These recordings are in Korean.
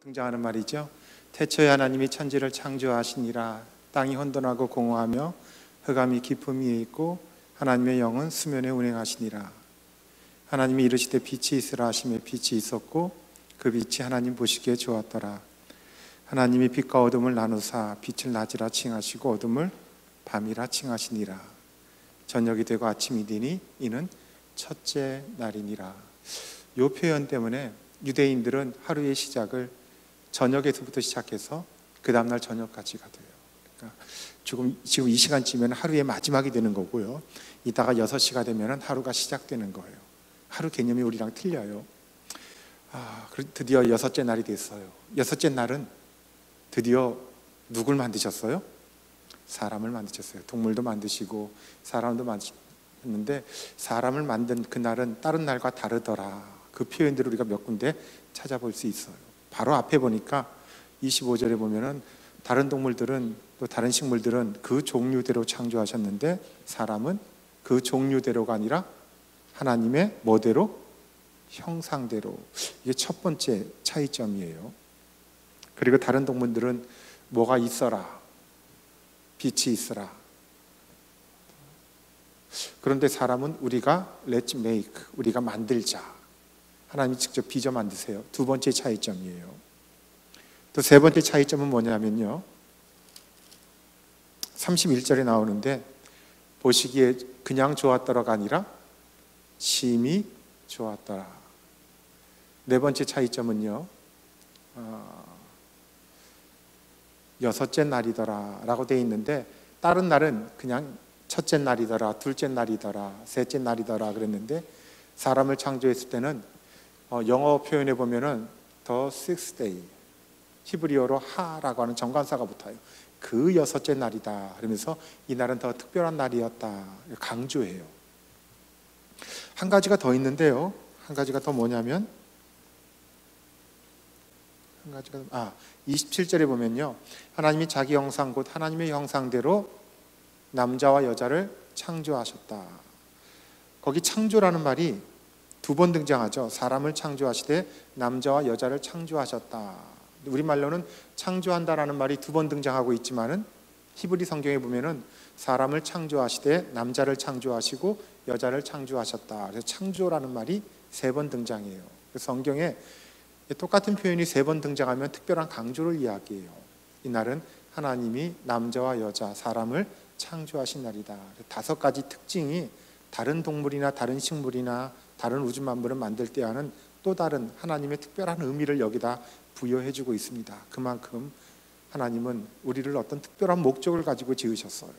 등장하는 말이죠. 태초에 하나님이 천지를 창조하시니라. 땅이 혼돈하고 공허하며 흑암이 깊음 위에 있고 하나님의 영은 수면에 운행하시니라. 하나님이 이르시되 빛이 있으라 하시매 빛이 있었고 그 빛이 하나님 보시기에 좋았더라. 하나님이 빛과 어둠을 나누사 빛을 낮이라 칭하시고 어둠을 밤이라 칭하시니라. 저녁이 되고 아침이 되니 이는 첫째 날이니라. 이 표현 때문에 유대인들은 하루의 시작을 저녁에서부터 시작해서 그 다음날 저녁까지 가돼요. 그러니까 지금 이 시간쯤이면 하루의 마지막이 되는 거고요. 이따가 6시가 되면 하루가 시작되는 거예요. 하루 개념이 우리랑 틀려요. 드디어 6째 날이 됐어요. 6째 날은 드디어 누굴 만드셨어요? 사람을 만드셨어요. 동물도 만드시고 사람도 만드셨는데 사람을 만든 그날은 다른 날과 다르더라. 그 표현들을 우리가 몇 군데 찾아볼 수 있어요. 바로 앞에 보니까 25절에 보면은 다른 동물들은 또 다른 식물들은 그 종류대로 창조하셨는데 사람은 그 종류대로가 아니라 하나님의 뭐대로? 형상대로. 이게 첫 번째 차이점이에요. 그리고 다른 동물들은 뭐가 있어라, 빛이 있어라. 그런데 사람은 우리가 let's make, 우리가 만들자. 하나님이 직접 빚어 만드세요. 두 번째 차이점이에요. 또 세 번째 차이점은 뭐냐면요, 31절에 나오는데 보시기에 그냥 좋았더라가 아니라 심히 좋았더라. 네 번째 차이점은요, 6째 날이더라 라고 되어 있는데 다른 날은 그냥 첫째 날이더라, 둘째 날이더라, 셋째 날이더라 그랬는데 사람을 창조했을 때는 영어 표현에 보면은 the sixth day, 히브리어로 하라고 하는 정관사가 붙어요. 그 6째 날이다 그러면서 이 날은 더 특별한 날이었다 강조해요. 한 가지가 더 있는데요, 한 가지가 더 뭐냐면 27절에 보면요, 하나님이 자기 형상 곧 하나님의 형상대로 남자와 여자를 창조하셨다. 거기 창조라는 말이 두 번 등장하죠. 사람을 창조하시되 남자와 여자를 창조하셨다. 우리말로는 창조한다라는 말이 두 번 등장하고 있지만은 히브리 성경에 보면은 사람을 창조하시되 남자를 창조하시고 여자를 창조하셨다. 그래서 창조라는 말이 3번 등장해요. 성경에 똑같은 표현이 3번 등장하면 특별한 강조를 이야기해요. 이날은 하나님이 남자와 여자, 사람을 창조하신 날이다. 5가지 특징이 다른 동물이나 다른 식물이나 다른 우주 만물을 만들 때와는 또 다른 하나님의 특별한 의미를 여기다 부여해주고 있습니다. 그만큼 하나님은 우리를 어떤 특별한 목적을 가지고 지으셨어요.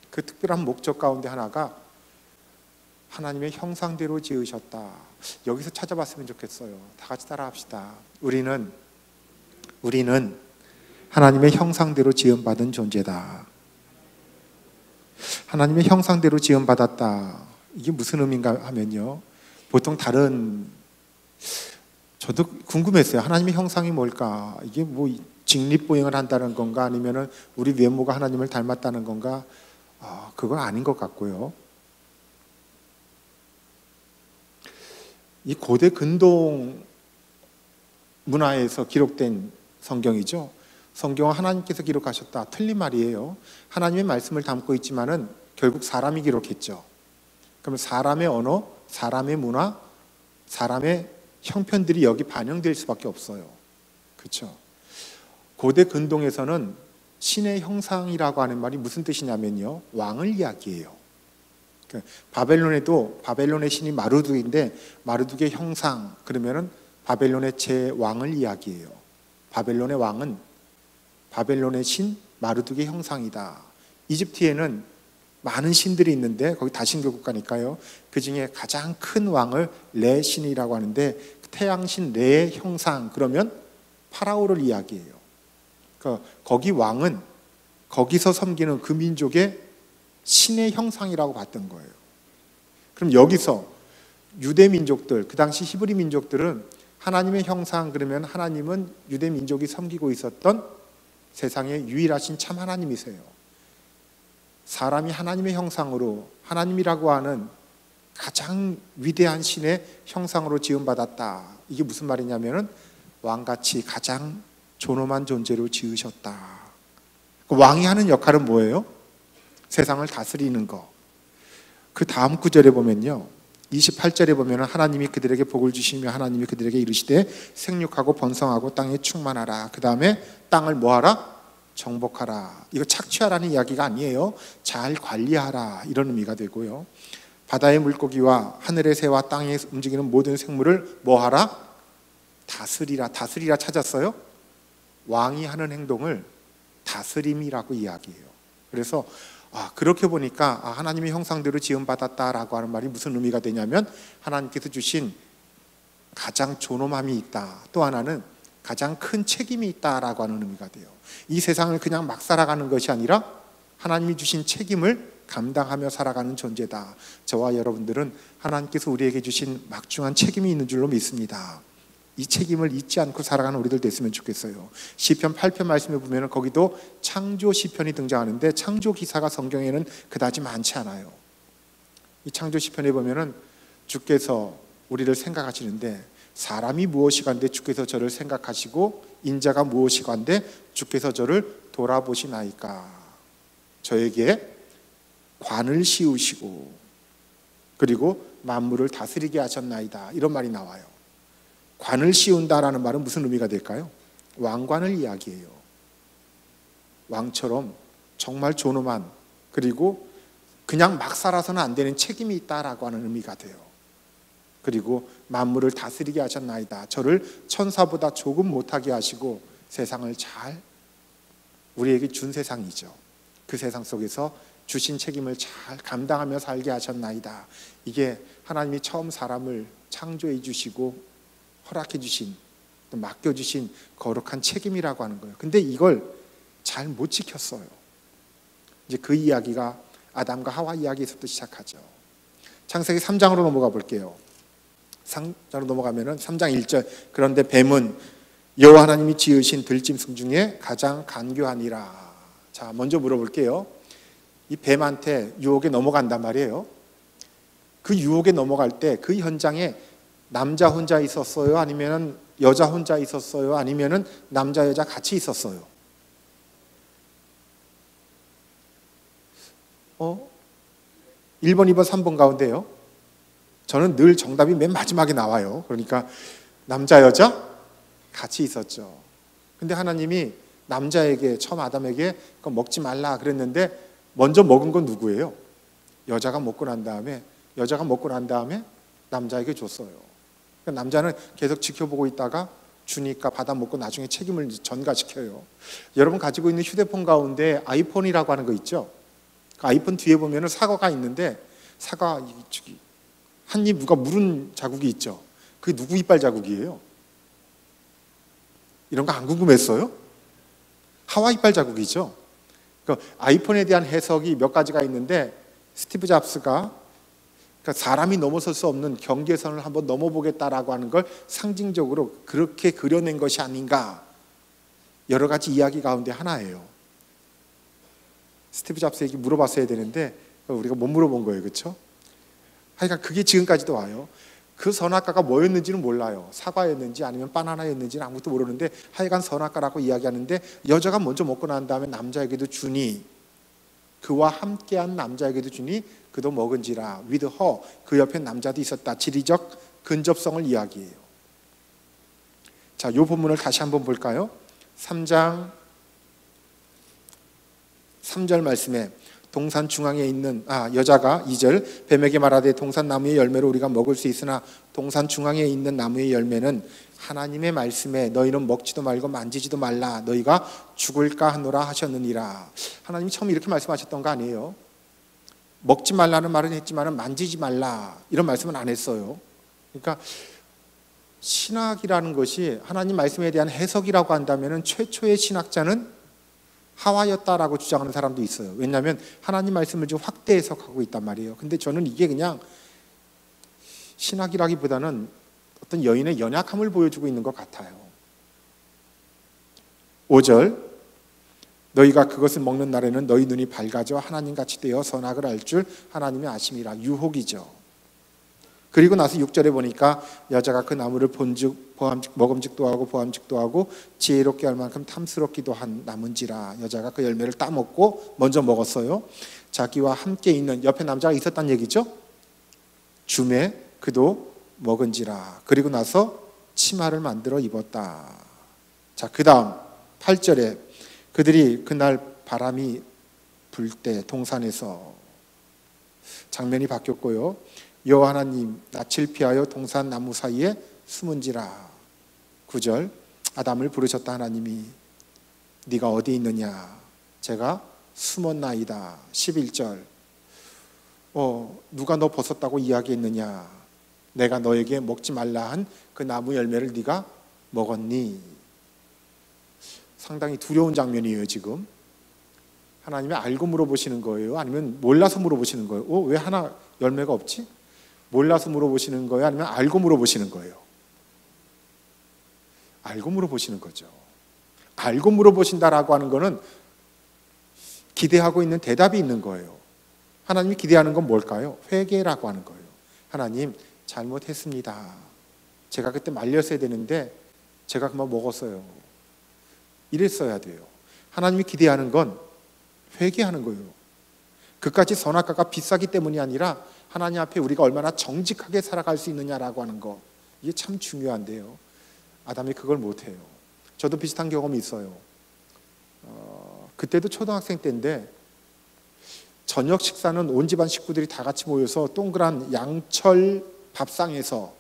그 특별한 목적 가운데 하나가 하나님의 형상대로 지으셨다. 여기서 찾아봤으면 좋겠어요. 다 같이 따라합시다. 우리는 하나님의 형상대로 지음받은 존재다. 하나님의 형상대로 지음받았다. 이게 무슨 의미인가 하면요, 보통 저도 궁금했어요. 하나님의 형상이 뭘까? 이게 뭐 직립보행을 한다는 건가? 아니면은 우리 외모가 하나님을 닮았다는 건가? 그건 아닌 것 같고요. 이 고대 근동 문화에서 기록된 성경이죠. 성경은 하나님께서 기록하셨다. 틀린 말이에요. 하나님의 말씀을 담고 있지만은 결국 사람이 기록했죠. 그러면 사람의 언어, 사람의 문화, 사람의 형편들이 여기 반영될 수밖에 없어요. 그렇죠? 고대 근동에서는 신의 형상이라고 하는 말이 무슨 뜻이냐면요, 왕을 이야기해요. 바벨론에도 바벨론의 신이 마르둑인데 마르둑의 형상 그러면은 바벨론의 제왕을 이야기해요. 바벨론의 왕은 바벨론의 신 마르둑의 형상이다. 이집트에는 많은 신들이 있는데 거기 다신교 국가니까요, 그 중에 가장 큰 왕을 레 신이라고 하는데 태양신 레의 형상 그러면 파라오를 이야기해요. 그러니까 거기 왕은 거기서 섬기는 그 민족의 신의 형상이라고 봤던 거예요. 그럼 여기서 유대 민족들, 그 당시 히브리 민족들은 하나님의 형상 그러면 하나님은 유대 민족이 섬기고 있었던 세상의 유일하신 참 하나님이세요. 사람이 하나님의 형상으로, 하나님이라고 하는 가장 위대한 신의 형상으로 지음받았다. 이게 무슨 말이냐면은 왕같이 가장 존엄한 존재로 지으셨다. 왕이 하는 역할은 뭐예요? 세상을 다스리는 거. 그 다음 구절에 보면요, 28절에 보면 하나님이 그들에게 복을 주시며 하나님이 그들에게 이르시되 생육하고 번성하고 땅에 충만하라. 그 다음에 땅을 뭐하라? 정복하라. 이거 착취하라는 이야기가 아니에요. 잘 관리하라, 이런 의미가 되고요. 바다의 물고기와 하늘의 새와 땅에 움직이는 모든 생물을 뭐하라? 다스리라. 다스리라 찾았어요? 왕이 하는 행동을 다스림이라고 이야기해요. 그래서 그렇게 보니까 하나님의 형상대로 지음받았다라고 하는 말이 무슨 의미가 되냐면, 하나님께서 주신 가장 존엄함이 있다, 또 하나는 가장 큰 책임이 있다라고 하는 의미가 돼요. 이 세상을 그냥 막 살아가는 것이 아니라 하나님이 주신 책임을 감당하며 살아가는 존재다. 저와 여러분들은 하나님께서 우리에게 주신 막중한 책임이 있는 줄로 믿습니다. 이 책임을 잊지 않고 살아가는 우리들 됐으면 좋겠어요. 시편 8편 말씀에 보면 거기도 창조 시편이 등장하는데, 창조 기사가 성경에는 그다지 많지 않아요. 이 창조 시편에 보면은 주께서 우리를 생각하시는데, 사람이 무엇이간데 주께서 저를 생각하시고 인자가 무엇이간데 주께서 저를 돌아보시나이까. 저에게 관을 씌우시고 그리고 만물을 다스리게 하셨나이다, 이런 말이 나와요. 관을 씌운다라는 말은 무슨 의미가 될까요? 왕관을 이야기해요. 왕처럼 정말 존엄한, 그리고 그냥 막 살아서는 안 되는 책임이 있다라고 하는 의미가 돼요. 그리고 만물을 다스리게 하셨나이다. 저를 천사보다 조금 못하게 하시고 세상을 잘 우리에게 준 세상이죠. 그 세상 속에서 주신 책임을 잘 감당하며 살게 하셨나이다. 이게 하나님이 처음 사람을 창조해 주시고 허락해 주신, 또 맡겨주신 거룩한 책임이라고 하는 거예요. 근데 이걸 잘 못 지켰어요. 이제 그 이야기가 아담과 하와 이야기에서부터 시작하죠. 창세기 3장으로 넘어가 볼게요. 3장으로 넘어가면은 3장 1절, 그런데 뱀은 여호와 하나님이 지으신 들짐승 중에 가장 간교하니라. 자, 먼저 물어볼게요. 이 뱀한테 유혹에 넘어간단 말이에요. 그 유혹에 넘어갈 때 그 현장에 남자 혼자 있었어요? 아니면 여자 혼자 있었어요? 아니면 남자 여자 같이 있었어요? 1번, 2번, 3번 가운데요, 저는 늘 정답이 맨 마지막에 나와요. 그러니까 남자 여자 같이 있었죠. 근데 하나님이 남자에게, 처음 아담에게 그거 먹지 말라 그랬는데 먼저 먹은 건 누구예요? 여자가 먹고 난 다음에 남자에게 줬어요. 남자는 계속 지켜보고 있다가 주니까 받아 먹고 나중에 책임을 전가시켜요. 여러분 가지고 있는 휴대폰 가운데 아이폰이라고 하는 거 있죠? 그 아이폰 뒤에 보면 사과가 있는데, 사과 한 입 누가 물은 자국이 있죠? 그게 누구 이빨 자국이에요? 이런 거 안 궁금했어요? 하와 이빨 자국이죠. 그러니까 아이폰에 대한 해석이 몇 가지가 있는데, 스티브 잡스가 그러니까 사람이 넘어설 수 없는 경계선을 한번 넘어보겠다라고 하는 걸 상징적으로 그렇게 그려낸 것이 아닌가, 여러 가지 이야기 가운데 하나예요. 스티브 잡스에게 물어봤어야 되는데 우리가 못 물어본 거예요. 그렇죠? 하여간 그게 지금까지도 와요. 그 선악과가 뭐였는지는 몰라요. 사과였는지 아니면 바나나였는지는 아무것도 모르는데 하여간 선악과라고 이야기하는데, 여자가 먼저 먹고 난 다음에 남자에게도 주니, 그와 함께한 남자에게도 주니 그도 먹은지라. with her, 그 옆에 남자도 있었다. 지리적 근접성을 이야기해요. 자, 이 본문을 다시 한번 볼까요? 3장 3절 말씀에 동산 중앙에 있는 여자가 2절, 뱀에게 말하되 동산 나무의 열매로 우리가 먹을 수 있으나 동산 중앙에 있는 나무의 열매는 하나님의 말씀에 너희는 먹지도 말고 만지지도 말라, 너희가 죽을까 하노라 하셨느니라. 하나님이 처음 이렇게 말씀하셨던 거 아니에요? 먹지 말라는 말은 했지만 만지지 말라, 이런 말씀은 안 했어요. 그러니까 신학이라는 것이 하나님 말씀에 대한 해석이라고 한다면 최초의 신학자는 하와였다라고 주장하는 사람도 있어요. 왜냐하면 하나님 말씀을 좀 확대 해석하고 있단 말이에요. 근데 저는 이게 그냥 신학이라기보다는 어떤 여인의 연약함을 보여주고 있는 것 같아요. 5절, 너희가 그것을 먹는 날에는 너희 눈이 밝아져 하나님같이 되어 선악을 알 줄 하나님의 아심이라. 유혹이죠. 그리고 나서 6절에 보니까 여자가 그 나무를 본즉 먹음직도 하고 보암직도 하고 지혜롭게 할 만큼 탐스럽기도 한 나무인지라. 여자가 그 열매를 따먹고 먼저 먹었어요. 자기와 함께 있는 옆에 남자가 있었단 얘기죠. 줌에 그도 먹은지라. 그리고 나서 치마를 만들어 입었다. 자, 그 다음 8절에 그들이 그날 바람이 불 때 동산에서, 장면이 바뀌었고요. 여호와 하나님 낯을 피하여 동산 나무 사이에 숨은지라. 9절 아담을 부르셨다. 하나님이 네가 어디 있느냐. 제가 숨었나이다. 11절 누가 너 벗었다고 이야기했느냐. 내가 너에게 먹지 말라 한 그 나무 열매를 네가 먹었니. 상당히 두려운 장면이에요. 지금 하나님이 알고 물어보시는 거예요? 아니면 몰라서 물어보시는 거예요? 왜 하나 열매가 없지? 몰라서 물어보시는 거예요? 아니면 알고 물어보시는 거예요? 알고 물어보시는 거죠. 알고 물어보신다라고 하는 거는 기대하고 있는 대답이 있는 거예요. 하나님이 기대하는 건 뭘까요? 회개라고 하는 거예요. 하나님, 잘못했습니다. 제가 그때 말렸어야 되는데 제가 그만 먹었어요. 이랬어야 돼요. 하나님이 기대하는 건 회개하는 거예요. 그까지 선악과가 비싸기 때문이 아니라 하나님 앞에 우리가 얼마나 정직하게 살아갈 수 있느냐라고 하는 거, 이게 참 중요한데요. 아담이 그걸 못해요. 저도 비슷한 경험이 있어요. 그때도 초등학생 때인데 저녁 식사는 온 집안 식구들이 다 같이 모여서 동그란 양철 밥상에서,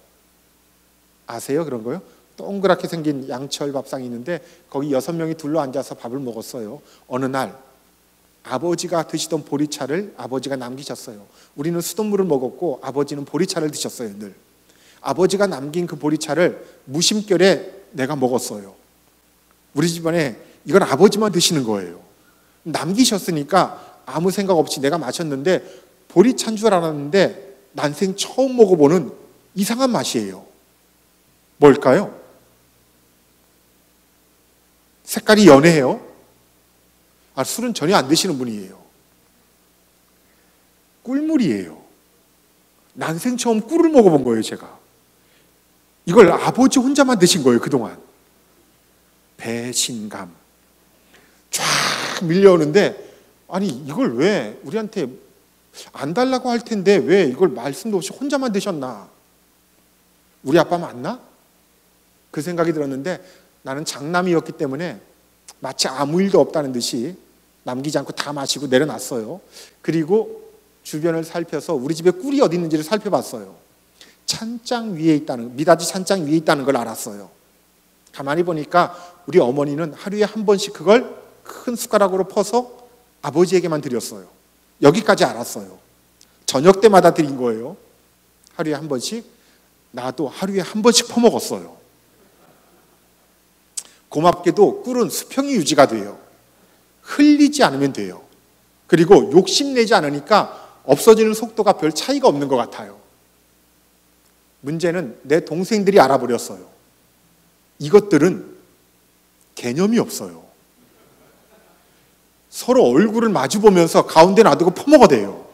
아세요 그런 거요? 동그랗게 생긴 양철 밥상이 있는데 거기 6명이 둘러 앉아서 밥을 먹었어요. 어느 날 아버지가 드시던 보리차를 아버지가 남기셨어요. 우리는 수돗물을 먹었고 아버지는 보리차를 드셨어요. 늘 아버지가 남긴 그 보리차를 무심결에 내가 먹었어요. 우리 집안에 이건 아버지만 드시는 거예요. 남기셨으니까 아무 생각 없이 내가 마셨는데 보리차인 줄 알았는데 난생 처음 먹어보는 이상한 맛이에요. 뭘까요? 색깔이 연해요. 술은 전혀 안 드시는 분이에요. 꿀물이에요. 난생 처음 꿀을 먹어본 거예요. 제가 이걸 아버지 혼자만 드신 거예요. 그동안 배신감 쫙 밀려오는데, 아니 이걸 왜 우리한테 안 달라고 할 텐데 왜 이걸 말씀도 없이 혼자만 드셨나? 우리 아빠 맞나? 그 생각이 들었는데 나는 장남이었기 때문에 마치 아무 일도 없다는 듯이 남기지 않고 다 마시고 내려놨어요. 그리고 주변을 살펴서 우리 집에 꿀이 어디 있는지를 살펴봤어요. 찬장 위에 있다는, 미닫이 찬장 위에 있다는 걸 알았어요. 가만히 보니까 우리 어머니는 하루에 한 번씩 그걸 큰 숟가락으로 퍼서 아버지에게만 드렸어요. 여기까지 알았어요. 저녁 때마다 드린 거예요. 하루에 한 번씩. 나도 하루에 한 번씩 퍼먹었어요. 고맙게도 꿀은 수평이 유지가 돼요. 흘리지 않으면 돼요. 그리고 욕심내지 않으니까 없어지는 속도가 별 차이가 없는 것 같아요. 문제는 내 동생들이 알아버렸어요. 이것들은 개념이 없어요. 서로 얼굴을 마주보면서 가운데 놔두고 퍼먹어대요.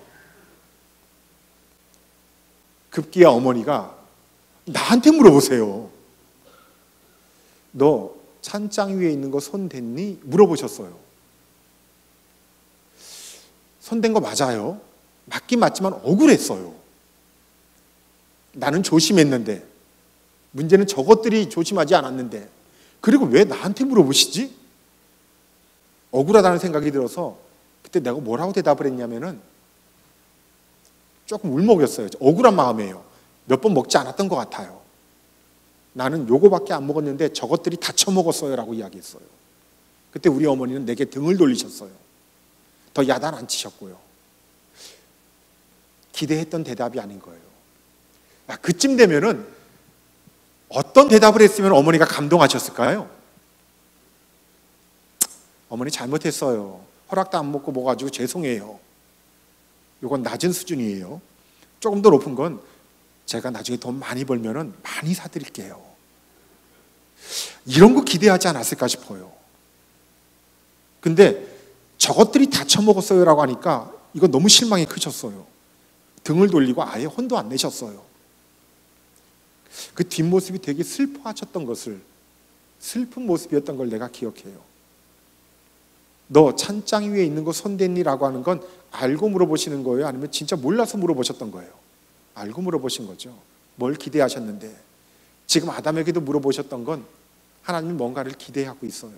급기야 어머니가 나한테 물어보세요. 너 찬장 위에 있는 거 손 댔니? 물어보셨어요. 손 댄 거 맞아요. 맞긴 맞지만 억울했어요. 나는 조심했는데, 문제는 저것들이 조심하지 않았는데, 그리고 왜 나한테 물어보시지? 억울하다는 생각이 들어서 그때 내가 뭐라고 대답을 했냐면은 조금 울먹였어요. 억울한 마음이에요. 몇 번 먹지 않았던 것 같아요. 나는 요거밖에 안 먹었는데 저것들이 다 처먹었어요 라고 이야기했어요. 그때 우리 어머니는 내게 등을 돌리셨어요. 더 야단 안 치셨고요. 기대했던 대답이 아닌 거예요. 그쯤 되면은 어떤 대답을 했으면 어머니가 감동하셨을까요? 어머니 잘못했어요. 허락도 안 먹고 먹어가지고 죄송해요. 이건 낮은 수준이에요. 조금 더 높은 건 제가 나중에 돈 많이 벌면은 많이 사드릴게요. 이런 거 기대하지 않았을까 싶어요. 근데 저것들이 다 처먹었어요 라고 하니까 이거 너무 실망이 크셨어요. 등을 돌리고 아예 혼도 안 내셨어요. 그 뒷모습이 되게 슬퍼하셨던 것을, 슬픈 모습이었던 걸 내가 기억해요. 너 찬장 위에 있는 거 손댔니?라고 하는 건 알고 물어보시는 거예요? 아니면 진짜 몰라서 물어보셨던 거예요? 알고 물어보신 거죠. 뭘 기대하셨는데. 지금 아담에게도 물어보셨던 건 하나님이 뭔가를 기대하고 있어요.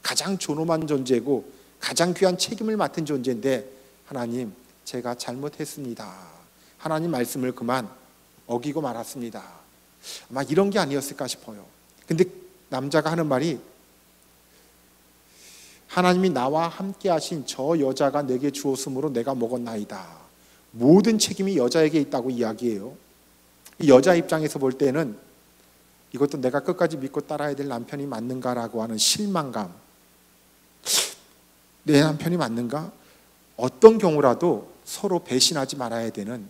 가장 존엄한 존재고 가장 귀한 책임을 맡은 존재인데, 하나님, 제가 잘못했습니다. 하나님 말씀을 그만 어기고 말았습니다. 아마 이런 게 아니었을까 싶어요. 근데 남자가 하는 말이, 하나님이 나와 함께 하신 저 여자가 내게 주었으므로 내가 먹었나이다. 모든 책임이 여자에게 있다고 이야기해요. 이 여자 입장에서 볼 때는 이것도 내가 끝까지 믿고 따라야 될 남편이 맞는가라고 하는 실망감, 내 남편이 맞는가? 어떤 경우라도 서로 배신하지 말아야 되는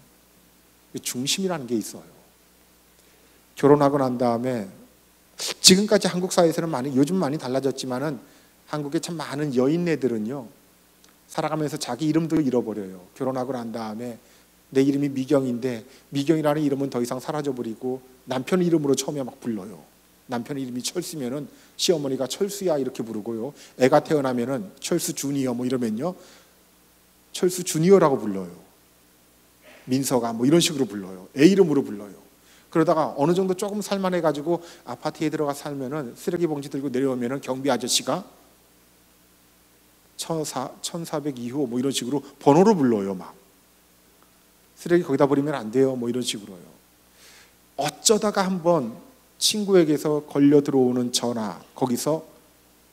중심이라는 게 있어요. 결혼하고 난 다음에, 지금까지 한국 사회에서는 요즘 많이 달라졌지만은 한국에 참 많은 여인네들은요, 살아가면서 자기 이름도 잃어버려요. 결혼하고 난 다음에 내 이름이 미경인데 미경이라는 이름은 더 이상 사라져버리고 남편 이름으로 처음에 막 불러요. 남편 이름이 철수면은 시어머니가 철수야 이렇게 부르고요. 애가 태어나면은 철수 주니어 뭐 이러면요, 철수 주니어라고 불러요. 민서가 뭐 이런 식으로 불러요. 애 이름으로 불러요. 그러다가 어느 정도 조금 살만해가지고 아파트에 들어가 살면은 쓰레기 봉지 들고 내려오면은 경비 아저씨가 1402호 뭐 이런 식으로 번호로 불러요. 막 쓰레기 거기다 버리면 안 돼요 뭐 이런 식으로요. 어쩌다가 한번 친구에게서 걸려 들어오는 전화, 거기서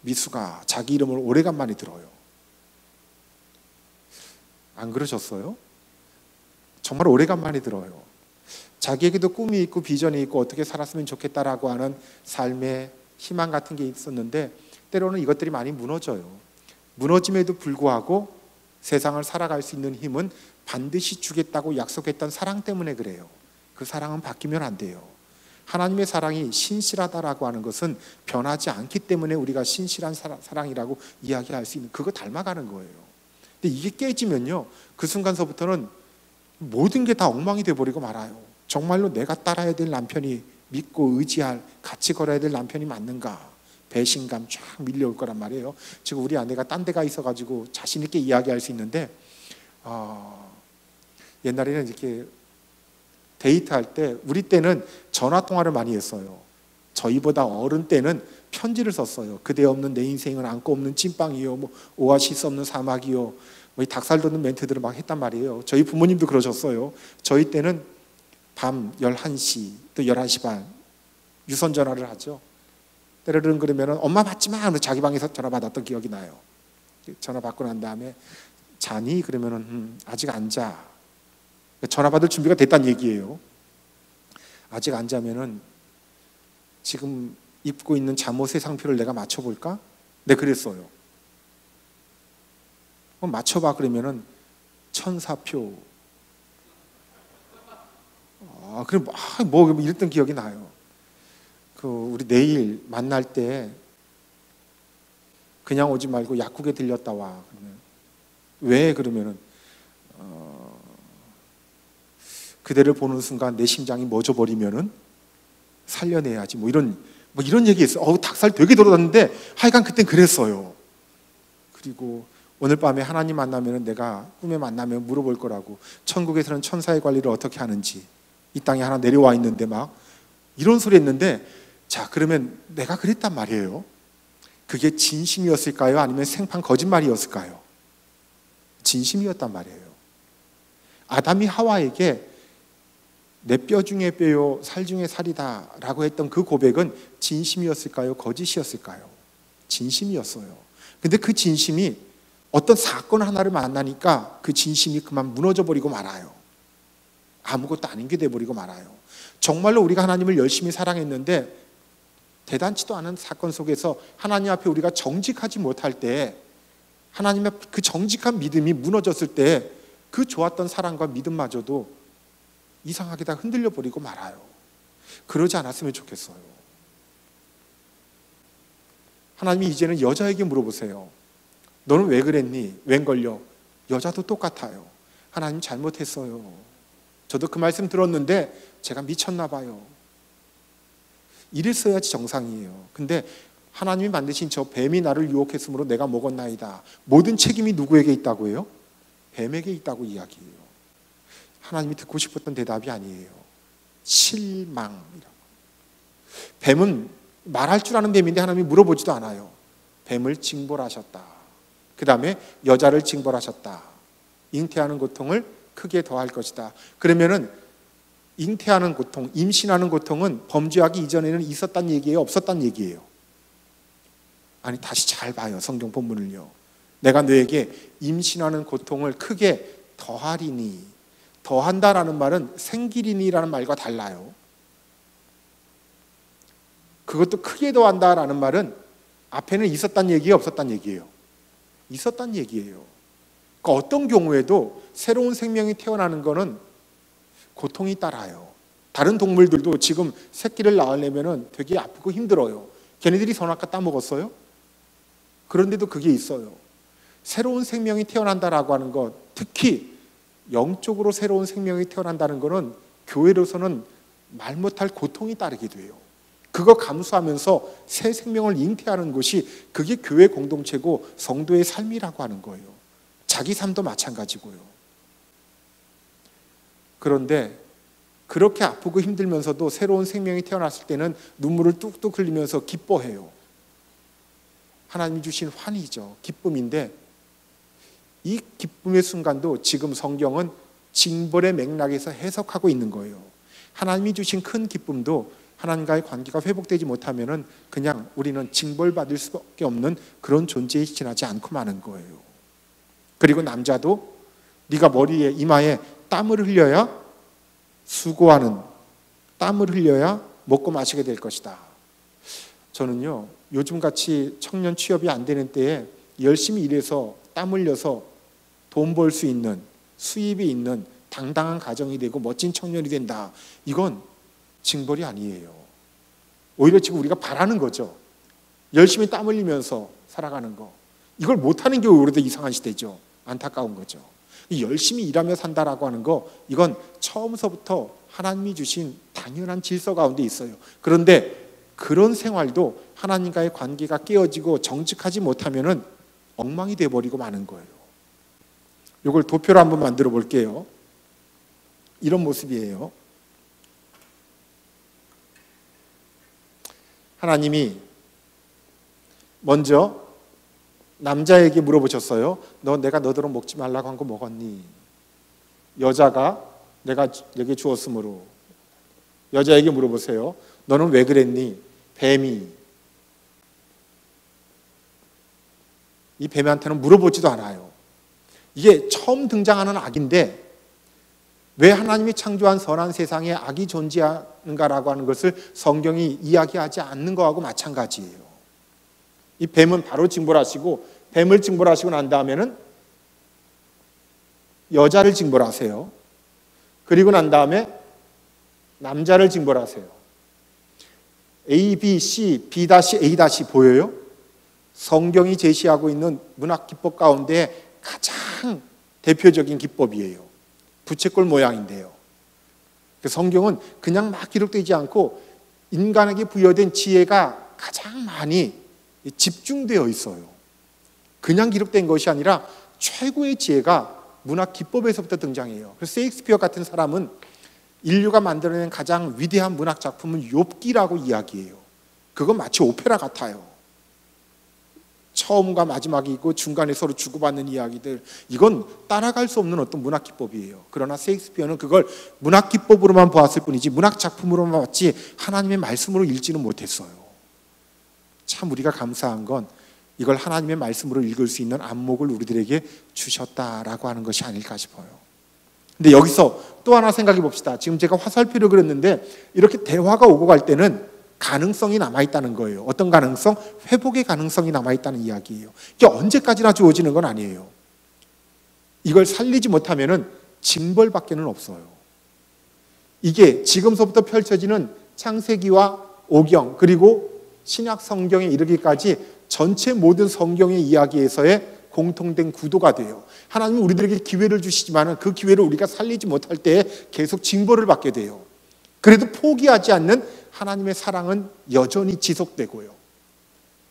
미수가 자기 이름을 오래간만에 들어요. 안 그러셨어요? 정말 오래간만에 들어요. 자기에게도 꿈이 있고 비전이 있고 어떻게 살았으면 좋겠다라고 하는 삶의 희망 같은 게 있었는데, 때로는 이것들이 많이 무너져요. 무너짐에도 불구하고 세상을 살아갈 수 있는 힘은 반드시 주겠다고 약속했던 사랑 때문에 그래요. 그 사랑은 바뀌면 안 돼요. 하나님의 사랑이 신실하다라고 하는 것은 변하지 않기 때문에 우리가 신실한 사랑이라고 이야기할 수 있는, 그거 닮아가는 거예요. 근데 이게 깨지면요, 그 순간서부터는 모든 게 다 엉망이 돼버리고 말아요. 정말로 내가 따라야 될 남편이, 믿고 의지할, 같이 걸어야 될 남편이 맞는가? 배신감 쫙 밀려올 거란 말이에요. 지금 우리 아내가 딴 데가 있어가지고 자신 있게 이야기할 수 있는데, 옛날에는 이렇게 데이트할 때, 우리 때는 전화 통화를 많이 했어요. 저희보다 어른 때는 편지를 썼어요. 그대 없는 내 인생은 안고 없는 찐빵이요, 뭐 오아시스 없는 사막이요, 뭐 닭살 돋는 멘트들을 막 했단 말이에요. 저희 부모님도 그러셨어요. 저희 때는 밤 11시 또 11시 반 유선 전화를 하죠. 때로는 그러면 엄마 받지 마! 자기 방에서 전화 받았던 기억이 나요. 전화 받고 난 다음에 자니? 그러면은 아직 안 자. 전화 받을 준비가 됐다는 얘기예요. 아직 안 자면은 지금 입고 있는 잠옷의 상표를 내가 맞춰볼까? 네, 그랬어요. 그럼 맞춰봐. 그러면은 천사표. 그럼 뭐 이랬던 기억이 나요. 우리 내일 만날 때 그냥 오지 말고 약국에 들렸다 와. 그러면 왜? 그러면은 그대를 보는 순간 내 심장이 멎어버리면은 살려내야지. 뭐 이런 얘기했어요. 닭살 되게 돋았는데 하여간 그땐 그랬어요. 그리고 오늘 밤에 하나님 만나면은 내가 꿈에 만나면 물어볼 거라고. 천국에서는 천사의 관리를 어떻게 하는지. 이 땅에 하나 내려와 있는데 막 이런 소리 했는데, 자, 그러면 내가 그랬단 말이에요. 그게 진심이었을까요? 아니면 생판 거짓말이었을까요? 진심이었단 말이에요. 아담이 하와에게 내 뼈 중에 뼈요 살 중에 살이다 라고 했던 그 고백은 진심이었을까요? 거짓이었을까요? 진심이었어요. 근데 그 진심이 어떤 사건 하나를 만나니까 그 진심이 그만 무너져 버리고 말아요. 아무것도 아닌 게 돼버리고 말아요. 정말로 우리가 하나님을 열심히 사랑했는데 대단치도 않은 사건 속에서 하나님 앞에 우리가 정직하지 못할 때, 하나님의 그 정직한 믿음이 무너졌을 때 그 좋았던 사랑과 믿음마저도 이상하게 다 흔들려 버리고 말아요. 그러지 않았으면 좋겠어요. 하나님이 이제는 여자에게 물어보세요. 너는 왜 그랬니? 웬걸요? 여자도 똑같아요. 하나님 잘못했어요. 저도 그 말씀 들었는데 제가 미쳤나 봐요. 이랬어야지 정상이에요. 근데 하나님이 만드신 저 뱀이 나를 유혹했으므로 내가 먹었나이다. 모든 책임이 누구에게 있다고 해요? 뱀에게 있다고 이야기해요. 하나님이 듣고 싶었던 대답이 아니에요. 실망이라고. 뱀은 말할 줄 아는 뱀인데 하나님이 물어보지도 않아요. 뱀을 징벌하셨다. 그 다음에 여자를 징벌하셨다. 잉태하는 고통을 크게 더할 것이다. 그러면은 잉태하는 고통, 임신하는 고통은 범죄하기 이전에는 있었단 얘기예요? 없었단 얘기예요? 아니, 다시 잘 봐요. 성경 본문을요. 내가 너에게 임신하는 고통을 크게 더하리니, 더한다라는 말은 생기리니라는 말과 달라요. 그것도 크게 더한다라는 말은 앞에는 있었단 얘기예요? 없었단 얘기예요? 있었단 얘기예요. 그러니까 어떤 경우에도 새로운 생명이 태어나는 것은 고통이 따라요. 다른 동물들도 지금 새끼를 낳으려면 되게 아프고 힘들어요. 걔네들이 선악과 따먹었어요? 그런데도 그게 있어요. 새로운 생명이 태어난다라고 하는 것, 특히 영적으로 새로운 생명이 태어난다는 것은 교회로서는 말 못할 고통이 따르게 돼요. 그거 감수하면서 새 생명을 잉태하는 것이 그게 교회 공동체고 성도의 삶이라고 하는 거예요. 자기 삶도 마찬가지고요. 그런데 그렇게 아프고 힘들면서도 새로운 생명이 태어났을 때는 눈물을 뚝뚝 흘리면서 기뻐해요. 하나님이 주신 환희죠. 기쁨인데 이 기쁨의 순간도 지금 성경은 징벌의 맥락에서 해석하고 있는 거예요. 하나님이 주신 큰 기쁨도 하나님과의 관계가 회복되지 못하면 그냥 우리는 징벌받을 수밖에 없는 그런 존재에 지나지 않고 마는 거예요. 그리고 남자도 네가 머리에 이마에 땀을 흘려야 수고하는, 땀을 흘려야 먹고 마시게 될 것이다. 저는요, 요즘같이 청년 취업이 안 되는 때에 열심히 일해서 땀 흘려서 돈 벌 수 있는, 수입이 있는 당당한 가정이 되고 멋진 청년이 된다. 이건 징벌이 아니에요. 오히려 지금 우리가 바라는 거죠. 열심히 땀 흘리면서 살아가는 거. 이걸 못하는 게 오히려 이상한 시대죠. 안타까운 거죠. 열심히 일하며 산다라고 하는 거, 이건 처음서부터 하나님이 주신 당연한 질서 가운데 있어요. 그런데 그런 생활도 하나님과의 관계가 깨어지고 정직하지 못하면은 엉망이 돼버리고 마는 거예요. 이걸 도표로 한번 만들어 볼게요. 이런 모습이에요. 하나님이 먼저 남자에게 물어보셨어요. 내가 너더러 먹지 말라고 한 거 먹었니? 여자가 내가 내게 주었으므로. 여자에게 물어보세요. 너는 왜 그랬니? 뱀이. 이 뱀한테는 물어보지도 않아요. 이게 처음 등장하는 악인데 왜 하나님이 창조한 선한 세상에 악이 존재하는가라고 하는 것을 성경이 이야기하지 않는 거하고 마찬가지예요. 이 뱀은 바로 징벌하시고, 뱀을 징벌하시고 난 다음에는 여자를 징벌하세요. 그리고 난 다음에 남자를 징벌하세요. A, B, C, B-A- 보여요? 성경이 제시하고 있는 문학 기법 가운데 가장 대표적인 기법이에요. 부채꼴 모양인데요. 성경은 그냥 막 기록되지 않고 인간에게 부여된 지혜가 가장 많이 집중되어 있어요. 그냥 기록된 것이 아니라 최고의 지혜가 문학 기법에서부터 등장해요. 그래서 셰익스피어 같은 사람은 인류가 만들어낸 가장 위대한 문학 작품은 욥기라고 이야기해요. 그건 마치 오페라 같아요. 처음과 마지막이 있고 중간에 서로 주고받는 이야기들, 이건 따라갈 수 없는 어떤 문학 기법이에요. 그러나 셰익스피어는 그걸 문학 기법으로만 보았을 뿐이지 문학 작품으로만 봤지 하나님의 말씀으로 읽지는 못했어요. 참 우리가 감사한 건 이걸 하나님의 말씀으로 읽을 수 있는 안목을 우리들에게 주셨다라고 하는 것이 아닐까 싶어요. 근데 여기서 또 하나 생각해 봅시다. 지금 제가 화살표를 그렸는데 이렇게 대화가 오고 갈 때는 가능성이 남아있다는 거예요. 어떤 가능성? 회복의 가능성이 남아있다는 이야기예요. 이게 언제까지나 주어지는 건 아니에요. 이걸 살리지 못하면 징벌밖에는 없어요. 이게 지금서부터 펼쳐지는 창세기와 오경 그리고 신약 성경에 이르기까지 전체 모든 성경의 이야기에서의 공통된 구도가 돼요. 하나님은 우리들에게 기회를 주시지만 그 기회를 우리가 살리지 못할 때 계속 징벌을 받게 돼요. 그래도 포기하지 않는 하나님의 사랑은 여전히 지속되고요.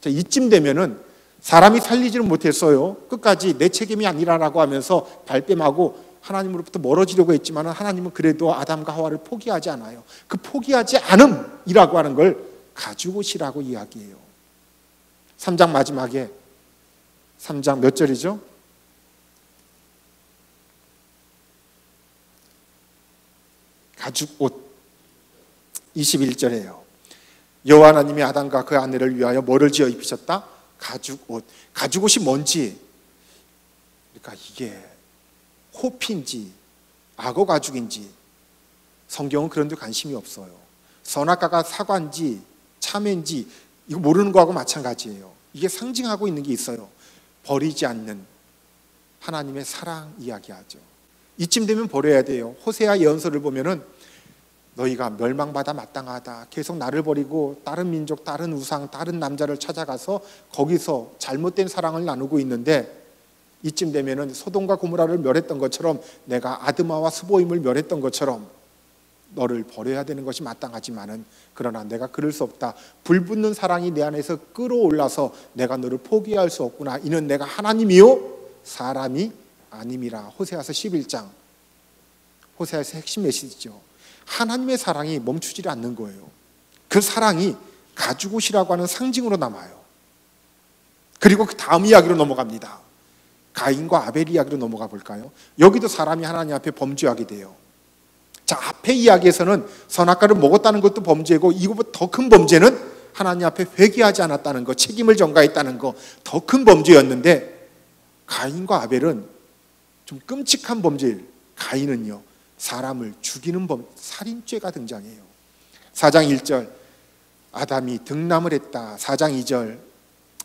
자, 이쯤 되면은 사람이 살리지를 못했어요. 끝까지 내 책임이 아니라라고 하면서 발뺌하고 하나님으로부터 멀어지려고 했지만 하나님은 그래도 아담과 하와를 포기하지 않아요. 그 포기하지 않음이라고 하는 걸 가지고 오시라고 이야기해요. 3장 마지막에 3장 몇 절이죠? 가죽 옷 21절이에요. 여호와 하나님이 아담과 그 아내를 위하여 뭐를 지어 입히셨다? 가죽 옷. 가죽 옷이 뭔지, 그러니까 이게 호피인지 악어 가죽인지 성경은 그런 데 관심이 없어요. 선악과가 사과인지 참외인지 이거 모르는 거하고 마찬가지예요. 이게 상징하고 있는 게 있어요. 버리지 않는 하나님의 사랑 이야기하죠. 이쯤 되면 버려야 돼요. 호세아 예언서를 보면은 너희가 멸망받아 마땅하다. 계속 나를 버리고 다른 민족, 다른 우상, 다른 남자를 찾아가서 거기서 잘못된 사랑을 나누고 있는데 이쯤 되면은 소돔과 고모라를 멸했던 것처럼 내가 아드마와 스보임을 멸했던 것처럼 너를 버려야 되는 것이 마땅하지만은 그러나 내가 그럴 수 없다. 불붙는 사랑이 내 안에서 끌어올라서 내가 너를 포기할 수 없구나. 이는 내가 하나님이요 사람이 아님이라. 호세아서 11장. 호세아서 핵심 메시지죠. 하나님의 사랑이 멈추지 않는 거예요. 그 사랑이 가죽옷이라고 하는 상징으로 남아요. 그리고 그 다음 이야기로 넘어갑니다. 가인과 아벨 이야기로 넘어가 볼까요? 여기도 사람이 하나님 앞에 범죄하게 돼요. 자, 앞에 이야기에서는 선악과를 먹었다는 것도 범죄고 이거보다 더 큰 범죄는 하나님 앞에 회개하지 않았다는 것, 책임을 전가했다는 것, 더 큰 범죄였는데 가인과 아벨은 좀 끔찍한 범죄예요. 가인은요 사람을 죽이는 살인죄가 등장해요. 4장 1절 아담이 등남을 했다. 4장 2절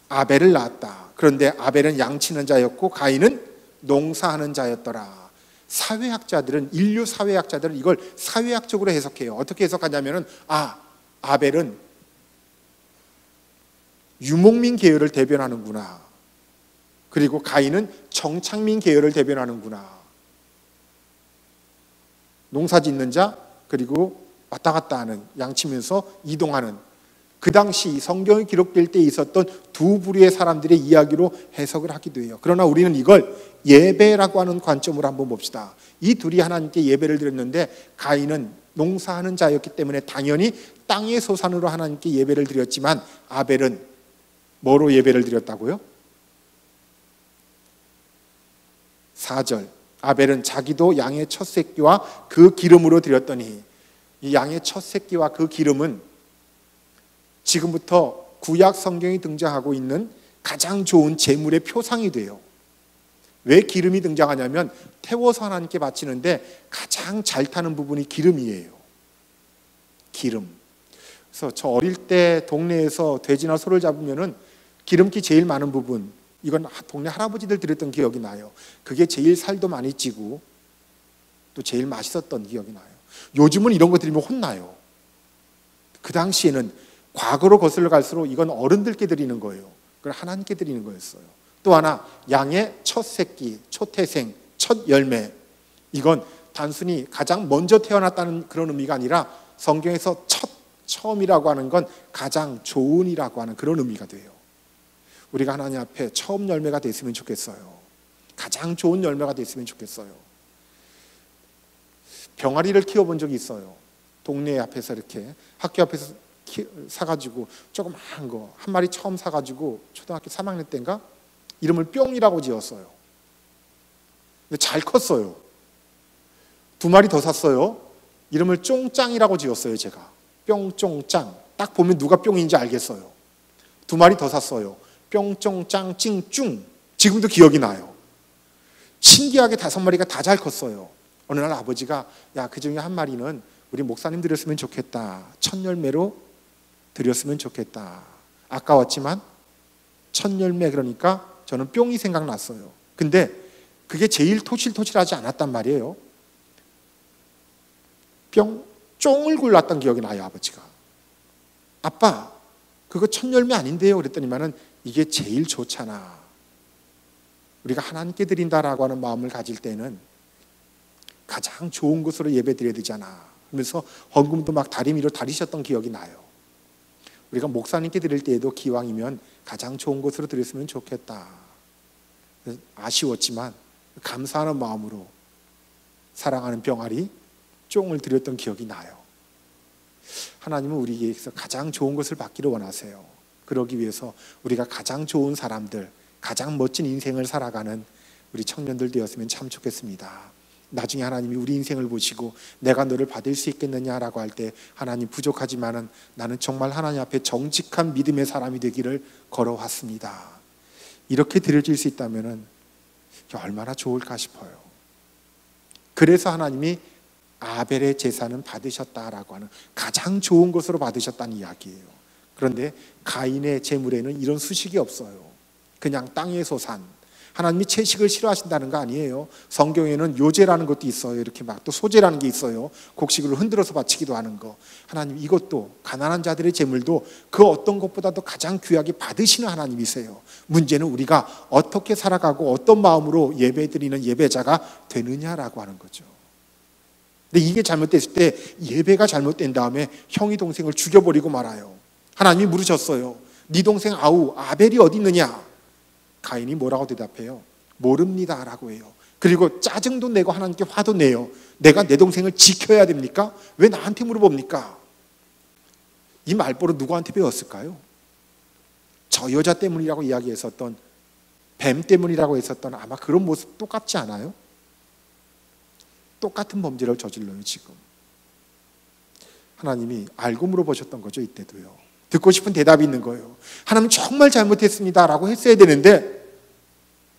아벨을 낳았다. 그런데 아벨은 양치는 자였고 가인은 농사하는 자였더라. 사회학자들은 인류 사회학자들은 이걸 사회학적으로 해석해요. 어떻게 해석하냐면은 아벨은 유목민 계열을 대변하는구나. 그리고 가인은 정착민 계열을 대변하는구나. 농사 짓는 자, 그리고 왔다 갔다 하는, 양치면서 이동하는, 그 당시 성경이 기록될 때 있었던 두 부류의 사람들의 이야기로 해석을 하기도 해요. 그러나 우리는 이걸 예배라고 하는 관점으로 한번 봅시다. 이 둘이 하나님께 예배를 드렸는데 가인은 농사하는 자였기 때문에 당연히 땅의 소산으로 하나님께 예배를 드렸지만 아벨은 뭐로 예배를 드렸다고요? 4절 아벨은 자기도 양의 첫 새끼와 그 기름으로 드렸더니 이 양의 첫 새끼와 그 기름은 지금부터 구약 성경이 등장하고 있는 가장 좋은 제물의 표상이 돼요. 왜 기름이 등장하냐면 태워서 하나님께 바치는데 가장 잘 타는 부분이 기름이에요. 기름. 그래서 저 어릴 때 동네에서 돼지나 소를 잡으면은 기름기 제일 많은 부분, 이건 동네 할아버지들 드렸던 기억이 나요. 그게 제일 살도 많이 찌고 또 제일 맛있었던 기억이 나요. 요즘은 이런 거 드리면 혼나요. 그 당시에는 과거로 거슬러 갈수록 이건 어른들께 드리는 거예요. 그걸 하나님께 드리는 거였어요. 또 하나 양의 첫 새끼, 초태생, 첫 열매. 이건 단순히 가장 먼저 태어났다는 그런 의미가 아니라 성경에서 처음이라고 하는 건 가장 좋은이라고 하는 그런 의미가 돼요. 우리가 하나님 앞에 처음 열매가 됐으면 좋겠어요. 가장 좋은 열매가 됐으면 좋겠어요. 병아리를 키워본 적이 있어요. 동네 앞에서 이렇게 학교 앞에서 사가지고 조그마한 거 한 마리 처음 사가지고 초등학교 3학년 때인가 이름을 뿅이라고 지었어요. 근데 잘 컸어요. 2마리 더 샀어요. 이름을 쫑짱이라고 지었어요. 제가 뿅쫑짱. 딱 보면 누가 뿅인지 알겠어요. 2마리 더 샀어요. 뿅쫑짱 찡쭝. 지금도 기억이 나요. 신기하게 5마리가 다 잘 컸어요. 어느 날 아버지가 야, 그 중에 한 마리는 우리 목사님 드렸으면 좋겠다. 첫 열매로 드렸으면 좋겠다. 아까웠지만 첫 열매, 그러니까 저는 뿅이 생각났어요. 근데 그게 제일 토실토실하지 않았단 말이에요. 쫑을 골랐던 기억이 나요. 아버지가 아빠 그거 첫 열매 아닌데요 그랬더니만은 이게 제일 좋잖아. 우리가 하나님께 드린다라고 하는 마음을 가질 때는 가장 좋은 것으로 예배 드려야 되잖아 그러면서 헌금도 막 다리미로 다리셨던 기억이 나요. 우리가 목사님께 드릴 때에도 기왕이면 가장 좋은 곳으로 드렸으면 좋겠다. 아쉬웠지만 감사하는 마음으로 사랑하는 병아리 쫑을 드렸던 기억이 나요. 하나님은 우리에게서 가장 좋은 것을 받기를 원하세요. 그러기 위해서 우리가 가장 좋은 사람들, 가장 멋진 인생을 살아가는 우리 청년들 되었으면 참 좋겠습니다. 나중에 하나님이 우리 인생을 보시고 내가 너를 받을 수 있겠느냐라고 할 때 하나님 부족하지만은 나는 정말 하나님 앞에 정직한 믿음의 사람이 되기를 걸어왔습니다. 이렇게 드려질 수 있다면은 얼마나 좋을까 싶어요. 그래서 하나님이 아벨의 제사는 받으셨다라고 하는 가장 좋은 것으로 받으셨다는 이야기예요. 그런데 가인의 제물에는 이런 수식이 없어요. 그냥 땅에서 산. 하나님이 채식을 싫어하신다는 거 아니에요. 성경에는 요제라는 것도 있어요. 이렇게 막 또 소제라는 게 있어요. 곡식으로 흔들어서 바치기도 하는 거. 하나님 이것도 가난한 자들의 제물도 그 어떤 것보다도 가장 귀하게 받으시는 하나님이세요. 문제는 우리가 어떻게 살아가고 어떤 마음으로 예배드리는 예배자가 되느냐라고 하는 거죠. 근데 이게 잘못됐을 때 예배가 잘못된 다음에 형이 동생을 죽여버리고 말아요. 하나님이 물으셨어요. 네 동생 아벨이 어디 있느냐? 가인이 뭐라고 대답해요? 모릅니다 라고 해요. 그리고 짜증도 내고 하나님께 화도 내요. 내가 내 동생을 지켜야 됩니까? 왜 나한테 물어봅니까? 이 말버릇 누구한테 배웠을까요? 저 여자 때문이라고 이야기했었던, 뱀 때문이라고 했었던 아마 그런 모습 똑같지 않아요? 똑같은 범죄를 저질러요. 지금 하나님이 알고 물어보셨던 거죠. 이때도요. 듣고 싶은 대답이 있는 거예요. 하나님 정말 잘못했습니다 라고 했어야 되는데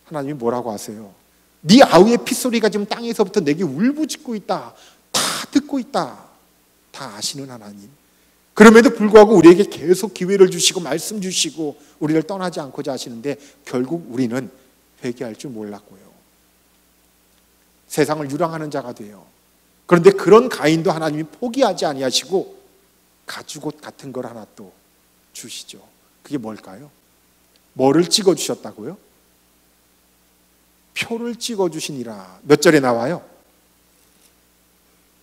하나님이 뭐라고 하세요? 네 아우의 핏소리가 지금 땅에서부터 내게 울부짖고 있다. 다 듣고 있다. 다 아시는 하나님. 그럼에도 불구하고 우리에게 계속 기회를 주시고 말씀 주시고 우리를 떠나지 않고자 하시는데 결국 우리는 회개할 줄 몰랐고요. 세상을 유랑하는 자가 돼요. 그런데 그런 가인도 하나님이 포기하지 아니하시고 가죽옷 같은 걸 하나 또 주시죠. 그게 뭘까요? 뭐를 찍어주셨다고요? 표를 찍어주시니라. 몇 절에 나와요?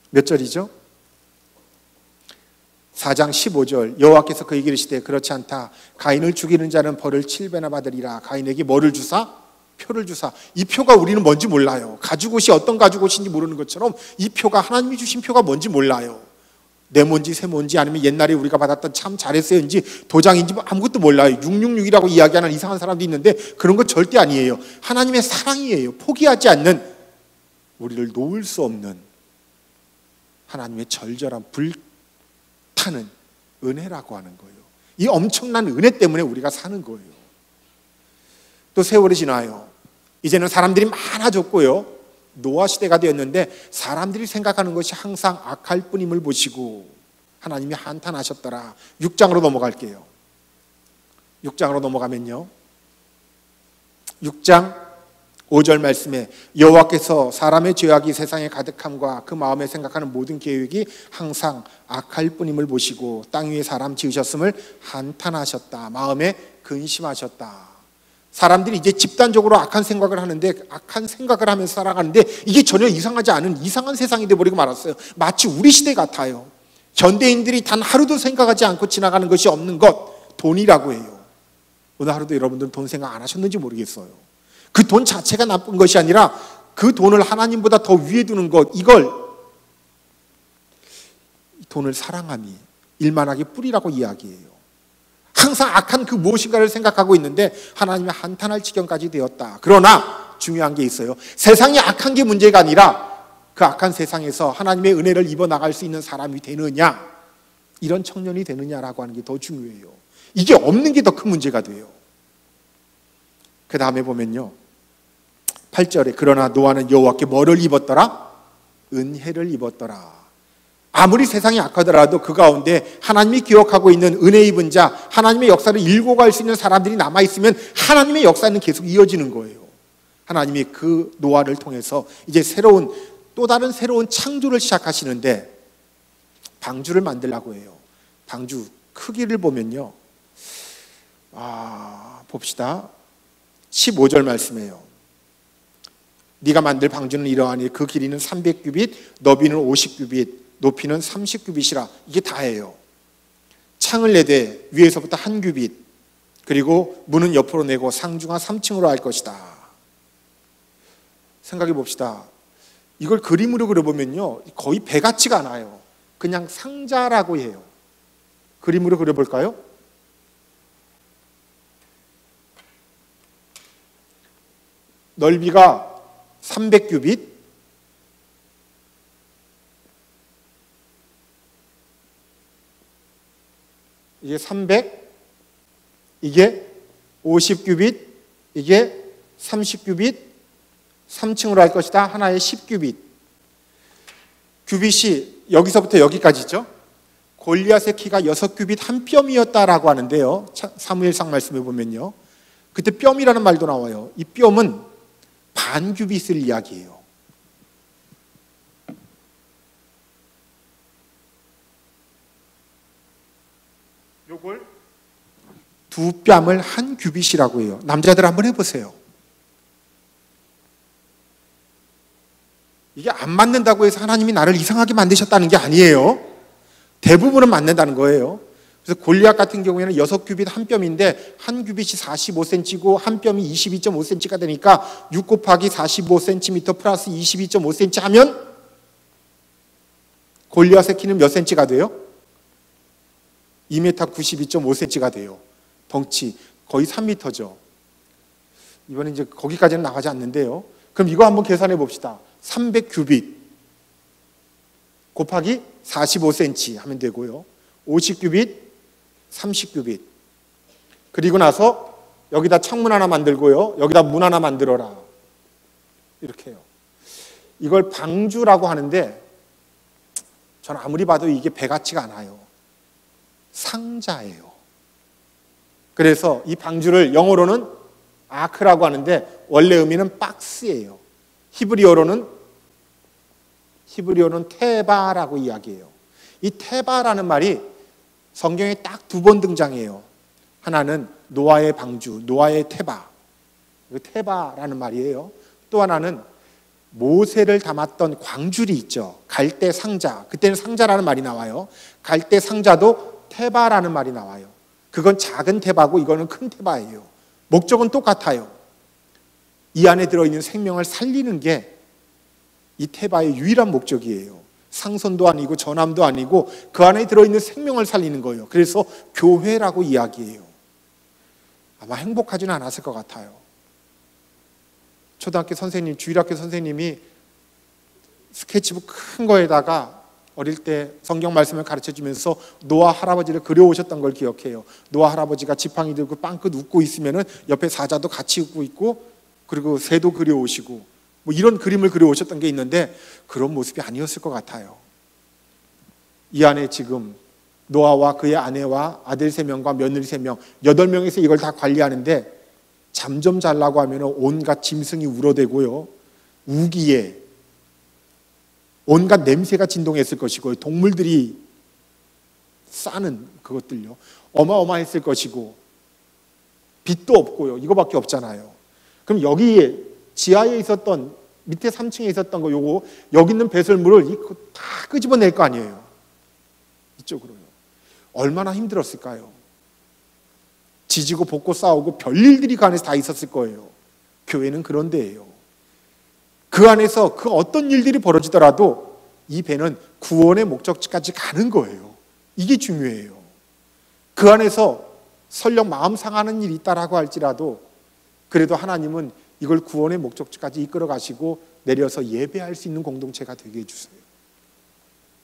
몇 절이죠? 4장 15절 여호와께서 그에게 이르시되 그렇지 않다. 가인을 죽이는 자는 벌을 7배나 받으리라. 가인에게 뭐를 주사? 표를 주사. 이 표가 우리는 뭔지 몰라요. 가죽옷이 어떤 가죽옷인지 모르는 것처럼 이 표가 하나님이 주신 표가 뭔지 몰라요. 네모인지 세모인지 아니면 옛날에 우리가 받았던 참 잘했어요인지 도장인지 아무것도 몰라요. 666이라고 이야기하는 이상한 사람도 있는데 그런 건 절대 아니에요. 하나님의 사랑이에요. 포기하지 않는, 우리를 놓을 수 없는 하나님의 절절한 불타는 은혜라고 하는 거예요. 이 엄청난 은혜 때문에 우리가 사는 거예요. 또 세월이 지나요. 이제는 사람들이 많아졌고요. 노아 시대가 되었는데 사람들이 생각하는 것이 항상 악할 뿐임을 보시고 하나님이 한탄하셨더라. 6장으로 넘어갈게요. 6장으로 넘어가면요, 6장 5절 말씀에 여호와께서 사람의 죄악이 세상에 가득함과 그 마음에 생각하는 모든 계획이 항상 악할 뿐임을 보시고 땅 위에 사람 지으셨음을 한탄하셨다. 마음에 근심하셨다. 사람들이 이제 집단적으로 악한 생각을 하는데 악한 생각을 하면서 살아가는데 이게 전혀 이상하지 않은 이상한 세상이 되어버리고 말았어요. 마치 우리 시대 같아요. 현대인들이 단 하루도 생각하지 않고 지나가는 것이 없는 것, 돈이라고 해요. 오늘 하루도 여러분들은 돈 생각 안 하셨는지 모르겠어요. 그 돈 자체가 나쁜 것이 아니라 그 돈을 하나님보다 더 위에 두는 것, 이걸 돈을 사랑함이 일만하게 뿌리라고 이야기해요. 항상 악한 그 무엇인가를 생각하고 있는데 하나님이 한탄할 지경까지 되었다. 그러나 중요한 게 있어요. 세상이 악한 게 문제가 아니라 그 악한 세상에서 하나님의 은혜를 입어 나갈 수 있는 사람이 되느냐, 이런 청년이 되느냐라고 하는 게 더 중요해요. 이게 없는 게 더 큰 문제가 돼요. 그 다음에 보면요, 8절에 그러나 노아는 여호와께 뭐를 입었더라? 은혜를 입었더라. 아무리 세상이 악하더라도 그 가운데 하나님이 기억하고 있는 은혜 입은 자, 하나님의 역사를 일고 갈 수 있는 사람들이 남아있으면 하나님의 역사는 계속 이어지는 거예요. 하나님이 그 노아를 통해서 이제 또 다른 새로운 창조를 시작하시는데 방주를 만들라고 해요. 방주 크기를 보면요, 봅시다. 15절 말씀이에요. 네가 만들 방주는 이러하니 그 길이는 300규빗, 너비는 50규빗, 높이는 30규빗이라. 이게 다예요. 창을 내되 위에서부터 1규빗, 그리고 문은 옆으로 내고 상중하 3층으로 할 것이다. 생각해 봅시다. 이걸 그림으로 그려보면요, 거의 배 같지가 않아요. 그냥 상자라고 해요. 그림으로 그려볼까요? 넓이가 300규빗, 이게 300, 이게 50규빗, 이게 30규빗, 3층으로 할 것이다. 하나에 10규빗. 규빗이 여기서부터 여기까지죠. 골리앗의 키가 6규빗 한 뼘이었다라고 하는데요. 사무엘상 말씀해 보면요, 그때 뼘이라는 말도 나와요. 이 뼘은 반 규빗을 이야기해요. 요걸 두 뺨을 한 규빗이라고 해요. 남자들 한번 해보세요. 이게 안 맞는다고 해서 하나님이 나를 이상하게 만드셨다는 게 아니에요. 대부분은 맞는다는 거예요. 그래서 골리앗 같은 경우에는 6규빗 한 뼘인데 한 규빗이 45cm고 한 뼘이 22.5cm가 되니까 6 곱하기 45cm 플러스 22.5cm 하면 골리앗의 키는 몇 cm가 돼요? 2m 92.5cm가 돼요. 덩치 거의 3m죠. 이번에 이제 거기까지는 나가지 않는데요. 그럼 이거 한번 계산해 봅시다. 300규빗 곱하기 45cm 하면 되고요. 50규빗, 30규빗. 그리고 나서 여기다 창문 하나 만들고요. 여기다 문 하나 만들어라. 이렇게 해요. 이걸 방주라고 하는데 저는 아무리 봐도 이게 배 같지가 않아요. 상자예요. 그래서 이 방주를 영어로는 아크라고 하는데 원래 의미는 박스예요. 히브리어로는 테바라고 이야기해요. 이 테바라는 말이 성경에 딱 2번 등장해요. 하나는 노아의 방주, 노아의 테바. 테바라는 말이에요. 또 하나는 모세를 담았던 광줄이 있죠. 갈대 상자. 그때는 상자라는 말이 나와요. 갈대 상자도 테바라는 말이 나와요. 그건 작은 테바고 이거는 큰 테바예요. 목적은 똑같아요. 이 안에 들어있는 생명을 살리는 게 이 테바의 유일한 목적이에요. 상선도 아니고 전함도 아니고 그 안에 들어있는 생명을 살리는 거예요. 그래서 교회라고 이야기해요. 아마 행복하지는 않았을 것 같아요. 초등학교 선생님, 주일학교 선생님이 스케치북 큰 거에다가 어릴 때 성경 말씀을 가르쳐주면서 노아 할아버지를 그려오셨던 걸 기억해요. 노아 할아버지가 지팡이 들고 빵긋 웃고 있으면 옆에 사자도 같이 웃고 있고 그리고 새도 그려오시고 뭐 이런 그림을 그려오셨던 게 있는데 그런 모습이 아니었을 것 같아요. 이 안에 지금 노아와 그의 아내와 아들 3명과 며느리 3명, 8명에서 이걸 다 관리하는데 잠 좀 자려고 하면 온갖 짐승이 울어대고요. 우기에 온갖 냄새가 진동했을 것이고 동물들이 싸는 그것들요. 어마어마했을 것이고 빛도 없고요. 이거밖에 없잖아요. 그럼 여기에 지하에 있었던 밑에 3층에 있었던 거 요거 여기 있는 배설물을 다 끄집어낼 거 아니에요. 이쪽으로요. 얼마나 힘들었을까요? 지지고 볶고 싸우고 별일들이 그 안에서 다 있었을 거예요. 교회는 그런 데예요. 그 안에서 그 어떤 일들이 벌어지더라도 이 배는 구원의 목적지까지 가는 거예요. 이게 중요해요. 그 안에서 설령 마음 상하는 일이 있다라고 할지라도 그래도 하나님은 이걸 구원의 목적지까지 이끌어 가시고 내려서 예배할 수 있는 공동체가 되게 해주세요.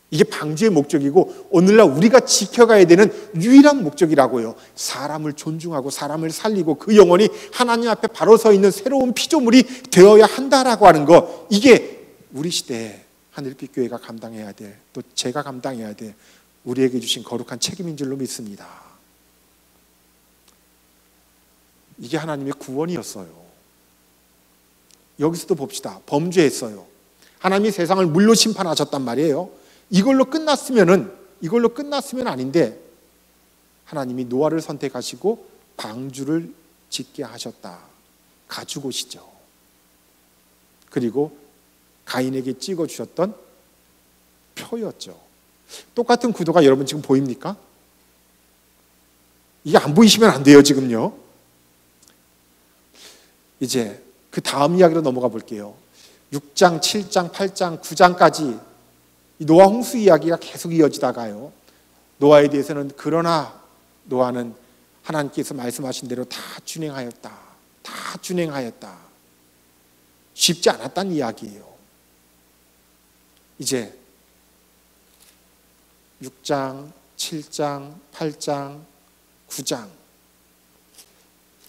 이게 방주의 목적이고 오늘날 우리가 지켜가야 되는 유일한 목적이라고요. 사람을 존중하고 사람을 살리고 그 영혼이 하나님 앞에 바로 서 있는 새로운 피조물이 되어야 한다라고 하는 거, 이게 우리 시대에 하늘빛 교회가 감당해야 될, 또 제가 감당해야 될 우리에게 주신 거룩한 책임인 줄로 믿습니다. 이게 하나님의 구원이었어요. 여기서도 봅시다. 범죄했어요. 하나님이 세상을 물로 심판하셨단 말이에요. 이걸로 끝났으면 아닌데 하나님이 노아를 선택하시고 방주를 짓게 하셨다. 가죽옷이죠. 그리고 가인에게 찍어주셨던 표였죠. 똑같은 구도가 여러분 지금 보입니까? 이게 안 보이시면 안 돼요, 지금요. 이제 그 다음 이야기로 넘어가 볼게요. 6장, 7장, 8장, 9장까지 이 노아 홍수 이야기가 계속 이어지다가요, 노아에 대해서는 그러나 노아는 하나님께서 말씀하신 대로 다 준행하였다. 다 준행하였다. 쉽지 않았다는 이야기예요. 이제 6장, 7장, 8장, 9장.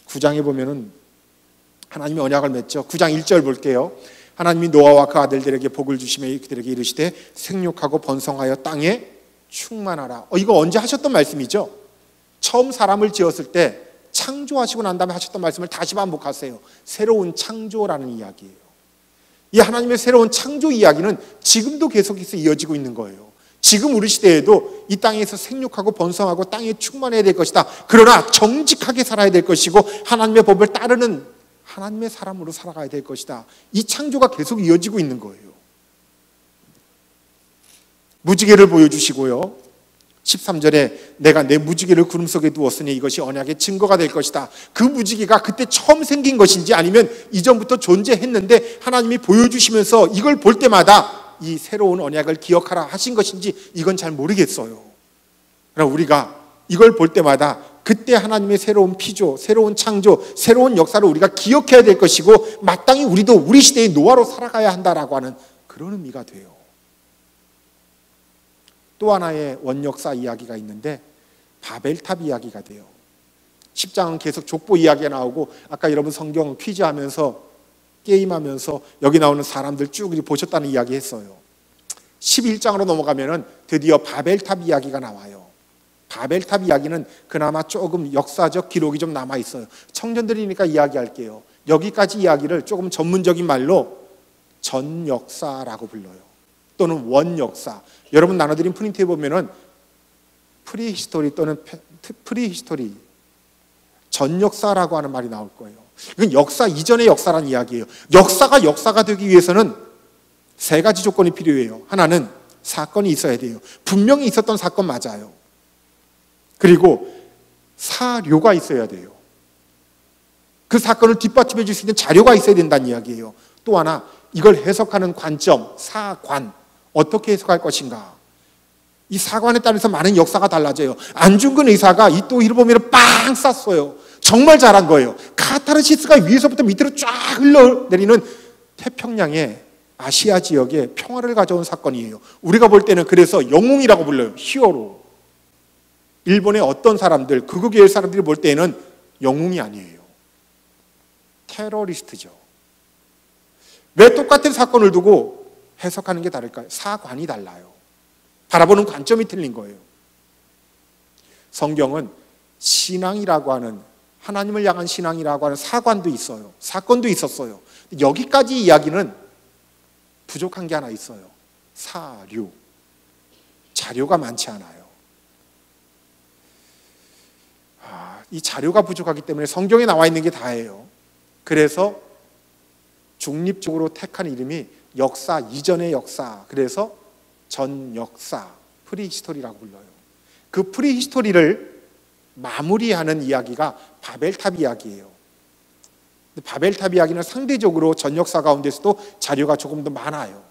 9장에 보면은 하나님이 언약을 맺죠. 9장 1절 볼게요. 하나님이 노아와 그 아들들에게 복을 주시며 그들에게 이르시되 생육하고 번성하여 땅에 충만하라. 이거 언제 하셨던 말씀이죠? 처음 사람을 지었을 때 창조하시고 난 다음에 하셨던 말씀을 다시 반복하세요. 새로운 창조라는 이야기예요. 이 하나님의 새로운 창조 이야기는 지금도 계속해서 이어지고 있는 거예요. 지금 우리 시대에도 이 땅에서 생육하고 번성하고 땅에 충만해야 될 것이다. 그러나 정직하게 살아야 될 것이고 하나님의 법을 따르는 하나님의 사람으로 살아가야 될 것이다. 이 창조가 계속 이어지고 있는 거예요. 무지개를 보여주시고요, 13절에 내가 내 무지개를 구름 속에 두었으니 이것이 언약의 증거가 될 것이다. 그 무지개가 그때 처음 생긴 것인지 아니면 이전부터 존재했는데 하나님이 보여주시면서 이걸 볼 때마다 이 새로운 언약을 기억하라 하신 것인지 이건 잘 모르겠어요. 그러나 우리가 이걸 볼 때마다 그때 하나님의 새로운 피조, 새로운 창조, 새로운 역사를 우리가 기억해야 될 것이고 마땅히 우리도 우리 시대의 노아로 살아가야 한다라고 하는 그런 의미가 돼요. 또 하나의 원역사 이야기가 있는데 바벨탑 이야기가 돼요. 10장은 계속 족보 이야기가 나오고 아까 여러분 성경 퀴즈하면서 게임하면서 여기 나오는 사람들 쭉 보셨다는 이야기 했어요. 11장으로 넘어가면은 드디어 바벨탑 이야기가 나와요. 바벨탑 이야기는 그나마 조금 역사적 기록이 좀 남아있어요. 청년들이니까 이야기할게요. 여기까지 이야기를 조금 전문적인 말로 전역사라고 불러요. 또는 원역사. 여러분 나눠드린 프린트에 보면은 프리히스토리 또는 프리히스토리, 전역사라고 하는 말이 나올 거예요. 이건 역사 이전의 역사라는 이야기예요. 역사가 되기 위해서는 세 가지 조건이 필요해요. 하나는 사건이 있어야 돼요. 분명히 있었던 사건 맞아요. 그리고 사료가 있어야 돼요. 그 사건을 뒷받침해 줄 수 있는 자료가 있어야 된다는 이야기예요. 또 하나, 이걸 해석하는 관점, 사관, 어떻게 해석할 것인가. 이 사관에 따라서 많은 역사가 달라져요. 안중근 의사가 이 또 보면 빵 쐈어요. 정말 잘한 거예요. 카타르시스가 위에서부터 밑으로 쫙 흘러내리는 태평양의 아시아 지역에 평화를 가져온 사건이에요. 우리가 볼 때는 그래서 영웅이라고 불러요. 히어로. 일본의 어떤 사람들, 극우계열 사람들이 볼 때는 영웅이 아니에요. 테러리스트죠. 왜 똑같은 사건을 두고 해석하는 게 다를까요? 사관이 달라요. 바라보는 관점이 틀린 거예요. 성경은 신앙이라고 하는, 하나님을 향한 신앙이라고 하는 사관도 있어요. 사건도 있었어요. 여기까지 이야기는 부족한 게 하나 있어요. 사료. 자료가 많지 않아요. 이 자료가 부족하기 때문에 성경에 나와 있는 게 다예요. 그래서 중립적으로 택한 이름이 역사 이전의 역사, 그래서 전역사, 프리히스토리라고 불러요. 그 프리히스토리를 마무리하는 이야기가 바벨탑 이야기예요. 바벨탑 이야기는 상대적으로 전역사 가운데서도 자료가 조금 더 많아요.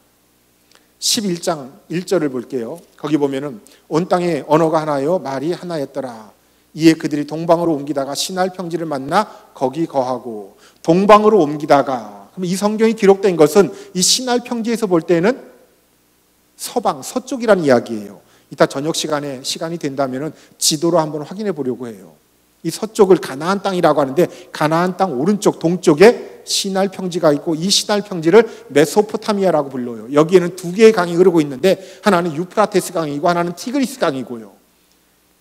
11장 1절을 볼게요. 거기 보면은 온 땅에 언어가 하나요 말이 하나였더라. 이에 그들이 동방으로 옮기다가 시날 평지를 만나 거기 거하고. 동방으로 옮기다가, 그럼 이 성경이 기록된 것은 이 시날 평지에서 볼 때는 서방, 서쪽이라는 이야기예요. 이따 저녁 시간에 시간이 된다면 지도로 한번 확인해 보려고 해요. 이 서쪽을 가나안 땅이라고 하는데 가나안 땅 오른쪽 동쪽에 시날 평지가 있고 이 시날 평지를 메소포타미아라고 불러요. 여기에는 두 개의 강이 흐르고 있는데 하나는 유프라테스 강이고 하나는 티그리스 강이고요.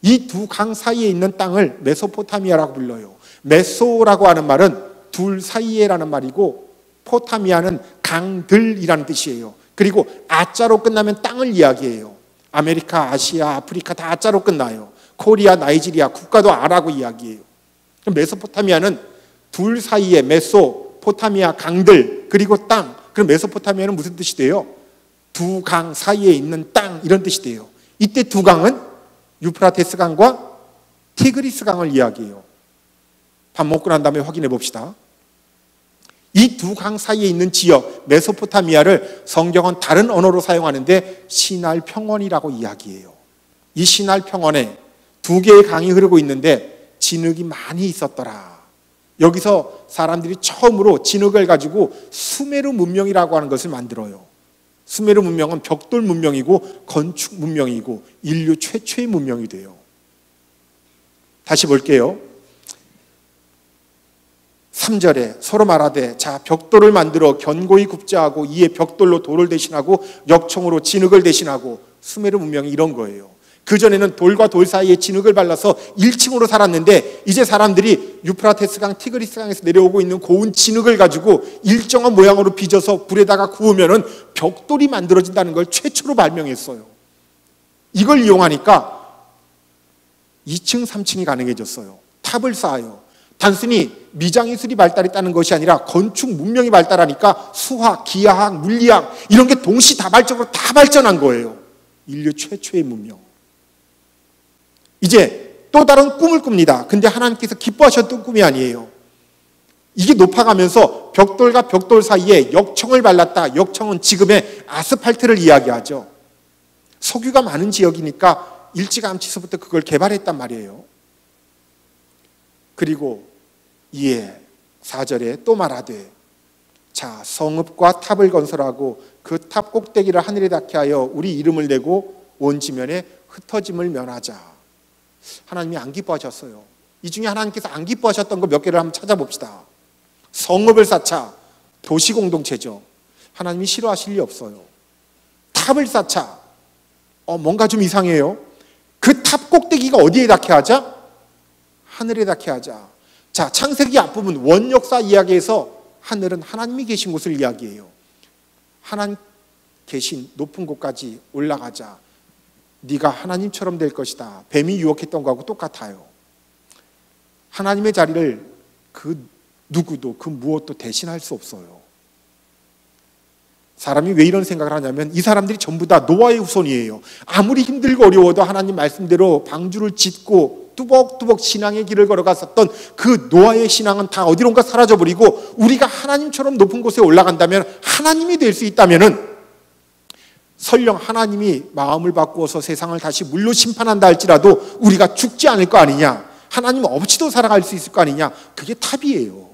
이 두 강 사이에 있는 땅을 메소포타미아라고 불러요. 메소라고 하는 말은 둘 사이에라는 말이고 포타미아는 강들이라는 뜻이에요. 그리고 아자로 끝나면 땅을 이야기해요. 아메리카, 아시아, 아프리카 다 아자로 끝나요. 코리아, 나이지리아 국가도 아라고 이야기해요. 메소포타미아는 둘 사이에 메소포타미아 강들 그리고 땅. 그럼 메소포타미아는 무슨 뜻이 돼요? 두 강 사이에 있는 땅 이런 뜻이 돼요. 이때 두 강은 유프라테스 강과 티그리스 강을 이야기해요. 밥 먹고 난 다음에 확인해 봅시다. 이 두 강 사이에 있는 지역 메소포타미아를 성경은 다른 언어로 사용하는데 시날 평원이라고 이야기해요. 이 시날 평원에 두 개의 강이 흐르고 있는데 진흙이 많이 있었더라. 여기서 사람들이 처음으로 진흙을 가지고 수메르 문명이라고 하는 것을 만들어요. 수메르 문명은 벽돌 문명이고 건축 문명이고 인류 최초의 문명이 돼요. 다시 볼게요. 3절에 서로 말하되 자 벽돌을 만들어 견고히 굽자 하고 이에 벽돌로 돌을 대신하고 역청으로 진흙을 대신하고. 수메르 문명이 이런 거예요. 그전에는 돌과 돌 사이에 진흙을 발라서 1층으로 살았는데 이제 사람들이 유프라테스 강, 티그리스 강에서 내려오고 있는 고운 진흙을 가지고 일정한 모양으로 빚어서 불에다가 구우면은 벽돌이 만들어진다는 걸 최초로 발명했어요. 이걸 이용하니까 2층, 3층이 가능해졌어요. 탑을 쌓아요. 단순히 미장이술이 발달했다는 것이 아니라 건축 문명이 발달하니까 수학, 기하학, 물리학 이런 게 동시다발적으로 다 발전한 거예요. 인류 최초의 문명. 이제 또 다른 꿈을 꿉니다. 근데 하나님께서 기뻐하셨던 꿈이 아니에요. 이게 높아가면서 벽돌과 벽돌 사이에 역청을 발랐다. 역청은 지금의 아스팔트를 이야기하죠. 석유가 많은 지역이니까 일찌감치서부터 그걸 개발했단 말이에요. 그리고 이에 4절에 또 말하되 자 성읍과 탑을 건설하고 그 탑 꼭대기를 하늘에 닿게 하여 우리 이름을 내고 온 지면에 흩어짐을 면하자. 하나님이 안 기뻐하셨어요. 이 중에 하나님께서 안 기뻐하셨던 거 몇 개를 한번 찾아봅시다. 성읍을 쌓자. 도시공동체죠. 하나님이 싫어하실 리 없어요. 탑을 쌓자. 뭔가 좀 이상해요. 그 탑 꼭대기가 어디에 닿게 하자? 하늘에 닿게 하자. 자, 창세기 앞부분 원역사 이야기에서 하늘은 하나님이 계신 곳을 이야기해요. 하나님 계신 높은 곳까지 올라가자. 네가 하나님처럼 될 것이다. 뱀이 유혹했던 거하고 똑같아요. 하나님의 자리를 그 누구도 그 무엇도 대신할 수 없어요. 사람이 왜 이런 생각을 하냐면 이 사람들이 전부 다 노아의 후손이에요. 아무리 힘들고 어려워도 하나님 말씀대로 방주를 짓고 뚜벅뚜벅 신앙의 길을 걸어갔었던 그 노아의 신앙은 다 어디론가 사라져버리고 우리가 하나님처럼 높은 곳에 올라간다면 하나님이 될 수 있다면은 설령 하나님이 마음을 바꾸어서 세상을 다시 물로 심판한다 할지라도 우리가 죽지 않을 거 아니냐. 하나님 없이도 살아갈 수 있을 거 아니냐. 그게 탑이에요.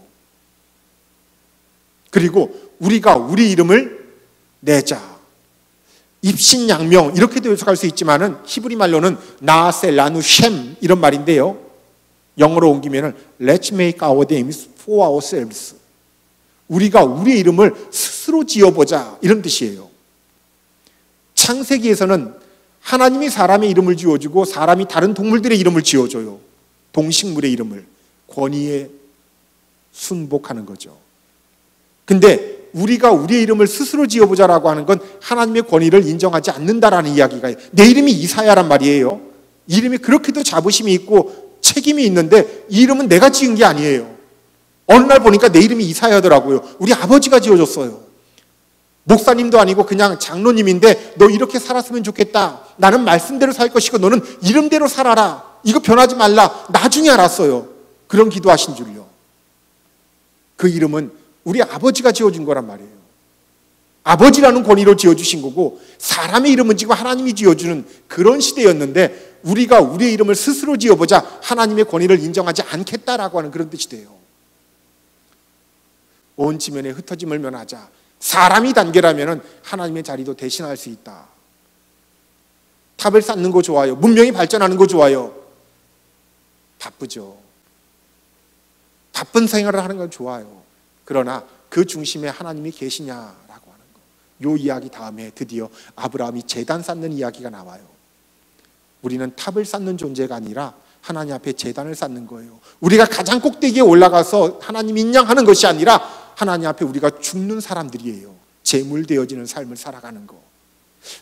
그리고 우리가 우리 이름을 내자. 입신양명 이렇게도 해석할 수 있지만은 히브리 말로는 나세 라누 셴 이런 말인데요. 영어로 옮기면은 Let's make our names for ourselves. 우리가 우리의 이름을 스스로 지어보자 이런 뜻이에요. 창세기에서는 하나님이 사람의 이름을 지어주고 사람이 다른 동물들의 이름을 지어줘요. 동식물의 이름을 권위에 순복하는 거죠. 근데 우리가 우리의 이름을 스스로 지어보자라고 하는 건 하나님의 권위를 인정하지 않는다라는 이야기가 내 이름이 이사야란 말이에요. 이름이 그렇게도 자부심이 있고 책임이 있는데 이 이름은 내가 지은 게 아니에요. 어느 날 보니까 내 이름이 이사야더라고요. 우리 아버지가 지어줬어요. 목사님도 아니고 그냥 장로님인데 너 이렇게 살았으면 좋겠다. 나는 말씀대로 살 것이고 너는 이름대로 살아라. 이거 변하지 말라. 나중에 알았어요. 그런 기도하신 줄요. 그 이름은 우리 아버지가 지어준 거란 말이에요. 아버지라는 권위로 지어주신 거고 사람의 이름은 지금 하나님이 지어주는 그런 시대였는데 우리가 우리의 이름을 스스로 지어보자 하나님의 권위를 인정하지 않겠다라고 하는 그런 뜻이 돼요. 온 지면에 흩어짐을 면하자. 사람이 단결하면 하나님의 자리도 대신할 수 있다. 탑을 쌓는 거 좋아요. 문명이 발전하는 거 좋아요. 바쁘죠. 바쁜 생활을 하는 건 좋아요. 그러나 그 중심에 하나님이 계시냐라고 하는 거. 요 이야기 다음에 드디어 아브라함이 제단 쌓는 이야기가 나와요. 우리는 탑을 쌓는 존재가 아니라 하나님 앞에 제단을 쌓는 거예요. 우리가 가장 꼭대기에 올라가서 하나님 인양하는 것이 아니라 하나님 앞에 우리가 죽는 사람들이에요. 제물되어지는 삶을 살아가는 거.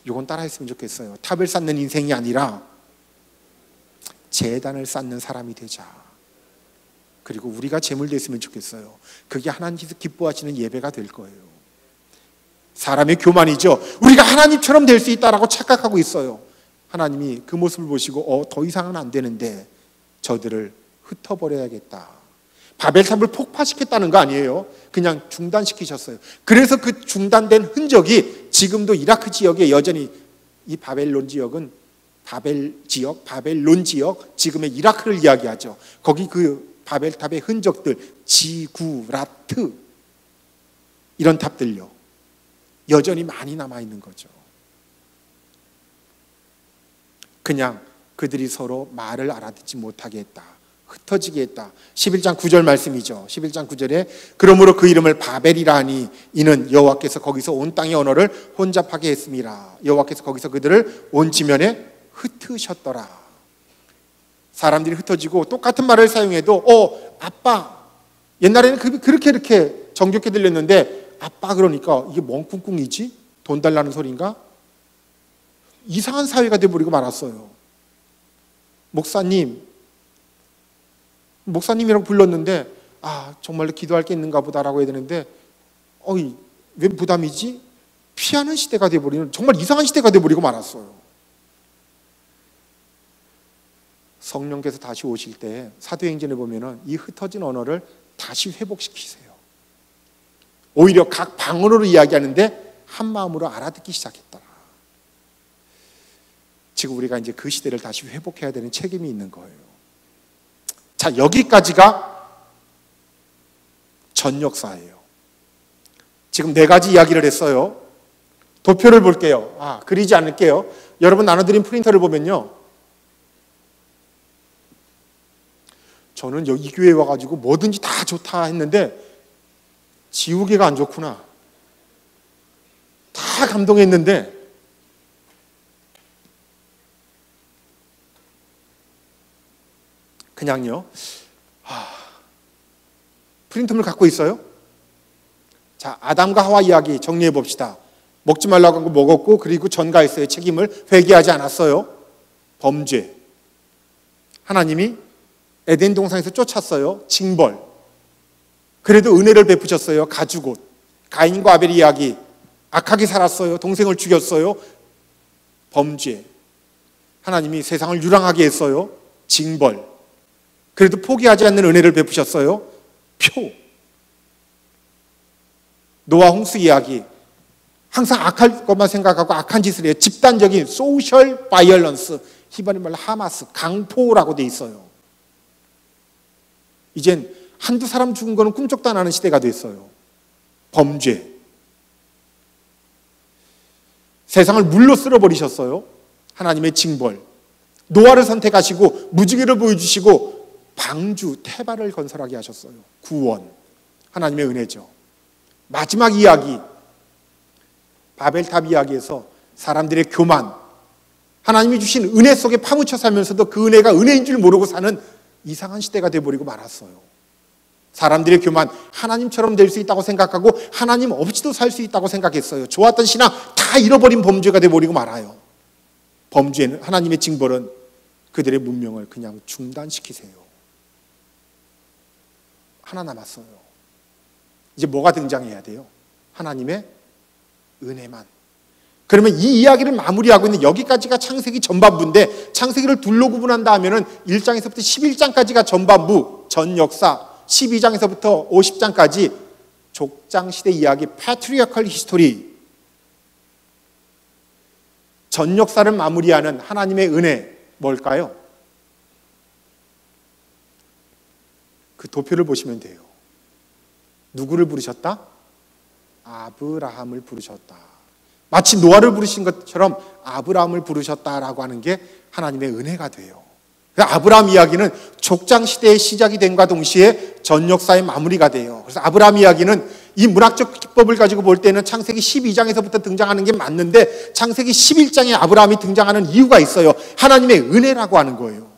이건 따라했으면 좋겠어요. 탑을 쌓는 인생이 아니라 제단을 쌓는 사람이 되자. 그리고 우리가 제물됐으면 좋겠어요. 그게 하나님께서 기뻐하시는 예배가 될 거예요. 사람의 교만이죠. 우리가 하나님처럼 될 수 있다라고 착각하고 있어요. 하나님이 그 모습을 보시고 더 이상은 안 되는데 저들을 흩어버려야겠다. 바벨탑을 폭파시켰다는 거 아니에요. 그냥 중단시키셨어요. 그래서 그 중단된 흔적이 지금도 이라크 지역에 여전히, 이 바벨론 지역은 바벨론 지역, 지금의 이라크를 이야기하죠. 거기 그 바벨탑의 흔적들, 지구라트, 이런 탑들요, 여전히 많이 남아있는 거죠. 그냥 그들이 서로 말을 알아듣지 못하게 했다. 흩어지게 했다. 11장 9절 말씀이죠. 11장 9절에 그러므로 그 이름을 바벨이라 하니 이는 여호와께서 거기서 온 땅의 언어를 혼잡하게 했습니다. 여호와께서 거기서 그들을 온 지면에 흩으셨더라. 사람들이 흩어지고 똑같은 말을 사용해도 아빠, 옛날에는 그렇게 이렇게 정겹게 들렸는데 아빠 그러니까 이게 뭔 꿍꿍이지? 돈 달라는 소리인가? 이상한 사회가 돼버리고 말았어요. 목사님이라고 불렀는데 정말로 기도할 게 있는가 보다라고 해야 되는데 왜 부담이지? 피하는 시대가 돼버리는, 정말 이상한 시대가 돼버리고 말았어요. 성령께서 다시 오실 때 사도행전에 보면은 이 흩어진 언어를 다시 회복시키세요. 오히려 각 방언으로 이야기하는데 한 마음으로 알아듣기 시작했더라. 지금 우리가 이제 그 시대를 다시 회복해야 되는 책임이 있는 거예요. 자, 여기까지가 전 역사예요. 지금 4가지 이야기를 했어요. 도표를 볼게요. 그리지 않을게요. 여러분 나눠드린 프린터를 보면요, 저는 이 교회에 와가지고 뭐든지 다 좋다 했는데 지우개가 안 좋구나. 다 감동했는데 그냥요. 프린터를 갖고 있어요? 자, 아담과 하와 이야기 정리해 봅시다. 먹지 말라고 한 거 먹었고, 그리고 전가했어요. 책임을 회개하지 않았어요. 범죄. 하나님이 에덴 동산에서 쫓았어요. 징벌. 그래도 은혜를 베푸셨어요. 가죽옷. 가인과 아벨 이야기. 악하게 살았어요. 동생을 죽였어요. 범죄. 하나님이 세상을 유랑하게 했어요. 징벌. 그래도 포기하지 않는 은혜를 베푸셨어요. 표. 노아 홍수 이야기. 항상 악할 것만 생각하고 악한 짓을 해요. 집단적인 소셜 바이올런스. 히브리 말로 하마스, 강포라고 돼 있어요. 이젠 한두 사람 죽은 거는 꿈쩍도 안 하는 시대가 됐어요. 범죄. 세상을 물로 쓸어버리셨어요. 하나님의 징벌. 노아를 선택하시고 무지개를 보여주시고 방주, 태바를 건설하게 하셨어요. 구원. 하나님의 은혜죠. 마지막 이야기, 바벨탑 이야기에서 사람들의 교만, 하나님이 주신 은혜 속에 파묻혀 살면서도 그 은혜가 은혜인 줄 모르고 사는 이상한 시대가 돼버리고 말았어요. 사람들의 교만, 하나님처럼 될 수 있다고 생각하고 하나님 없이도 살 수 있다고 생각했어요. 좋았던 신앙 다 잃어버린 범죄가 돼버리고 말아요. 범죄는, 하나님의 징벌은 그들의 문명을 그냥 중단시키세요. 하나 남았어요. 이제 뭐가 등장해야 돼요? 하나님의 은혜만. 그러면 이 이야기를 마무리하고 있는 여기까지가 창세기 전반부인데, 창세기를 둘로 구분한다 하면은 1장에서부터 11장까지가 전반부, 전 역사, 12장에서부터 50장까지 족장시대 이야기, patriarchal history. 전 역사를 마무리하는 하나님의 은혜, 뭘까요? 그 도표를 보시면 돼요. 누구를 부르셨다? 아브라함을 부르셨다. 마치 노아를 부르신 것처럼 아브라함을 부르셨다라고 하는 게 하나님의 은혜가 돼요. 아브라함 이야기는 족장 시대의 시작이 됨과 동시에 전 역사의 마무리가 돼요. 그래서 아브라함 이야기는 이 문학적 기법을 가지고 볼 때는 창세기 12장에서부터 등장하는 게 맞는데 창세기 11장에 아브라함이 등장하는 이유가 있어요. 하나님의 은혜라고 하는 거예요.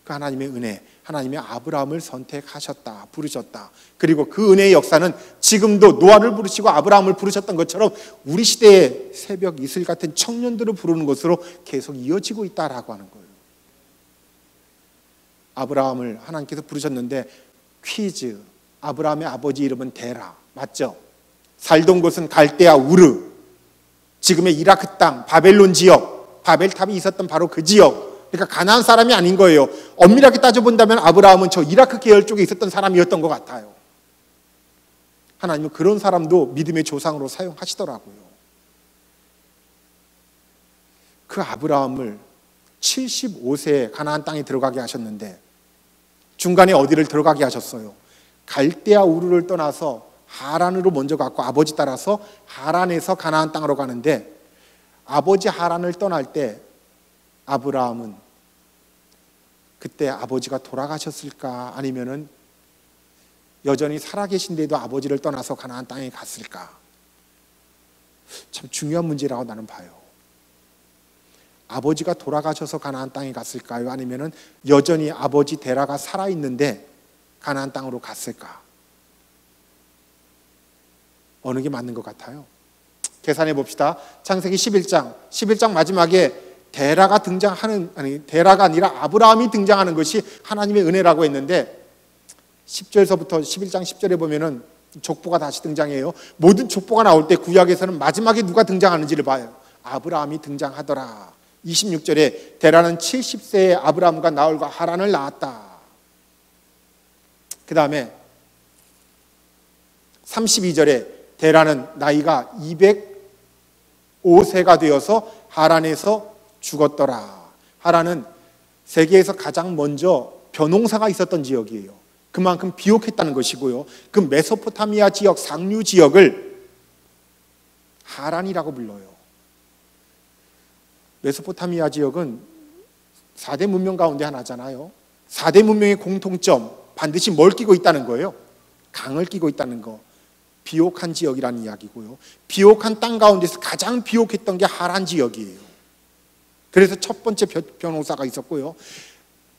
그 하나님의 은혜, 하나님의 아브라함을 선택하셨다, 부르셨다. 그리고 그 은혜의 역사는 지금도 노아를 부르시고 아브라함을 부르셨던 것처럼 우리 시대의 새벽 이슬 같은 청년들을 부르는 것으로 계속 이어지고 있다라고 하는 거예요. 아브라함을 하나님께서 부르셨는데 퀴즈, 아브라함의 아버지 이름은 데라, 맞죠? 살던 곳은 갈대아 우르, 지금의 이라크 땅, 바벨론 지역, 바벨탑이 있었던 바로 그 지역, 그러니까 가나안 사람이 아닌 거예요. 엄밀하게 따져본다면 아브라함은 저 이라크 계열 쪽에 있었던 사람이었던 것 같아요. 하나님은 그런 사람도 믿음의 조상으로 사용하시더라고요. 그 아브라함을 75세에 가나안 땅에 들어가게 하셨는데 중간에 어디를 들어가게 하셨어요? 갈대아 우르를 떠나서 하란으로 먼저 갔고 아버지 따라서 하란에서 가나안 땅으로 가는데, 아버지 하란을 떠날 때 아브라함은 그때 아버지가 돌아가셨을까, 아니면은 여전히 살아계신데도 아버지를 떠나서 가나안 땅에 갔을까? 참 중요한 문제라고 나는 봐요. 아버지가 돌아가셔서 가나안 땅에 갔을까요? 아니면은 여전히 아버지 데라가 살아있는데 가나안 땅으로 갔을까? 어느 게 맞는 것 같아요? 계산해 봅시다. 창세기 11장 마지막에 데라가 등장하는, 아니 데라가 아니라 아브라함이 등장하는 것이 하나님의 은혜라고 했는데 10절서부터 11장 10절에 보면은 족보가 다시 등장해요. 모든 족보가 나올 때 구약에서는 마지막에 누가 등장하는지를 봐요. 아브라함이 등장하더라. 26절에 데라는 70세에 아브라함과 나홀과 하란을 낳았다. 그 다음에 32절에 데라는 나이가 205세가 되어서 하란에서 죽었더라. 하란은 세계에서 가장 먼저 벼농사가 있었던 지역이에요. 그만큼 비옥했다는 것이고요. 그 메소포타미아 지역, 상류 지역을 하란이라고 불러요. 메소포타미아 지역은 4대 문명 가운데 하나잖아요. 4대 문명의 공통점, 반드시 뭘 끼고 있다는 거예요? 강을 끼고 있다는 거. 비옥한 지역이라는 이야기고요. 비옥한 땅 가운데서 가장 비옥했던 게 하란 지역이에요. 그래서 첫 번째 벼농사가 있었고요.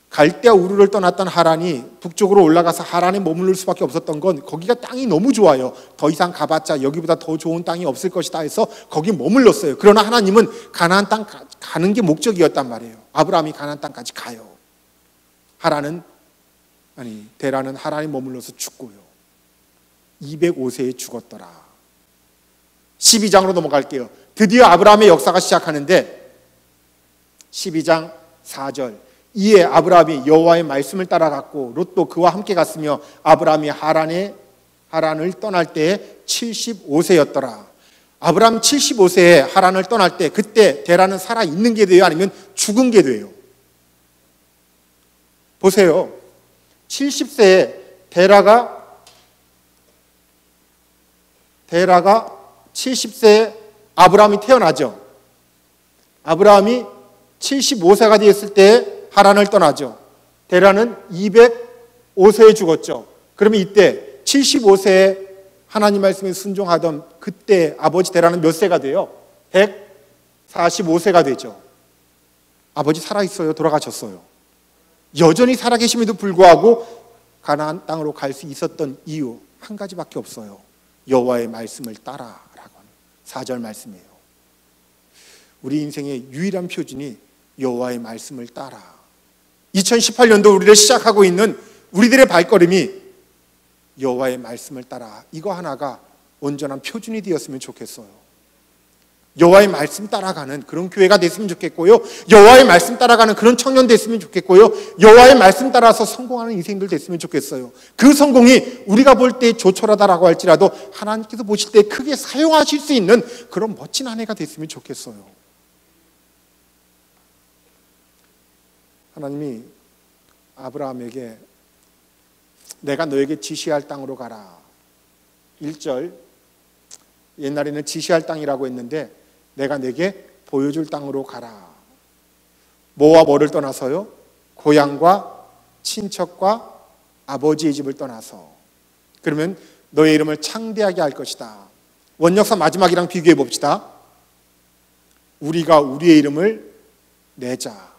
갈대아 우르를 떠났던 하란이 북쪽으로 올라가서 하란에 머무를 수밖에 없었던 건 거기가 땅이 너무 좋아요. 더 이상 가봤자 여기보다 더 좋은 땅이 없을 것이다 해서 거기 머물렀어요. 그러나 하나님은 가나안 땅 가는 게 목적이었단 말이에요. 아브라함이 가나안 땅까지 가요. 데라는 하란에 머물러서 죽고요. 205세에 죽었더라. 12장으로 넘어갈게요. 드디어 아브라함의 역사가 시작하는데 12장 4절, 이에 아브라함이 여호와의 말씀을 따라갔고 롯도 그와 함께 갔으며 아브라함이 하란을 떠날 때에 75세였더라. 아브라함 75세에 하란을 떠날 때 그때 데라는 살아있는 게 돼요? 아니면 죽은 게 돼요? 보세요. 70세에 데라가 70세에 아브라함이 태어나죠. 아브라함이 75세가 되었을 때 하란을 떠나죠. 데라는 205세에 죽었죠. 그러면 이때 75세에 하나님 말씀에 순종하던 그때 아버지 데라는 몇 세가 돼요? 145세가 되죠. 아버지 살아있어요? 돌아가셨어요? 여전히 살아계심에도 불구하고 가나안 땅으로 갈 수 있었던 이유 한 가지밖에 없어요. 여호와의 말씀을 따라라고 하는 4절 말씀이에요. 우리 인생의 유일한 표준이 여호와의 말씀을 따라. 2018년도 우리를 시작하고 있는 우리들의 발걸음이 여호와의 말씀을 따라, 이거 하나가 온전한 표준이 되었으면 좋겠어요. 여호와의 말씀 따라가는 그런 교회가 됐으면 좋겠고요. 여호와의 말씀 따라가는 그런 청년 됐으면 좋겠고요. 여호와의 말씀 따라서 성공하는 인생들 됐으면 좋겠어요. 그 성공이 우리가 볼 때 조촐하다라고 할지라도 하나님께서 보실 때 크게 사용하실 수 있는 그런 멋진 한 해가 됐으면 좋겠어요. 하나님이 아브라함에게 내가 너에게 지시할 땅으로 가라. 1절, 옛날에는 지시할 땅이라고 했는데 내가 내게 보여줄 땅으로 가라. 뭐와 뭐를 떠나서요? 고향과 친척과 아버지의 집을 떠나서. 그러면 너의 이름을 창대하게 할 것이다. 원역사 마지막이랑 비교해 봅시다. 우리가 우리의 이름을 내자.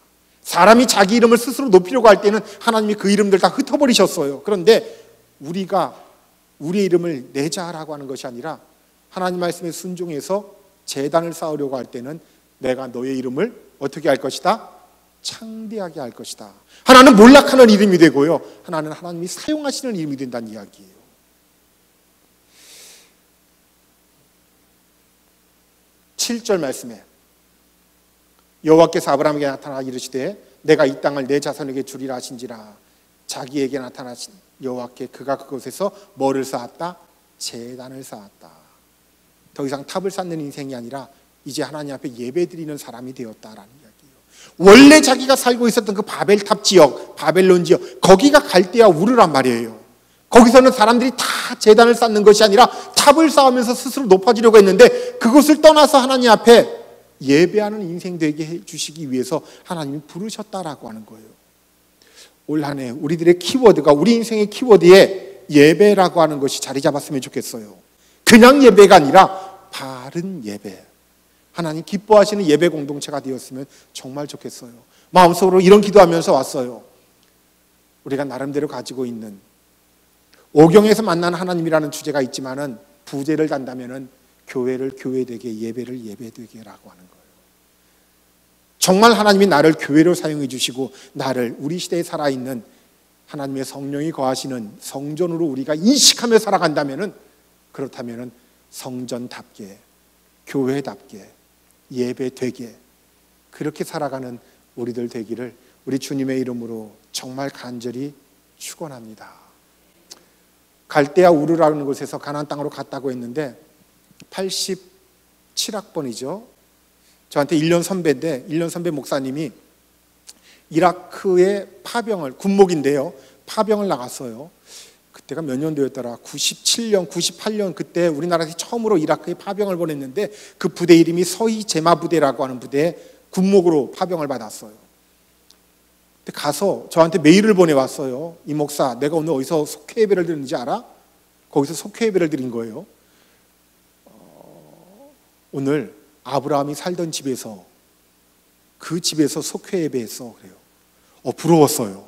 사람이 자기 이름을 스스로 높이려고 할 때는 하나님이 그 이름들 다 흩어버리셨어요. 그런데 우리가 우리의 이름을 내자라고 하는 것이 아니라 하나님 말씀에 순종해서 제단을 쌓으려고 할 때는 내가 너의 이름을 어떻게 할 것이다? 창대하게 할 것이다. 하나는 몰락하는 이름이 되고요, 하나는 하나님이 사용하시는 이름이 된다는 이야기예요. (7절) 말씀에 여호와께서 아브라함에게 나타나 이르시되 내가 이 땅을 내 자손에게 주리라 하신지라. 자기에게 나타나신 여호와께 그가 그곳에서 뭐를 쌓았다? 제단을 쌓았다. 더 이상 탑을 쌓는 인생이 아니라 이제 하나님 앞에 예배드리는 사람이 되었다라는 이야기예요. 원래 자기가 살고 있었던 그 바벨탑 지역, 바벨론 지역, 거기가 갈대아 우르란 말이에요. 거기서는 사람들이 다 제단을 쌓는 것이 아니라 탑을 쌓으면서 스스로 높아지려고 했는데 그것을 떠나서 하나님 앞에 예배하는 인생 되게 해주시기 위해서 하나님이 부르셨다라고 하는 거예요. 올 한 해 우리들의 키워드가, 우리 인생의 키워드에 예배라고 하는 것이 자리 잡았으면 좋겠어요. 그냥 예배가 아니라 바른 예배, 하나님 기뻐하시는 예배 공동체가 되었으면 정말 좋겠어요. 마음속으로 이런 기도하면서 왔어요. 우리가 나름대로 가지고 있는 오경에서 만난 하나님이라는 주제가 있지만은 부제를 단다면은 교회를 교회되게, 예배를 예배되게라고 하는 거예요. 정말 하나님이 나를 교회로 사용해 주시고 나를 우리 시대에 살아있는 하나님의 성령이 거하시는 성전으로 우리가 인식하며 살아간다면은, 그렇다면은 성전답게, 교회답게, 예배되게 그렇게 살아가는 우리들 되기를 우리 주님의 이름으로 정말 간절히 축원합니다. 갈대아 우르라는 곳에서 가나안 땅으로 갔다고 했는데 87학번이죠. 저한테 1년 선배인데 1년 선배 목사님이 이라크의 파병을, 군목인데요, 파병을 나갔어요. 그때가 몇 년도였더라? 97년, 98년 그때 우리나라에서 처음으로 이라크에 파병을 보냈는데 그 부대 이름이 서희 제마 부대라고 하는 부대에 군목으로 파병을 받았어요. 근데 가서 저한테 메일을 보내왔어요. 이 목사, 내가 오늘 어디서 속회 예배를 드리는지 알아? 거기서 속회 예배를 드린 거예요. 오늘 아브라함이 살던 집에서, 그 집에서 속회 예배했어. 그래요. 부러웠어요.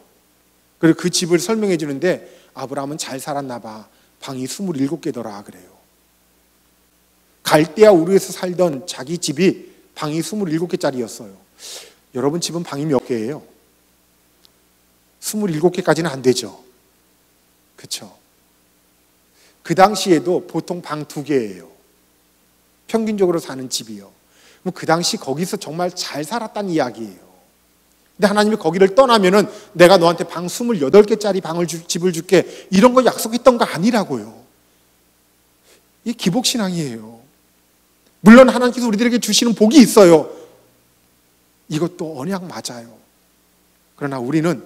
그리고 그 집을 설명해 주는데 아브라함은 잘 살았나 봐. 방이 27개더라 그래요. 갈대아 우르에서 살던 자기 집이 방이 27개짜리였어요. 여러분 집은 방이 몇 개예요? 27개까지는 안 되죠. 그렇죠? 그 당시에도 보통 방 2개예요. 평균적으로 사는 집이요. 그 당시 거기서 정말 잘 살았다는 이야기예요. 근데 하나님이 거기를 떠나면은 내가 너한테 방 28개짜리 집을 줄게, 이런 거 약속했던 거 아니라고요. 이게 기복신앙이에요. 물론 하나님께서 우리들에게 주시는 복이 있어요. 이것도 언약 맞아요. 그러나 우리는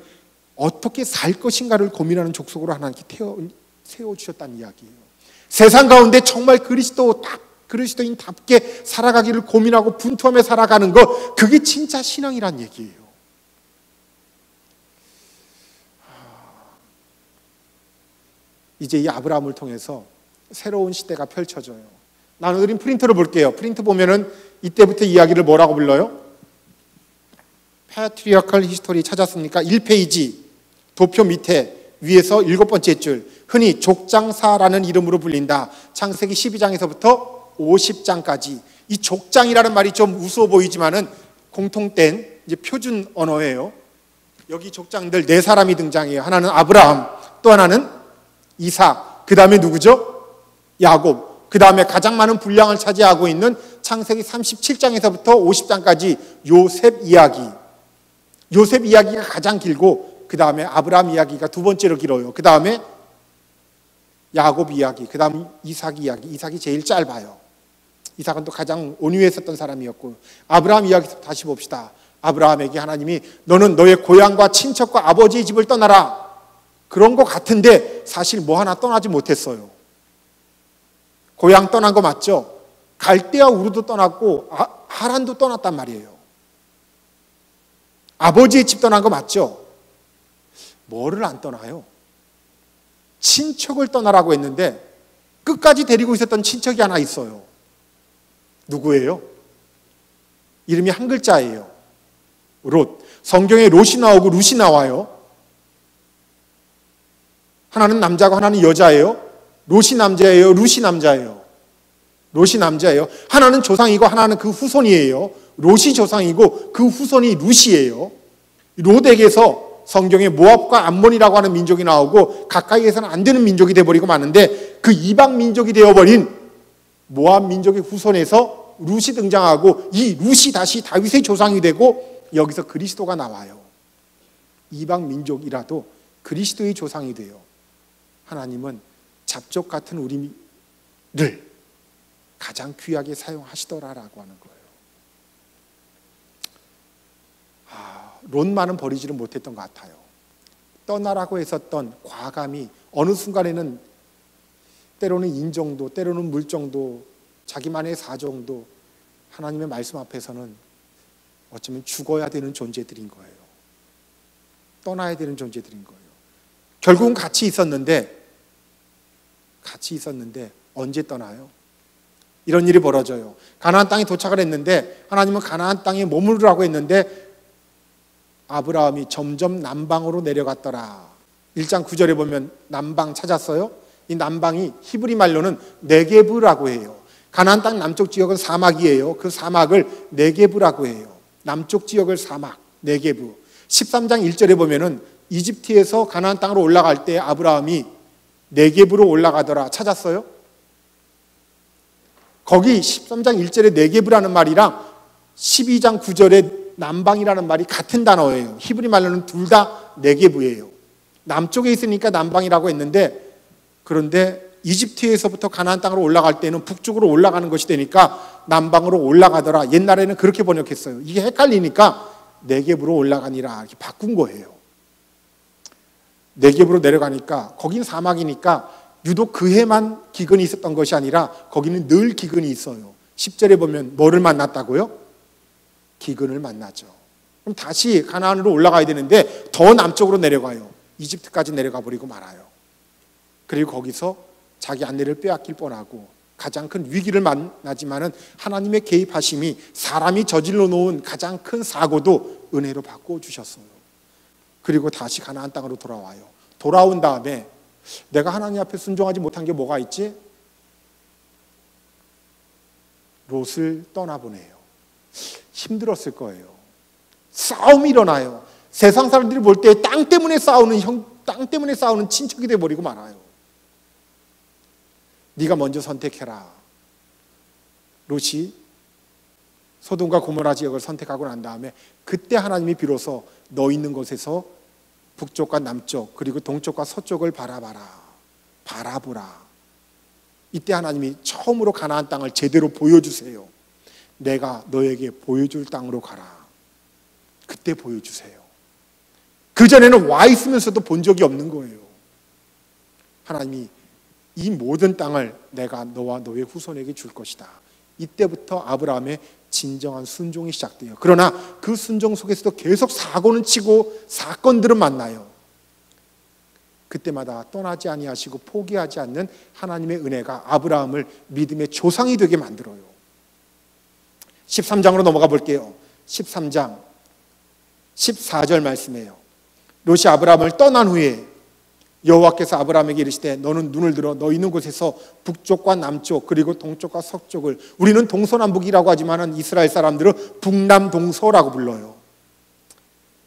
어떻게 살 것인가를 고민하는 족속으로 하나님께 세워주셨다는 이야기예요. 세상 가운데 정말 그리스도인답게 살아가기를 고민하고 분투하며 살아가는 것, 그게 진짜 신앙이란 얘기예요. 이제 이 아브라함을 통해서 새로운 시대가 펼쳐져요. 나눠드린 프린트를 볼게요. 프린트 보면은 이때부터 이야기를 뭐라고 불러요? Patriarchal History 찾았습니까? 1페이지 도표 밑에 위에서 7번째 줄, 흔히 족장사라는 이름으로 불린다. 창세기 12장에서부터 50장까지. 이 족장이라는 말이 좀 우스워 보이지만은 공통된 이제 표준 언어예요. 여기 족장들 4사람이 등장해요. 하나는 아브라함, 또 하나는 이삭, 그 다음에 누구죠? 야곱, 그 다음에 가장 많은 분량을 차지하고 있는 창세기 37장에서부터 50장까지 요셉 이야기. 요셉 이야기가 가장 길고 그 다음에 아브라함 이야기가 두 번째로 길어요. 그 다음에 야곱 이야기, 그 다음 이삭 이야기. 이삭이 제일 짧아요. 이삭은 또 가장 온유에 있었던 사람이었고. 아브라함 이야기부터 다시 봅시다. 아브라함에게 하나님이 너는 너의 고향과 친척과 아버지의 집을 떠나라, 그런 것 같은데 사실 뭐 하나 떠나지 못했어요. 고향 떠난 거 맞죠? 갈대아 우르도 떠났고 하란도 떠났단 말이에요. 아버지의 집 떠난 거 맞죠? 뭐를 안 떠나요? 친척을 떠나라고 했는데 끝까지 데리고 있었던 친척이 하나 있어요. 누구예요? 이름이 한 글자예요. 롯. 성경에 롯이 나오고 룻이 나와요. 하나는 남자고 하나는 여자예요. 롯이 남자예요, 룻이 남자예요. 롯이 남자예요. 하나는 조상이고 하나는 그 후손이에요. 롯이 조상이고 그 후손이 룻이에요. 롯에게서 성경에 모압과 암몬이라고 하는 민족이 나오고 가까이에서는 안 되는 민족이 되어버리고 마는데 그 이방 민족이 되어버린 모압 민족의 후손에서 룻이 등장하고 이 룻이 다시 다윗의 조상이 되고 여기서 그리스도가 나와요. 이방 민족이라도 그리스도의 조상이 돼요. 하나님은 잡족 같은 우리를 가장 귀하게 사용하시더라라고 하는 거예요. 롯만은 버리지를 못했던 것 같아요. 떠나라고 했었던 과감이 어느 순간에는 때로는 인정도, 때로는 물정도, 자기만의 사정도 하나님의 말씀 앞에서는 어쩌면 죽어야 되는 존재들인 거예요. 떠나야 되는 존재들인 거예요. 결국은 같이 있었는데 언제 떠나요? 이런 일이 벌어져요. 가나안 땅에 도착을 했는데 하나님은 가나안 땅에 머무르라고 했는데 아브라함이 점점 남방으로 내려갔더라. 1장 9절에 보면 남방 찾았어요. 이 남방이 히브리 말로는 네게브라고 해요. 가나안 땅 남쪽 지역은 사막이에요. 그 사막을 네게브라고 해요. 남쪽 지역을 사막, 네게브. 13장 1절에 보면은 이집트에서 가나안 땅으로 올라갈 때 아브라함이 네게브로 올라가더라. 찾았어요? 거기 13장 1절에 네게브라는 말이랑 12장 9절에 남방이라는 말이 같은 단어예요. 히브리 말로는 둘 다 네게브예요. 남쪽에 있으니까 남방이라고 했는데, 그런데 이집트에서부터 가나안 땅으로 올라갈 때는 북쪽으로 올라가는 것이 되니까 남방으로 올라가더라. 옛날에는 그렇게 번역했어요. 이게 헷갈리니까 네게브로 올라가니라 이렇게 바꾼 거예요. 네게브로 내려가니까 거긴 사막이니까 유독 그 해만 기근이 있었던 것이 아니라 거기는 늘 기근이 있어요. 10절에 보면 뭐를 만났다고요? 기근을 만나죠. 그럼 다시 가나안으로 올라가야 되는데 더 남쪽으로 내려가요. 이집트까지 내려가 버리고 말아요. 그리고 거기서 자기 아내를 빼앗길 뻔하고 가장 큰 위기를 만나지만은 하나님의 개입하심이 사람이 저질러 놓은 가장 큰 사고도 은혜로 바꿔주셨어요. 그리고 다시 가나안 땅으로 돌아와요. 돌아온 다음에 내가 하나님 앞에 순종하지 못한 게 뭐가 있지? 롯을 떠나보내요. 힘들었을 거예요. 싸움이 일어나요. 세상 사람들이 볼 때 땅 때문에 싸우는 친척이 돼버리고 말아요. 네가 먼저 선택해라. 롯이 소돔과 고모라 지역을 선택하고 난 다음에 그때 하나님이 비로소 너 있는 곳에서 북쪽과 남쪽 그리고 동쪽과 서쪽을 바라보라. 이때 하나님이 처음으로 가나안 땅을 제대로 보여주세요. 내가 너에게 보여줄 땅으로 가라. 그때 보여주세요. 그전에는 와 있으면서도 본 적이 없는 거예요. 하나님이 이 모든 땅을 내가 너와 너의 후손에게 줄 것이다. 이때부터 아브라함의 진정한 순종이 시작돼요. 그러나 그 순종 속에서도 계속 사고는 치고 사건들은 만나요. 그때마다 떠나지 아니하시고 포기하지 않는 하나님의 은혜가 아브라함을 믿음의 조상이 되게 만들어요. 13장으로 넘어가 볼게요. 13장 14절 말씀이에요. 롯이 아브라함을 떠난 후에 여호와께서 아브라함에게 이르시되 너는 눈을 들어 너 있는 곳에서 북쪽과 남쪽 그리고 동쪽과 서쪽을, 우리는 동서남북이라고 하지만 이스라엘 사람들은 북남동서라고 불러요.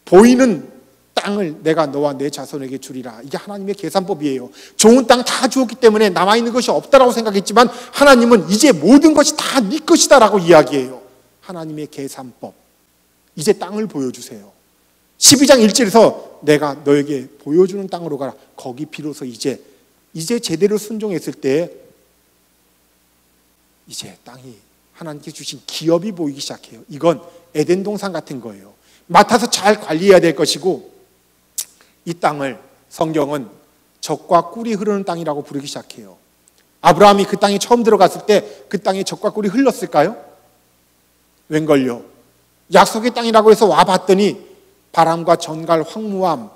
보이는 땅을 내가 너와 내 자손에게 주리라. 이게 하나님의 계산법이에요. 좋은 땅 다 주었기 때문에 남아있는 것이 없다라고 생각했지만 하나님은 이제 모든 것이 다 네 것이다라고 이야기해요. 하나님의 계산법. 이제 땅을 보여주세요. 12장 1절에서 내가 너에게 보여주는 땅으로 가라. 거기 비로소 이제 제대로 순종했을 때 이제 땅이 하나님께 주신 기업이 보이기 시작해요. 이건 에덴 동산 같은 거예요. 맡아서 잘 관리해야 될 것이고, 이 땅을 성경은 젖과 꿀이 흐르는 땅이라고 부르기 시작해요. 아브라함이 그 땅에 처음 들어갔을 때 그 땅에 젖과 꿀이 흘렀을까요? 웬걸요? 약속의 땅이라고 해서 와봤더니 바람과 전갈, 황무함,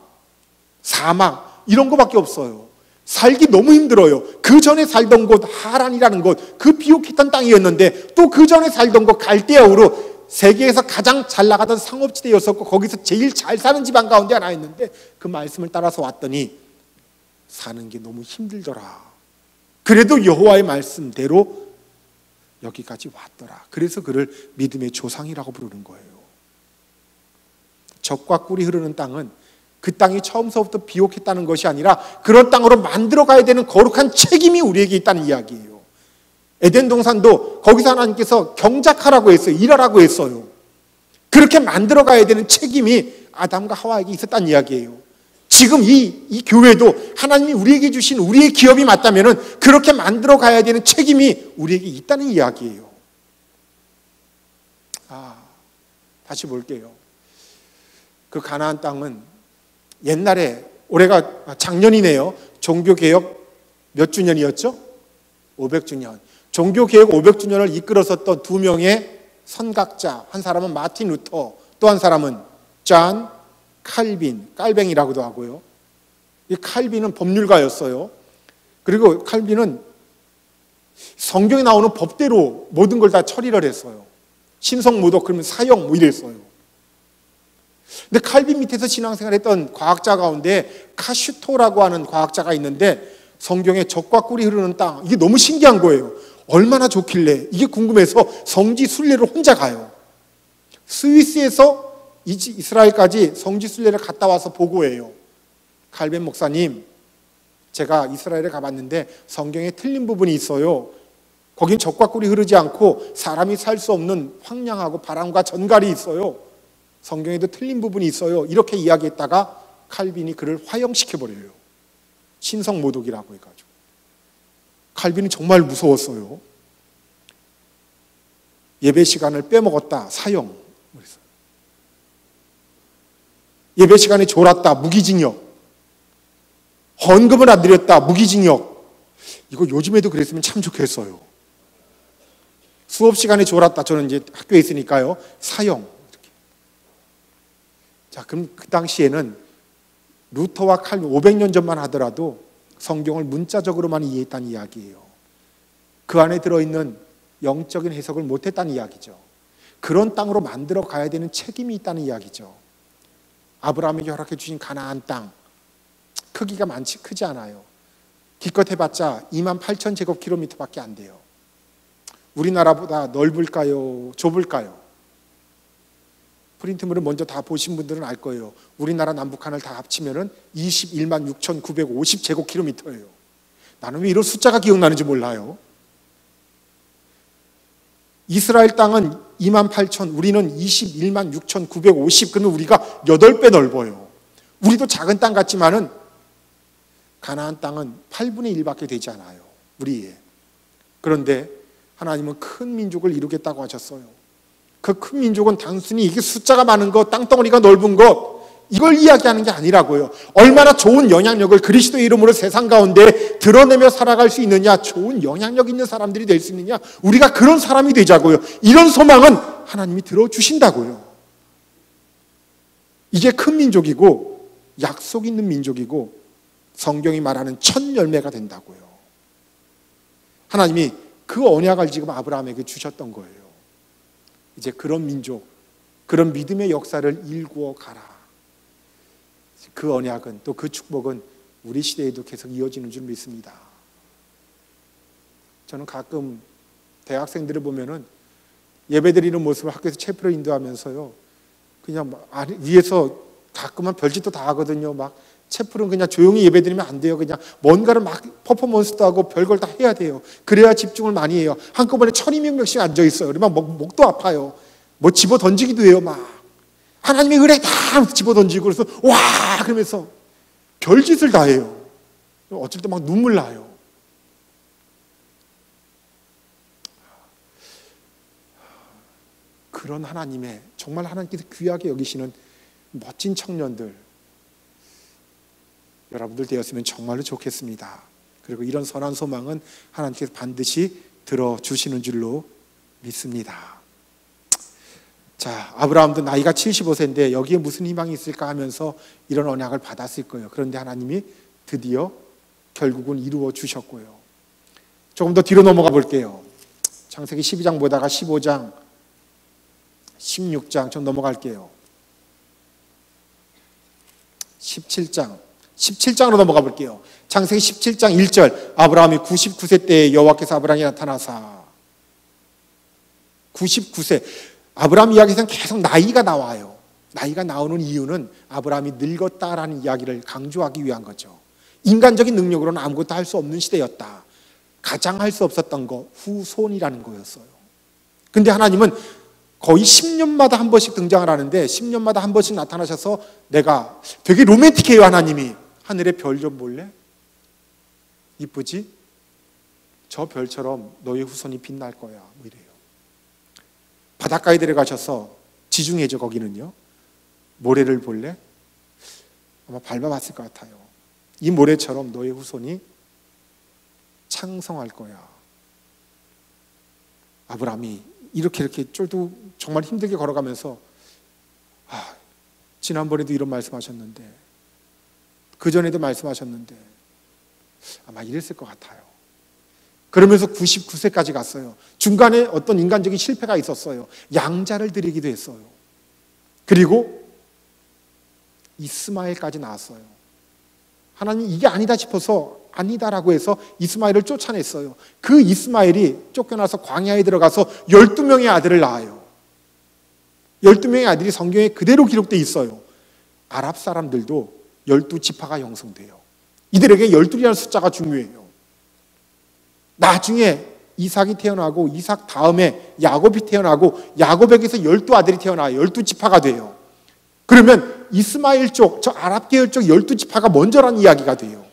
사막 이런 거밖에 없어요. 살기 너무 힘들어요. 그 전에 살던 곳 하란이라는 곳, 그 비옥했던 땅이었는데 또 그 전에 살던 곳 갈대아우르, 세계에서 가장 잘 나가던 상업지대였었고 거기서 제일 잘 사는 집안 가운데 하나였는데 그 말씀을 따라서 왔더니 사는 게 너무 힘들더라. 그래도 여호와의 말씀대로 여기까지 왔더라. 그래서 그를 믿음의 조상이라고 부르는 거예요. 젖과 꿀이 흐르는 땅은 그 땅이 처음서부터 비옥했다는 것이 아니라 그런 땅으로 만들어 가야 되는 거룩한 책임이 우리에게 있다는 이야기예요. 에덴 동산도 거기서 하나님께서 경작하라고 했어요. 일하라고 했어요. 그렇게 만들어 가야 되는 책임이 아담과 하와에게 있었다는 이야기예요. 지금 이 교회도 하나님이 우리에게 주신 우리의 기업이 맞다면 그렇게 만들어 가야 되는 책임이 우리에게 있다는 이야기예요. 다시 볼게요. 그 가나안 땅은 옛날에, 올해가 작년이네요. 종교개혁 몇 주년이었죠? 500주년. 종교개혁 500주년을 이끌었었던 두 명의 선각자, 한 사람은 마틴 루터, 또 한 사람은 존 칼빈, 깔뱅이라고도 하고요. 이 칼빈은 법률가였어요. 그리고 칼빈은 성경에 나오는 법대로 모든 걸 다 처리를 했어요. 신성모독, 그러면 사형 뭐 이랬어요. 근데 칼빈 밑에서 신앙생활했던 과학자 가운데 카슈토라고 하는 과학자가 있는데 성경에 젖과 꿀이 흐르는 땅, 이게 너무 신기한 거예요. 얼마나 좋길래, 이게 궁금해서 성지 순례를 혼자 가요. 스위스에서 이스라엘까지 성지 순례를 갔다 와서 보고해요. 칼빈 목사님, 제가 이스라엘에 가봤는데 성경에 틀린 부분이 있어요. 거긴 젖과 꿀이 흐르지 않고 사람이 살 수 없는 황량하고 바람과 전갈이 있어요. 성경에도 틀린 부분이 있어요. 이렇게 이야기했다가 칼빈이 그를 화형시켜버려요. 신성모독이라고 해가지고. 칼빈이 정말 무서웠어요. 예배 시간을 빼먹었다, 사형. 예배 시간에 졸았다, 무기징역. 헌금을 안 드렸다, 무기징역. 이거 요즘에도 그랬으면 참 좋겠어요. 수업 시간에 졸았다, 저는 이제 학교에 있으니까요, 사형. 이렇게. 자, 그럼 그 당시에는 루터와 칼빈 500년 전만 하더라도 성경을 문자적으로만 이해했다는 이야기예요. 그 안에 들어있는 영적인 해석을 못했다는 이야기죠. 그런 땅으로 만들어 가야 되는 책임이 있다는 이야기죠. 아브라함에게 허락해 주신 가나안 땅, 크기가 크지 않아요. 기껏 해봤자 28,000제곱킬로미터밖에 안 돼요. 우리나라보다 넓을까요? 좁을까요? 프린트물을 먼저 다 보신 분들은 알 거예요. 우리나라 남북한을 다 합치면 21만 6,950제곱킬로미터예요. 나는 왜 이런 숫자가 기억나는지 몰라요. 이스라엘 땅은 28,000, 우리는 21만 6,950, 그러면 우리가 8배 넓어요. 우리도 작은 땅 같지만은 가나안 땅은 8분의 1밖에 되지 않아요. 우리의. 그런데 하나님은 큰 민족을 이루겠다고 하셨어요. 그 큰 민족은 단순히 이게 숫자가 많은 것, 땅덩어리가 넓은 것, 이걸 이야기하는 게 아니라고요. 얼마나 좋은 영향력을 그리스도의 이름으로 세상 가운데 드러내며 살아갈 수 있느냐, 좋은 영향력 있는 사람들이 될 수 있느냐, 우리가 그런 사람이 되자고요. 이런 소망은 하나님이 들어주신다고요. 이게 큰 민족이고 약속 있는 민족이고 성경이 말하는 첫 열매가 된다고요. 하나님이 그 언약을 지금 아브라함에게 주셨던 거예요. 이제 그런 민족, 그런 믿음의 역사를 일구어 가라. 그 언약은, 또 그 축복은 우리 시대에도 계속 이어지는 줄 믿습니다. 저는 가끔 대학생들을 보면은 예배드리는 모습을 학교에서 체프로 인도하면서요, 그냥 위에서 가끔은 별짓도 다 하거든요. 막 체프는 그냥 조용히 예배드리면 안 돼요. 그냥 뭔가를 막 퍼포먼스도 하고 별걸 다 해야 돼요. 그래야 집중을 많이 해요. 한꺼번에 1,200명씩 앉아 있어요. 그러면 목도 아파요. 뭐 집어 던지기도 해요. 막 하나님의 은혜 다 집어 던지고, 그래서 와 그러면서 별짓을 다 해요. 어쩔 때 막 눈물 나요. 그런 하나님의, 정말 하나님께서 귀하게 여기시는 멋진 청년들, 여러분들 되었으면 정말로 좋겠습니다. 그리고 이런 선한 소망은 하나님께서 반드시 들어주시는 줄로 믿습니다. 자, 아브라함도 나이가 75세인데 여기에 무슨 희망이 있을까 하면서 이런 언약을 받았을 거예요. 그런데 하나님이 드디어 결국은 이루어 주셨고요. 조금 더 뒤로 넘어가 볼게요. 창세기 12장 보다가 15장, 16장 좀 넘어갈게요. 17장으로 넘어가 볼게요. 창세기 17장 1절, 아브라함이 99세 때에 여호와께서 아브라함에게 나타나사. 99세. 아브라함 이야기에서는 계속 나이가 나와요. 나이가 나오는 이유는 아브라함이 늙었다라는 이야기를 강조하기 위한 거죠. 인간적인 능력으로는 아무것도 할 수 없는 시대였다. 가장 할 수 없었던 거, 후손이라는 거였어요. 근데 하나님은 거의 10년마다 한 번씩 등장을 하는데 10년마다 한 번씩 나타나셔서 내가 되게 로맨틱해요. 하나님이 하늘의 별 좀 볼래? 이쁘지? 저 별처럼 너의 후손이 빛날 거야. 뭐 이래요. 바닷가에 들어가셔서 지중해죠. 거기는요. 모래를 볼래? 아마 밟아봤을 것 같아요. 이 모래처럼 너의 후손이 창성할 거야. 아브라함이 이렇게 쫄도 정말 힘들게 걸어가면서 지난번에도 이런 말씀하셨는데 그전에도 말씀하셨는데 아마 이랬을 것 같아요. 그러면서 99세까지 갔어요. 중간에 어떤 인간적인 실패가 있었어요. 양자를 드리기도 했어요. 그리고 이스마엘까지 나왔어요. 하나님 이게 아니다 싶어서 아니다라고 해서 이스마엘을 쫓아냈어요. 그 이스마엘이 쫓겨나서 광야에 들어가서 12명의 아들을 낳아요. 12명의 아들이 성경에 그대로 기록되어 있어요. 아랍 사람들도 12지파가 형성돼요. 이들에게 12이라는 숫자가 중요해요. 나중에 이삭이 태어나고 이삭 다음에 야곱이 태어나고 야곱에게서 12아들이 태어나요. 12지파가 돼요. 그러면 이스마엘 쪽, 저 아랍 계열 쪽 12지파가 먼저란 이야기가 돼요.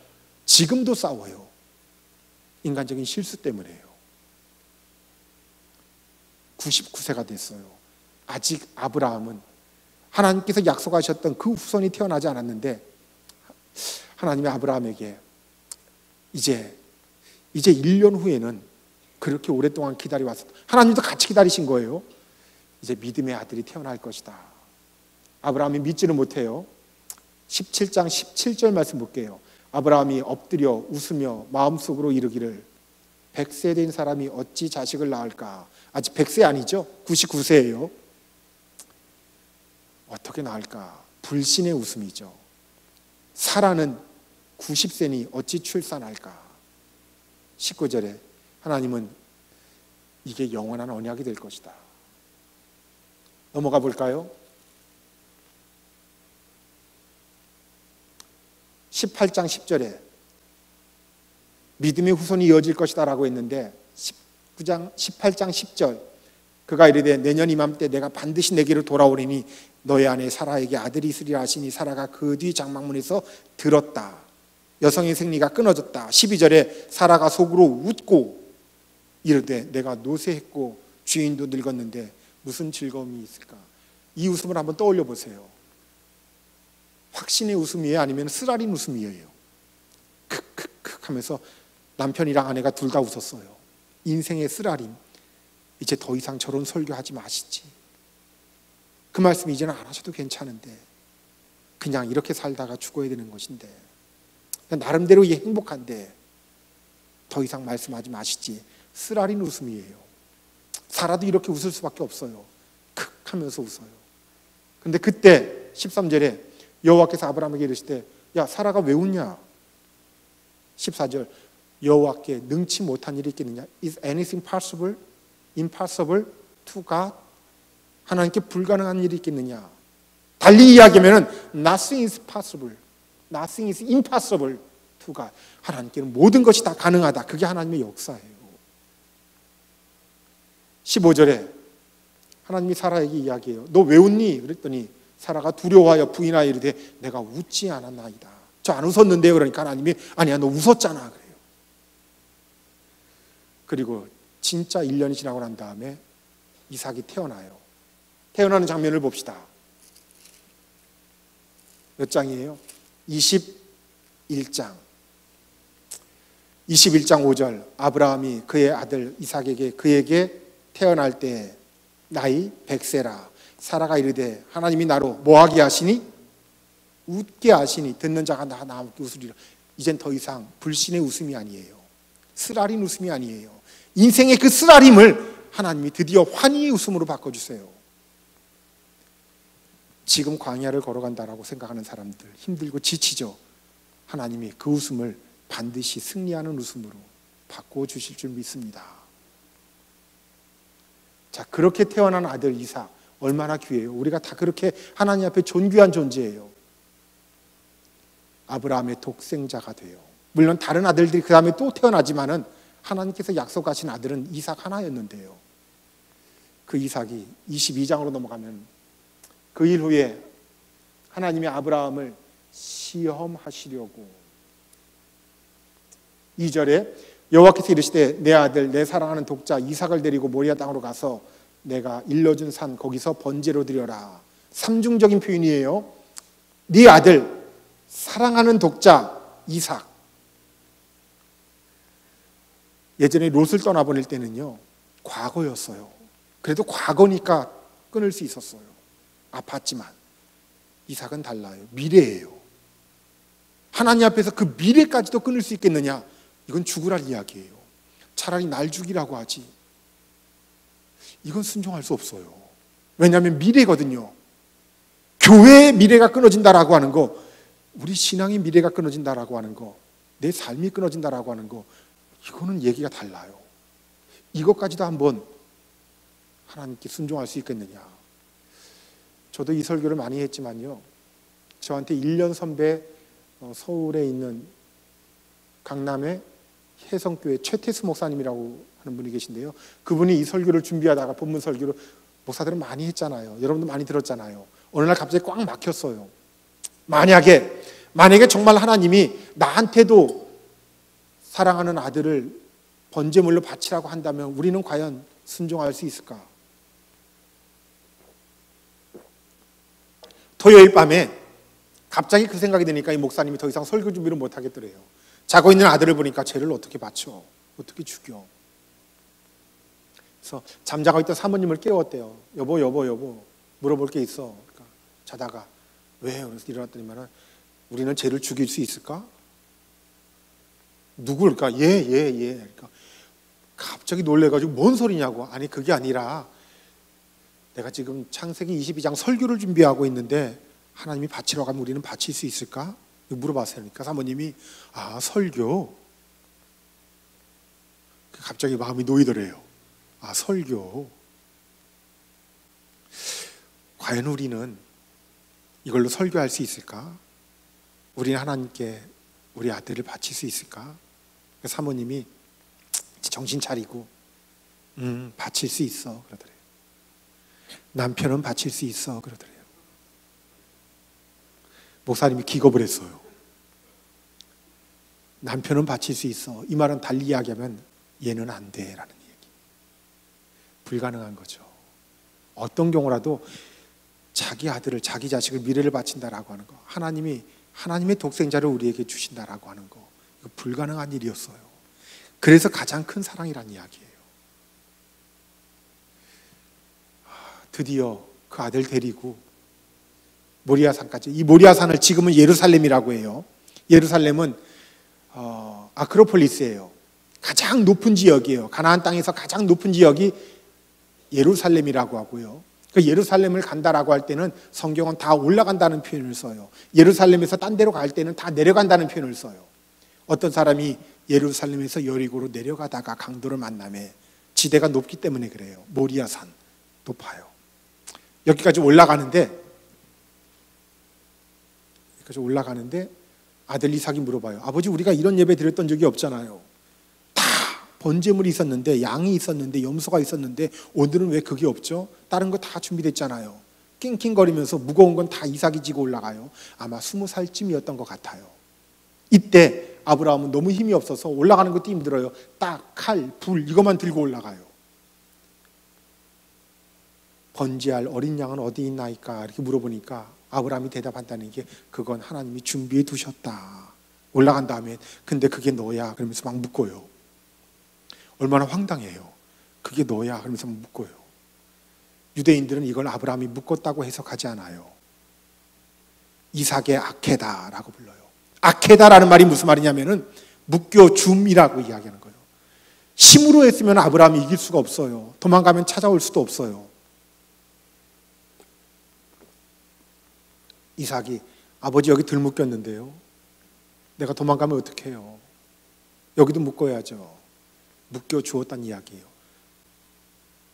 지금도 싸워요. 인간적인 실수 때문에요. 99세가 됐어요. 아직 아브라함은 하나님께서 약속하셨던 그 후손이 태어나지 않았는데 하나님이 아브라함에게 이제 1년 후에는 그렇게 오랫동안 기다려왔어. 하나님도 같이 기다리신 거예요. 이제 믿음의 아들이 태어날 것이다. 아브라함이 믿지는 못해요. 17장 17절 말씀 볼게요. 아브라함이 엎드려 웃으며 마음속으로 이르기를 100세 된 사람이 어찌 자식을 낳을까? 아직 100세 아니죠? 99세예요. 어떻게 낳을까? 불신의 웃음이죠. 사라는 90세니 어찌 출산할까? 19절에 하나님은 이게 영원한 언약이 될 것이다. 넘어가 볼까요? 18장 10절에 믿음의 후손이 이어질 것이다 라고 했는데 18장 10절 그가 이르되 내년 이맘때 내가 반드시 내게로 돌아오리니 너의 아내 사라에게 아들이 있으리라 하시니 사라가 그 뒤 장막문에서 들었다. 여성의 생리가 끊어졌다. 12절에 사라가 속으로 웃고 이르되 내가 노쇠했고 주인도 늙었는데 무슨 즐거움이 있을까? 이 웃음을 한번 떠올려 보세요. 확신의 웃음이에요? 아니면 쓰라린 웃음이에요? 크크크 하면서 남편이랑 아내가 둘 다 웃었어요. 인생의 쓰라림. 이제 더 이상 저런 설교하지 마시지. 그 말씀 이제는 안 하셔도 괜찮은데 그냥 이렇게 살다가 죽어야 되는 것인데 나름대로 행복한데 더 이상 말씀하지 마시지. 쓰라린 웃음이에요. 살아도 이렇게 웃을 수밖에 없어요. 크 하면서 웃어요. 근데 그때 13절에 여호와께서 아브라함에게 이르시되 야 사라가 왜 웃냐? 14절 여호와께 능치 못한 일이 있겠느냐? Is anything possible? Impossible to God? 하나님께 불가능한 일이 있겠느냐? 달리 이야기하면 Nothing is possible. Nothing is impossible to God. 하나님께는 모든 것이 다 가능하다. 그게 하나님의 역사예요. 15절에 하나님이 사라에게 이야기해요. 너 왜 웃니? 그랬더니 사라가 두려워하여 부인하여 이르되 내가 웃지 않았나이다. 저 안 웃었는데요. 그러니까 하나님이 아니야 너 웃었잖아 그래요. 그리고 진짜 1년이 지나고 난 다음에 이삭이 태어나요. 태어나는 장면을 봅시다. 몇 장이에요? 21장 5절 아브라함이 그의 아들 이삭에게 그에게 태어날 때 나이 100세라 사라가 이르되 하나님이 나로 뭐하게 하시니? 웃게 하시니 듣는 자가 나 웃으리라. 이젠 더 이상 불신의 웃음이 아니에요. 쓰라린 웃음이 아니에요. 인생의 그 쓰라림을 하나님이 드디어 환희의 웃음으로 바꿔주세요. 지금 광야를 걸어간다라고 생각하는 사람들 힘들고 지치죠. 하나님이 그 웃음을 반드시 승리하는 웃음으로 바꿔주실 줄 믿습니다. 자, 그렇게 태어난 아들 이삭 얼마나 귀해요. 우리가 다 그렇게 하나님 앞에 존귀한 존재예요. 아브라함의 독생자가 돼요. 물론 다른 아들들이 그 다음에 또 태어나지만은 하나님께서 약속하신 아들은 이삭 하나였는데요. 그 이삭이 22장으로 넘어가면 그 일 후에 하나님이 아브라함을 시험하시려고 2절에 여호와께서 이르시되 내 아들 내 사랑하는 독자 이삭을 데리고 모리아 땅으로 가서 내가 일러준 산 거기서 번제로 드려라. 삼중적인 표현이에요. 네 아들 사랑하는 독자 이삭. 예전에 롯을 떠나보낼 때는요 과거였어요. 그래도 과거니까 끊을 수 있었어요. 아팠지만 이삭은 달라요. 미래예요. 하나님 앞에서 그 미래까지도 끊을 수 있겠느냐? 이건 죽으랄 이야기예요. 차라리 날 죽이라고 하지. 이건 순종할 수 없어요. 왜냐하면 미래거든요. 교회의 미래가 끊어진다라고 하는 거, 우리 신앙의 미래가 끊어진다라고 하는 거, 내 삶이 끊어진다라고 하는 거, 이거는 얘기가 달라요. 이것까지도 한번 하나님께 순종할 수 있겠느냐? 저도 이 설교를 많이 했지만요, 저한테 1년 선배 서울에 있는 강남의 혜성교회 최태수 목사님이라고 하는 분이 계신데요, 그분이 이 설교를 준비하다가 본문 설교를 목사들은 많이 했잖아요. 여러분도 많이 들었잖아요. 어느 날 갑자기 꽉 막혔어요. 만약에 정말 하나님이 나한테도 사랑하는 아들을 번제물로 바치라고 한다면 우리는 과연 순종할 수 있을까? 토요일 밤에 갑자기 그 생각이 드니까 이 목사님이 더 이상 설교 준비를 못 하겠더래요. 자고 있는 아들을 보니까 쟤를 어떻게 바쳐? 어떻게 죽여? 그래서 잠자고 있던 사모님을 깨웠대요. 여보 물어볼 게 있어. 그러니까 자다가 왜요? 그래서 일어났더니만은 우리는 쟤를 죽일 수 있을까? 누굴까? 그러니까 얘. 그러니까 갑자기 놀래가지고 뭔 소리냐고. 아니 그게 아니라 내가 지금 창세기 22장 설교를 준비하고 있는데 하나님이 바치러 가면 우리는 바칠 수 있을까? 물어봤어요. 그러니까 사모님이 설교. 갑자기 마음이 놓이더래요. 설교. 과연 우리는 이걸로 설교할 수 있을까? 우리는 하나님께 우리 아들을 바칠 수 있을까? 사모님이 정신 차리고 바칠 수 있어 그러더래요. 남편은 바칠 수 있어 그러더래요. 목사님이 기겁을 했어요. 남편은 바칠 수 있어. 이 말은 달리 이야기하면 얘는 안 돼라는 얘기. 불가능한 거죠. 어떤 경우라도 자기 아들을, 자기 자식을, 미래를 바친다라고 하는 거, 하나님이 하나님의 독생자를 우리에게 주신다라고 하는 거, 이거 불가능한 일이었어요. 그래서 가장 큰 사랑이란 이야기예요. 드디어 그 아들 데리고 모리아산까지, 이 모리아산을 지금은 예루살렘이라고 해요. 예루살렘은 아크로폴리스예요. 가장 높은 지역이에요. 가나안 땅에서 가장 높은 지역이 예루살렘이라고 하고요. 그 예루살렘을 간다라고 할 때는 성경은 다 올라간다는 표현을 써요. 예루살렘에서 딴 데로 갈 때는 다 내려간다는 표현을 써요. 어떤 사람이 예루살렘에서 여리고로 내려가다가 강도를 만나매 지대가 높기 때문에 그래요. 모리아산 높아요. 여기까지 올라가는데 아들 이삭이 물어봐요. 아버지, 우리가 이런 예배 드렸던 적이 없잖아요. 다 번제물이 있었는데, 양이 있었는데, 염소가 있었는데 오늘은 왜 그게 없죠? 다른 거 다 준비됐잖아요. 낑낑거리면서 무거운 건 다 이삭이 지고 올라가요. 아마 20살쯤이었던 것 같아요. 이때 아브라함은 너무 힘이 없어서 올라가는 것도 힘들어요. 딱, 칼, 불 이것만 들고 올라가요. 번제할 어린 양은 어디 있나이까 이렇게 물어보니까 아브라함이 대답한다는 게 그건 하나님이 준비해 두셨다. 올라간 다음에 근데 그게 너야 그러면서 막 묶어요. 얼마나 황당해요. 그게 너야 그러면서 막 묶어요. 유대인들은 이걸 아브라함이 묶었다고 해석하지 않아요. 이삭의 아케다라고 불러요. 아케다라는 말이 무슨 말이냐면은 묶여줌이라고 이야기하는 거예요. 힘으로 했으면 아브라함이 이길 수가 없어요. 도망가면 찾아올 수도 없어요. 이삭이 아버지 여기 들 묶였는데요. 내가 도망가면 어떻게 해요? 여기도 묶어야죠. 묶여 주었다는 이야기예요.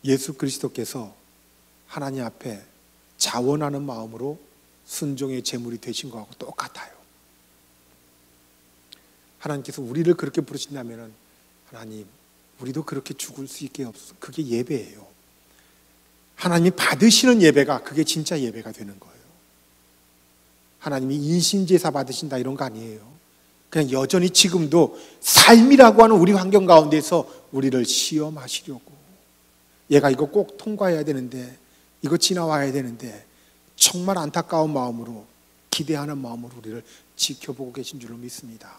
예수 그리스도께서 하나님 앞에 자원하는 마음으로 순종의 제물이 되신 것하고 똑같아요. 하나님께서 우리를 그렇게 부르신다면 하나님 우리도 그렇게 죽을 수 있게 없어. 그게 예배예요. 하나님이 받으시는 예배가 그게 진짜 예배가 되는 거예요. 하나님이 인신제사 받으신다 이런 거 아니에요. 그냥 여전히 지금도 삶이라고 하는 우리 환경 가운데서 우리를 시험하시려고, 얘가 이거 꼭 통과해야 되는데, 이거 지나와야 되는데, 정말 안타까운 마음으로, 기대하는 마음으로 우리를 지켜보고 계신 줄로 믿습니다.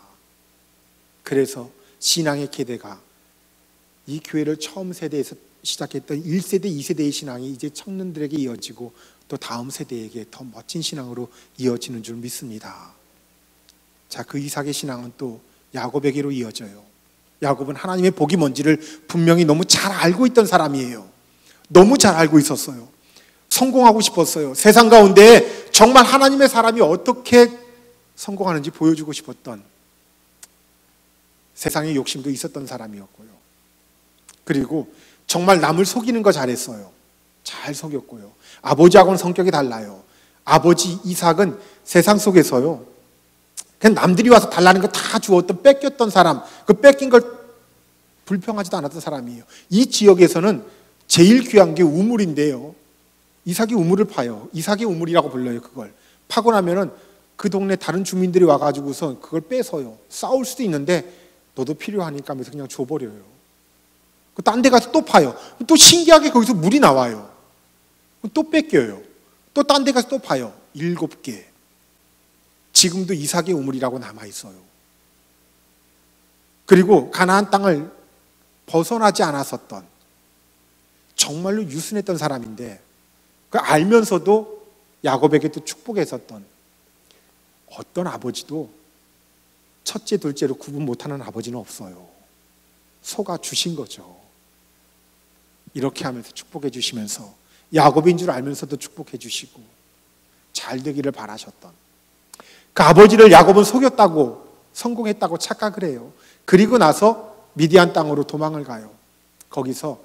그래서 신앙의 계대가 이 교회를 처음 세대에서 시작했던 1세대, 2세대의 신앙이 이제 청년들에게 이어지고 또 다음 세대에게 더 멋진 신앙으로 이어지는 줄 믿습니다. 자, 그 이삭의 신앙은 또 야곱에게로 이어져요. 야곱은 하나님의 복이 뭔지를 분명히 너무 잘 알고 있던 사람이에요. 너무 잘 알고 있었어요. 성공하고 싶었어요. 세상 가운데 정말 하나님의 사람이 어떻게 성공하는지 보여주고 싶었던, 세상의 욕심도 있었던 사람이었고요. 그리고 정말 남을 속이는 거 잘했어요. 잘 속였고요. 아버지하고는 성격이 달라요. 아버지 이삭은 세상 속에서요, 그냥 남들이 와서 달라는 거 다 주었던, 뺏겼던 사람, 그 뺏긴 걸 불평하지도 않았던 사람이에요. 이 지역에서는 제일 귀한 게 우물인데요, 이삭이 우물을 파요. 이삭의 우물이라고 불러요. 그걸 파고 나면은 그 동네 다른 주민들이 와가지고서 그걸 뺏어요. 싸울 수도 있는데 너도 필요하니까 하면서 그냥 줘버려요. 딴 데 가서 또 파요. 또 신기하게 거기서 물이 나와요. 또 뺏겨요. 또 딴 데 가서 또 파요. 7개. 지금도 이삭의 우물이라고 남아있어요. 그리고 가나안 땅을 벗어나지 않았었던, 정말로 유순했던 사람인데, 그 알면서도 야곱에게 또 축복했었던, 어떤 아버지도 첫째, 둘째로 구분 못하는 아버지는 없어요. 속아 주신 거죠. 이렇게 하면서 축복해 주시면서, 야곱인 줄 알면서도 축복해 주시고 잘 되기를 바라셨던 그 아버지를 야곱은 속였다고, 성공했다고 착각을 해요. 그리고 나서 미디안 땅으로 도망을 가요. 거기서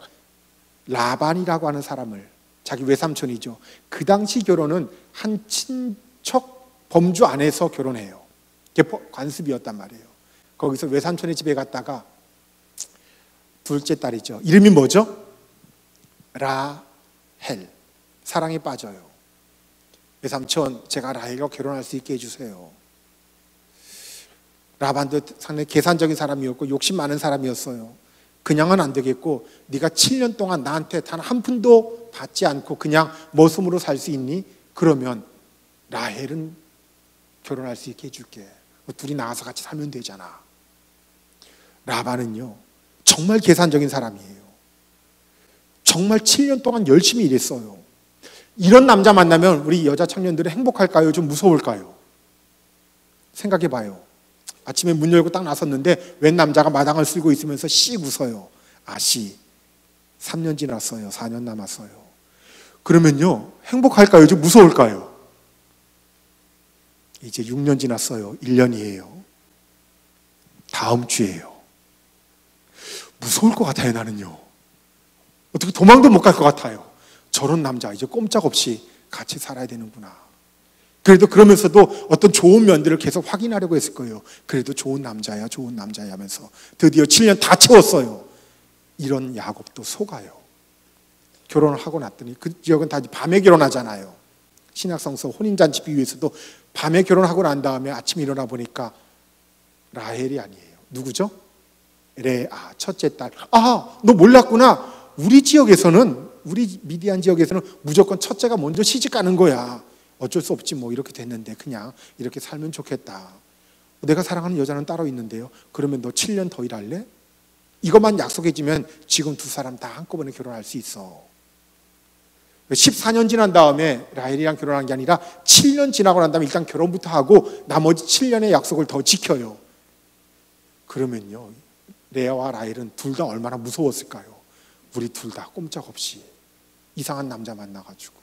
라반이라고 하는 사람을, 자기 외삼촌이죠. 그 당시 결혼은 한 친척 범주 안에서 결혼해요. 관습이었단 말이에요. 거기서 외삼촌의 집에 갔다가 둘째 딸이죠. 이름이 뭐죠? 라헬. 사랑에 빠져요. 외삼촌, 제가 라헬과 결혼할 수 있게 해주세요. 라반도 상당히 계산적인 사람이었고 욕심 많은 사람이었어요. 그냥은 안 되겠고, 네가 7년 동안 나한테 단 한 푼도 받지 않고 그냥 머슴으로 살 수 있니? 그러면 라헬은 결혼할 수 있게 해줄게. 둘이 나가서 같이 살면 되잖아. 라반은요, 정말 계산적인 사람이에요. 정말 7년 동안 열심히 일했어요. 이런 남자 만나면 우리 여자 청년들은 행복할까요? 좀 무서울까요? 생각해 봐요. 아침에 문 열고 딱 나섰는데 웬 남자가 마당을 쓸고 있으면서 씩 웃어요. 아씨, 3년 지났어요. 4년 남았어요. 그러면요, 행복할까요? 좀 무서울까요? 이제 6년 지났어요. 1년이에요. 다음 주예요. 무서울 것 같아요. 나는요, 어떻게 도망도 못 갈 것 같아요. 저런 남자 이제 꼼짝없이 같이 살아야 되는구나. 그래도 그러면서도 어떤 좋은 면들을 계속 확인하려고 했을 거예요. 그래도 좋은 남자야, 좋은 남자야 하면서 드디어 7년 다 채웠어요. 이런 야곱도 속아요. 결혼을 하고 났더니, 그 지역은 다 밤에 결혼하잖아요. 신약성서 혼인잔치 비유에서도 밤에 결혼하고 난 다음에 아침에 일어나 보니까 라헬이 아니에요. 누구죠? 레아, 첫째 딸. 아, 너 몰랐구나. 우리 지역에서는, 우리 미디안 지역에서는 무조건 첫째가 먼저 시집 가는 거야. 어쩔 수 없지 뭐, 이렇게 됐는데 그냥 이렇게 살면 좋겠다. 내가 사랑하는 여자는 따로 있는데요. 그러면 너 7년 더 일할래? 이것만 약속해주면 지금 두 사람 다 한꺼번에 결혼할 수 있어. 14년 지난 다음에 라헬이랑 결혼한 게 아니라 7년 지나고 난 다음에 일단 결혼부터 하고 나머지 7년의 약속을 더 지켜요. 그러면요, 레아와 라헬은 둘 다 얼마나 무서웠을까요? 우리 둘 다 꼼짝없이 이상한 남자 만나가지고.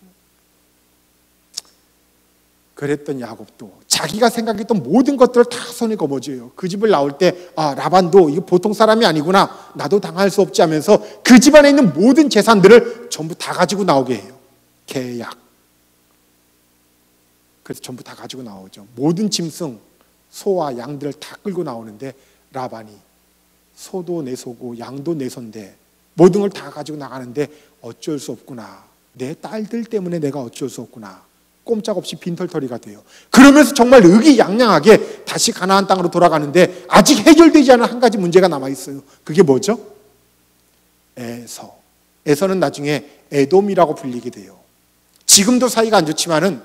그랬던 야곱도 자기가 생각했던 모든 것들을 다 손에 거머쥐어요. 그 집을 나올 때, 아, 라반도 이거 보통 사람이 아니구나, 나도 당할 수 없지 하면서 그 집안에 있는 모든 재산들을 전부 다 가지고 나오게 해요. 계약. 그래서 전부 다 가지고 나오죠. 모든 짐승, 소와 양들을 다 끌고 나오는데 라반이 소도 내 소고 양도 내 소인데 모든 걸 다 가지고 나가는데 어쩔 수 없구나. 내 딸들 때문에 내가 어쩔 수 없구나. 꼼짝없이 빈털터리가 돼요. 그러면서 정말 의기양양하게 다시 가나안 땅으로 돌아가는데 아직 해결되지 않은 한 가지 문제가 남아있어요. 그게 뭐죠? 에서. 에서는 나중에 에돔이라고 불리게 돼요. 지금도 사이가 안 좋지만은,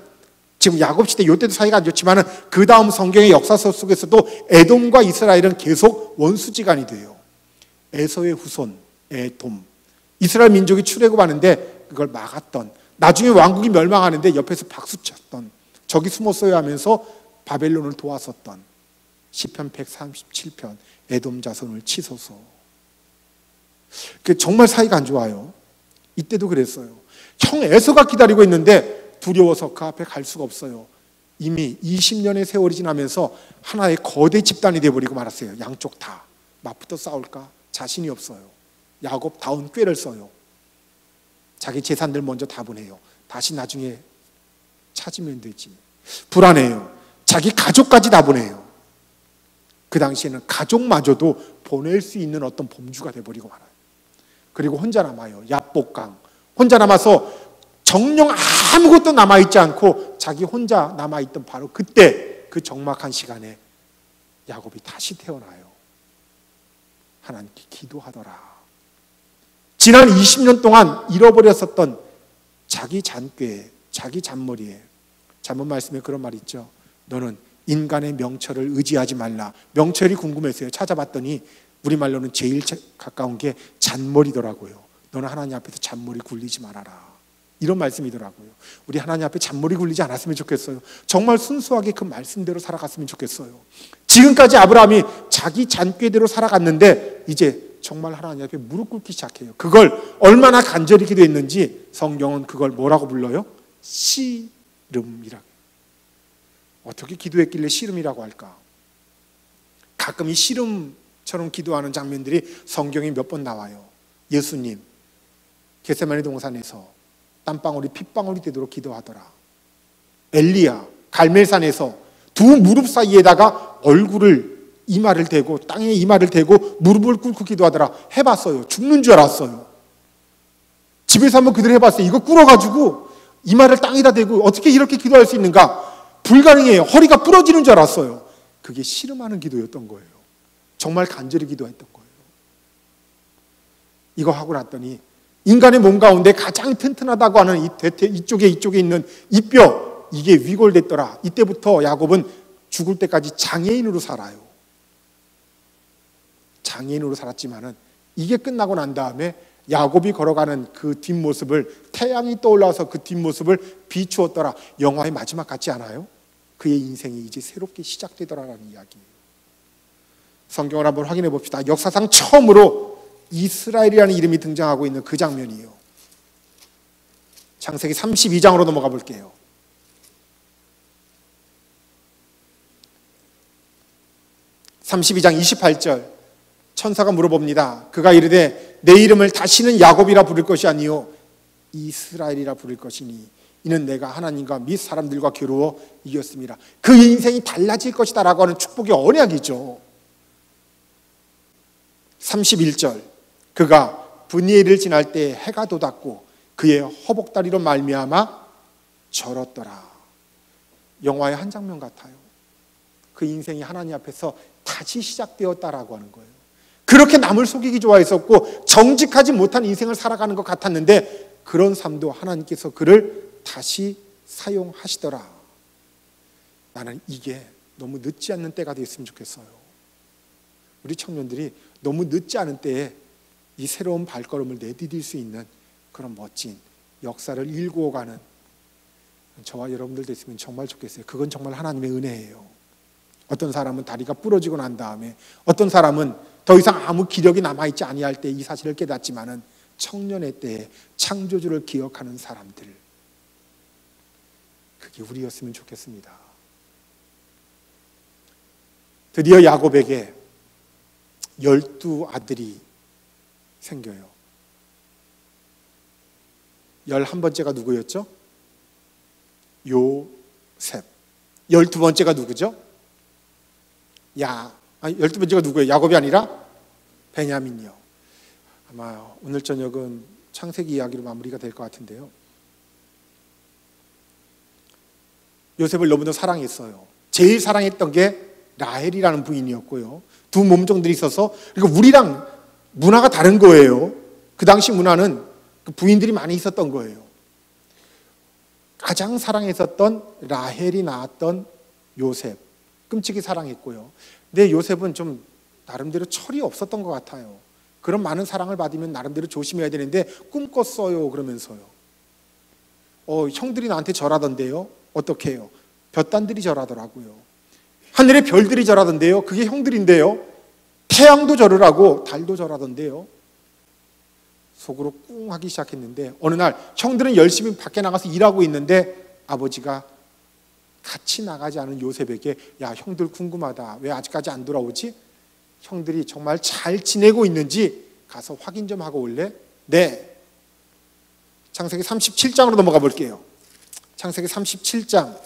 지금 야곱 시대 이때도 사이가 안 좋지만은 그 다음 성경의 역사서 속에서도 에돔과 이스라엘은 계속 원수지간이 돼요. 에서의 후손 에돔. 이스라엘 민족이 출애굽하는데 그걸 막았던, 나중에 왕국이 멸망하는데 옆에서 박수쳤던, 저기 숨었어야 하면서 바벨론을 도왔었던 시편 137편 에돔 자손을 치소서. 정말 사이가 안 좋아요. 이때도 그랬어요. 형 에서가 기다리고 있는데 두려워서 그 앞에 갈 수가 없어요. 이미 20년의 세월이 지나면서 하나의 거대 집단이 되어버리고 말았어요. 양쪽 다. 맞붙어 싸울까? 자신이 없어요. 야곱 다운 꾀를 써요. 자기 재산들 먼저 다 보내요. 다시 나중에 찾으면 되지. 불안해요. 자기 가족까지 다 보내요. 그 당시에는 가족마저도 보낼 수 있는 어떤 범주가 돼버리고 말아요. 그리고 혼자 남아요. 야복강. 혼자 남아서 정령 아무것도 남아있지 않고 자기 혼자 남아있던 바로 그때, 그 적막한 시간에 야곱이 다시 태어나요. 하나님께 기도하더라. 지난 20년 동안 잃어버렸었던 자기 잔꾀에, 자기 잔머리에, 잠언 말씀에 그런 말이 있죠. 너는 인간의 명철을 의지하지 말라. 명철이 궁금했어요. 찾아봤더니 우리말로는 제일 가까운 게 잔머리더라고요. 너는 하나님 앞에서 잔머리 굴리지 말아라. 이런 말씀이더라고요. 우리 하나님 앞에 잔머리 굴리지 않았으면 좋겠어요. 정말 순수하게 그 말씀대로 살아갔으면 좋겠어요. 지금까지 아브라함이 자기 잔꾀대로 살아갔는데 이제 정말 하나님 앞에 무릎 꿇기 시작해요. 그걸 얼마나 간절히 기도했는지 성경은 그걸 뭐라고 불러요? 씨름이라고. 어떻게 기도했길래 씨름이라고 할까? 가끔 이 씨름처럼 기도하는 장면들이 성경에 몇 번 나와요. 예수님 겟세마네 동산에서 땀방울이 핏방울이 되도록 기도하더라. 엘리야 갈멜산에서 두 무릎 사이에다가 얼굴을 이마를 대고 땅에 이마를 대고 무릎을 꿇고 기도하더라. 해봤어요. 죽는 줄 알았어요. 집에서 한번 그대로 해봤어요. 이거 꿇어가지고 이마를 땅에다 대고 어떻게 이렇게 기도할 수 있는가? 불가능해요. 허리가 부러지는 줄 알았어요. 그게 씨름하는 기도였던 거예요. 정말 간절히 기도했던 거예요. 이거 하고 났더니 인간의 몸 가운데 가장 튼튼하다고 하는 이쪽에 있는 이 뼈, 이게 위골됐더라. 이때부터 야곱은 죽을 때까지 장애인으로 살아요. 장애인으로 살았지만은 이게 끝나고 난 다음에 야곱이 걸어가는 그 뒷모습을, 태양이 떠올라서 그 뒷모습을 비추었더라. 영화의 마지막 같지 않아요? 그의 인생이 이제 새롭게 시작되더라라는 이야기예요. 성경을 한번 확인해 봅시다. 역사상 처음으로 이스라엘이라는 이름이 등장하고 있는 그 장면이에요. 창세기 32장으로 넘어가 볼게요. (32장 28절) 천사가 물어봅니다. 그가 이르되 내 이름을 다시는 야곱이라 부를 것이 아니요 이스라엘이라 부를 것이니 이는 내가 하나님과 및 사람들과 겨루어 이겼습니다. 그 인생이 달라질 것이다 라고 하는 축복의 언약이죠. 31절 그가 브니엘을 지날 때 해가 돋았고 그의 허복다리로 말미암아 절었더라. 영화의 한 장면 같아요. 그 인생이 하나님 앞에서 다시 시작되었다라고 하는 거예요. 그렇게 남을 속이기 좋아했었고 정직하지 못한 인생을 살아가는 것 같았는데 그런 삶도 하나님께서 그를 다시 사용하시더라. 나는 이게 너무 늦지 않는 때가 됐으면 좋겠어요. 우리 청년들이 너무 늦지 않은 때에 이 새로운 발걸음을 내디딜 수 있는 그런 멋진 역사를 일구어가는 저와 여러분들 됐으면 정말 좋겠어요. 그건 정말 하나님의 은혜예요. 어떤 사람은 다리가 부러지고 난 다음에, 어떤 사람은 더 이상 아무 기력이 남아있지 아니할 때 이 사실을 깨닫지만은 청년의 때에 창조주를 기억하는 사람들, 그게 우리였으면 좋겠습니다. 드디어 야곱에게 12아들이 생겨요. 11번째가 누구였죠? 요셉. 12번째가 누구죠? 12번째가 누구예요? 야곱이 아니라 베냐민이요. 아마 오늘 저녁은 창세기 이야기로 마무리가 될 것 같은데요. 요셉을 너무도 사랑했어요. 제일 사랑했던 게 라헬이라는 부인이었고요. 두 몸종들이 있어서, 그리고 우리랑 문화가 다른 거예요. 그 당시 문화는 부인들이 많이 있었던 거예요. 가장 사랑했었던 라헬이 낳았던 요셉, 끔찍이 사랑했고요. 근데 요셉은 좀 나름대로 철이 없었던 것 같아요. 그런 많은 사랑을 받으면 나름대로 조심해야 되는데 꿈꿨어요 그러면서요. 형들이 나한테 절하던데요. 어떻게 해요? 볕단들이 절하더라고요. 하늘의 별들이 절하던데요. 그게 형들인데요. 태양도 절을 달도 절하던데요. 속으로 꿍 하기 시작했는데 어느 날 형들은 열심히 밖에 나가서 일하고 있는데 아버지가 같이 나가지 않은 요셉에게 야, 형들 궁금하다. 왜 아직까지 안 돌아오지? 형들이 정말 잘 지내고 있는지 가서 확인 좀 하고 올래? 네. 창세기 37장으로 넘어가 볼게요. 창세기 37장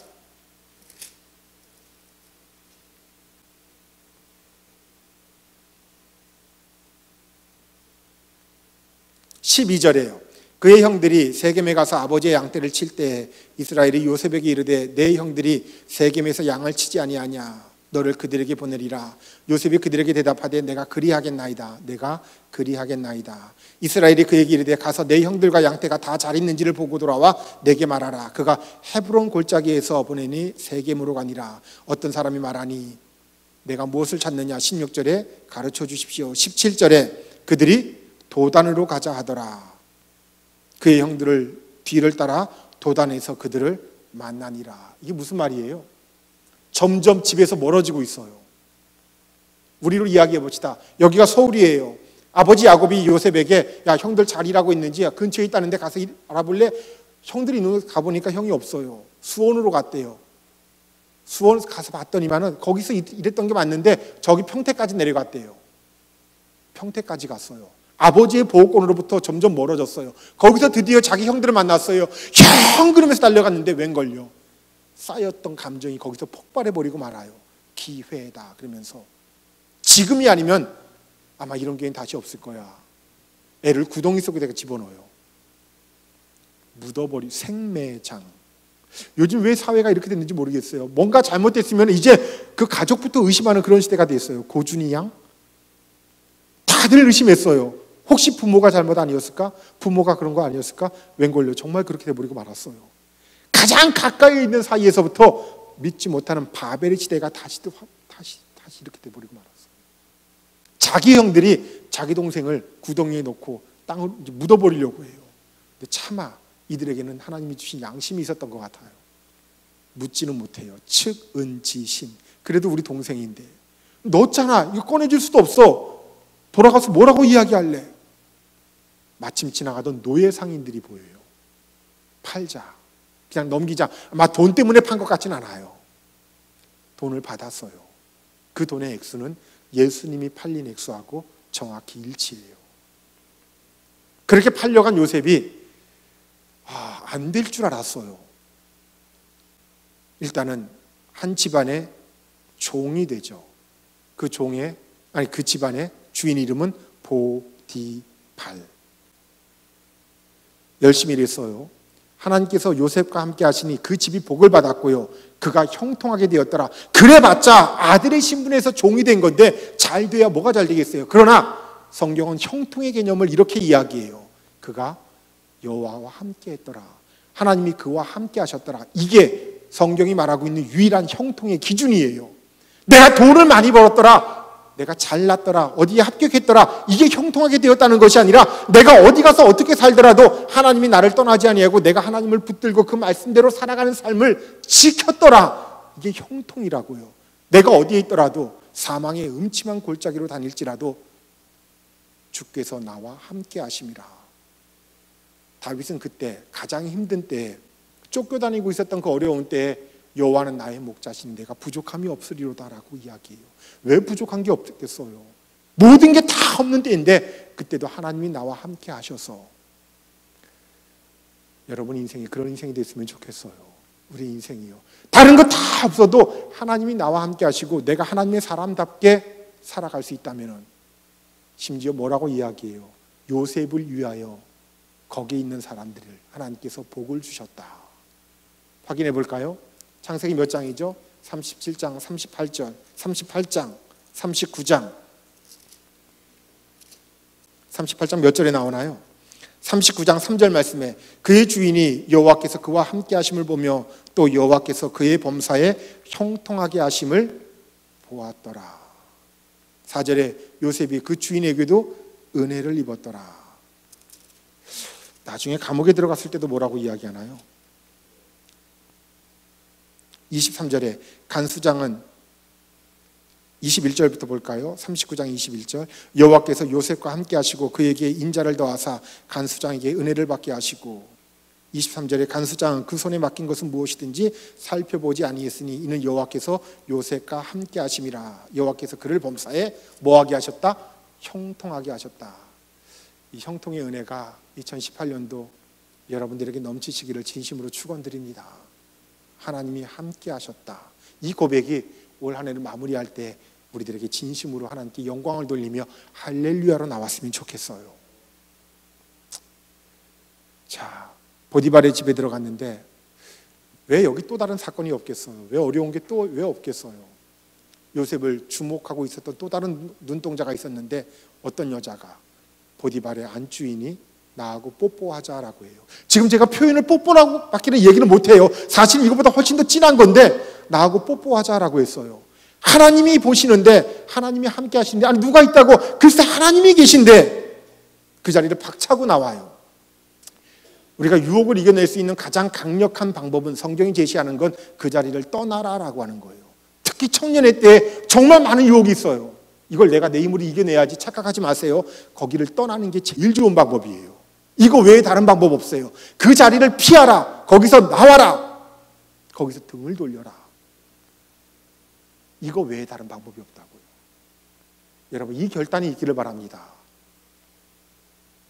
12절이에요. 그의 형들이 세겜에 가서 아버지의 양떼를 칠 때 이스라엘이 요셉에게 이르되 내 형들이 세겜에서 양을 치지 아니하냐? 너를 그들에게 보내리라. 요셉이 그들에게 대답하되 내가 그리하겠나이다. 내가 그리하겠나이다. 이스라엘이 그에게 이르되 가서 내 형들과 양떼가 다 잘 있는지를 보고 돌아와 내게 말하라. 그가 헤브론 골짜기에서 보내니 세겜으로 가니라. 어떤 사람이 말하니 내가 무엇을 찾느냐? 16절에 가르쳐 주십시오. 17절에 그들이 도단으로 가자 하더라. 그의 형들을 뒤를 따라 도단에서 그들을 만나니라. 이게 무슨 말이에요? 점점 집에서 멀어지고 있어요. 우리로 이야기해 봅시다. 여기가 서울이에요. 아버지 야곱이 요셉에게 야, 형들 잘 일하고 있는지 근처에 있다는데 가서 알아볼래? 형들이 있는 곳에 가보니까 형이 없어요. 수원으로 갔대요. 수원 가서 봤더니만은 거기서 일했던 게 맞는데 저기 평택까지 내려갔대요. 평택까지 갔어요. 아버지의 보호권으로부터 점점 멀어졌어요. 거기서 드디어 자기 형들을 만났어요. 형! 그러면서 달려갔는데 웬걸요? 쌓였던 감정이 거기서 폭발해버리고 말아요. 기회다 그러면서 지금이 아니면 아마 이런 기회는 다시 없을 거야. 애를 구덩이 속에다가 집어넣어요. 묻어버리 생매장. 요즘 왜 사회가 이렇게 됐는지 모르겠어요. 뭔가 잘못됐으면 이제 그 가족부터 의심하는 그런 시대가 됐어요. 고준이 양? 다들 의심했어요. 혹시 부모가 잘못 아니었을까? 부모가 그런 거 아니었을까? 웬걸요? 정말 그렇게 돼버리고 말았어요. 가장 가까이 있는 사이에서부터 믿지 못하는 바벨의 시대가 다시 이렇게 돼버리고 말았어요. 자기 형들이 자기 동생을 구덩이에 넣고 땅을 묻어버리려고 해요. 근데 차마 이들에게는 하나님이 주신 양심이 있었던 것 같아요. 묻지는 못해요. 측은지심. 그래도 우리 동생인데 넣었잖아. 이거 꺼내줄 수도 없어. 돌아가서 뭐라고 이야기할래? 마침 지나가던 노예 상인들이 보여요. 팔자. 그냥 넘기자. 아마 돈 때문에 판 것 같진 않아요. 돈을 받았어요. 그 돈의 액수는 예수님이 팔린 액수하고 정확히 일치해요. 그렇게 팔려간 요셉이 안 될 줄 알았어요. 일단은 한 집안의 종이 되죠. 그 집안의 주인 이름은 보디발. 열심히 일했어요. 하나님께서 요셉과 함께 하시니 그 집이 복을 받았고요. 그가 형통하게 되었더라. 그래봤자 아들의 신분에서 종이 된 건데 잘 돼야 뭐가 잘 되겠어요. 그러나 성경은 형통의 개념을 이렇게 이야기해요. 그가 여호와와 함께 했더라. 하나님이 그와 함께 하셨더라. 이게 성경이 말하고 있는 유일한 형통의 기준이에요. 내가 돈을 많이 벌었더라. 내가 잘났더라. 어디에 합격했더라. 이게 형통하게 되었다는 것이 아니라 내가 어디 가서 어떻게 살더라도 하나님이 나를 떠나지 아니하고 내가 하나님을 붙들고 그 말씀대로 살아가는 삶을 지켰더라. 이게 형통이라고요. 내가 어디에 있더라도 사망의 음침한 골짜기로 다닐지라도 주께서 나와 함께 하심이라. 다윗은 그때 가장 힘든 때에 쫓겨다니고 있었던 그 어려운 때에 여호와는 나의 목자시니 내가 부족함이 없으리로다라고 이야기해요. 왜 부족한 게 없겠어요? 모든 게 다 없는 때인데 그때도 하나님이 나와 함께 하셔서 여러분 인생이 그런 인생이 됐으면 좋겠어요. 우리 인생이요. 다른 거 다 없어도 하나님이 나와 함께 하시고 내가 하나님의 사람답게 살아갈 수 있다면 심지어 뭐라고 이야기해요? 요셉을 위하여 거기에 있는 사람들을 하나님께서 복을 주셨다. 확인해 볼까요? 창세기 몇 장이죠? 37장, 38절, 38장, 39장. 38장 몇 절에 나오나요? 39장 3절 말씀에 그의 주인이 여호와께서 그와 함께 하심을 보며 또 여호와께서 그의 범사에 형통하게 하심을 보았더라. 4절에 요셉이 그 주인에게도 은혜를 입었더라. 나중에 감옥에 들어갔을 때도 뭐라고 이야기하나요? 23절에 간수장은 21절부터 볼까요? 39장 21절 여호와께서 요셉과 함께 하시고 그에게 인자를 더하사 간수장에게 은혜를 받게 하시고 23절에 간수장은 그 손에 맡긴 것은 무엇이든지 살펴보지 아니했으니 이는 여호와께서 요셉과 함께 하심이라. 여호와께서 그를 범사에 뭐하게 하셨다? 형통하게 하셨다. 이 형통의 은혜가 2018년도 여러분들에게 넘치시기를 진심으로 축원드립니다. 하나님이 함께 하셨다. 이 고백이 올 한 해를 마무리할 때 우리들에게 진심으로 하나님께 영광을 돌리며 할렐루야로 나왔으면 좋겠어요. 자, 보디발의 집에 들어갔는데 왜 여기 또 다른 사건이 없겠어요? 왜 어려운 게 또 왜 없겠어요? 요셉을 주목하고 있었던 또 다른 눈동자가 있었는데 어떤 여자가 보디발의 안주인이 나하고 뽀뽀하자라고 해요. 지금 제가 표현을 뽀뽀라고 밖에는 얘기를 못해요. 사실 이거보다 훨씬 더 진한 건데 나하고 뽀뽀하자라고 했어요. 하나님이 보시는데 하나님이 함께 하시는데 아니 누가 있다고? 글쎄 하나님이 계신데 그 자리를 박차고 나와요. 우리가 유혹을 이겨낼 수 있는 가장 강력한 방법은 성경이 제시하는 건 그 자리를 떠나라라고 하는 거예요. 특히 청년의 때에 정말 많은 유혹이 있어요. 이걸 내가 내 힘으로 이겨내야지 착각하지 마세요. 거기를 떠나는 게 제일 좋은 방법이에요. 이거 외에 다른 방법 없어요. 그 자리를 피하라. 거기서 나와라. 거기서 등을 돌려라. 이거 외에 다른 방법이 없다고요. 여러분 이 결단이 있기를 바랍니다.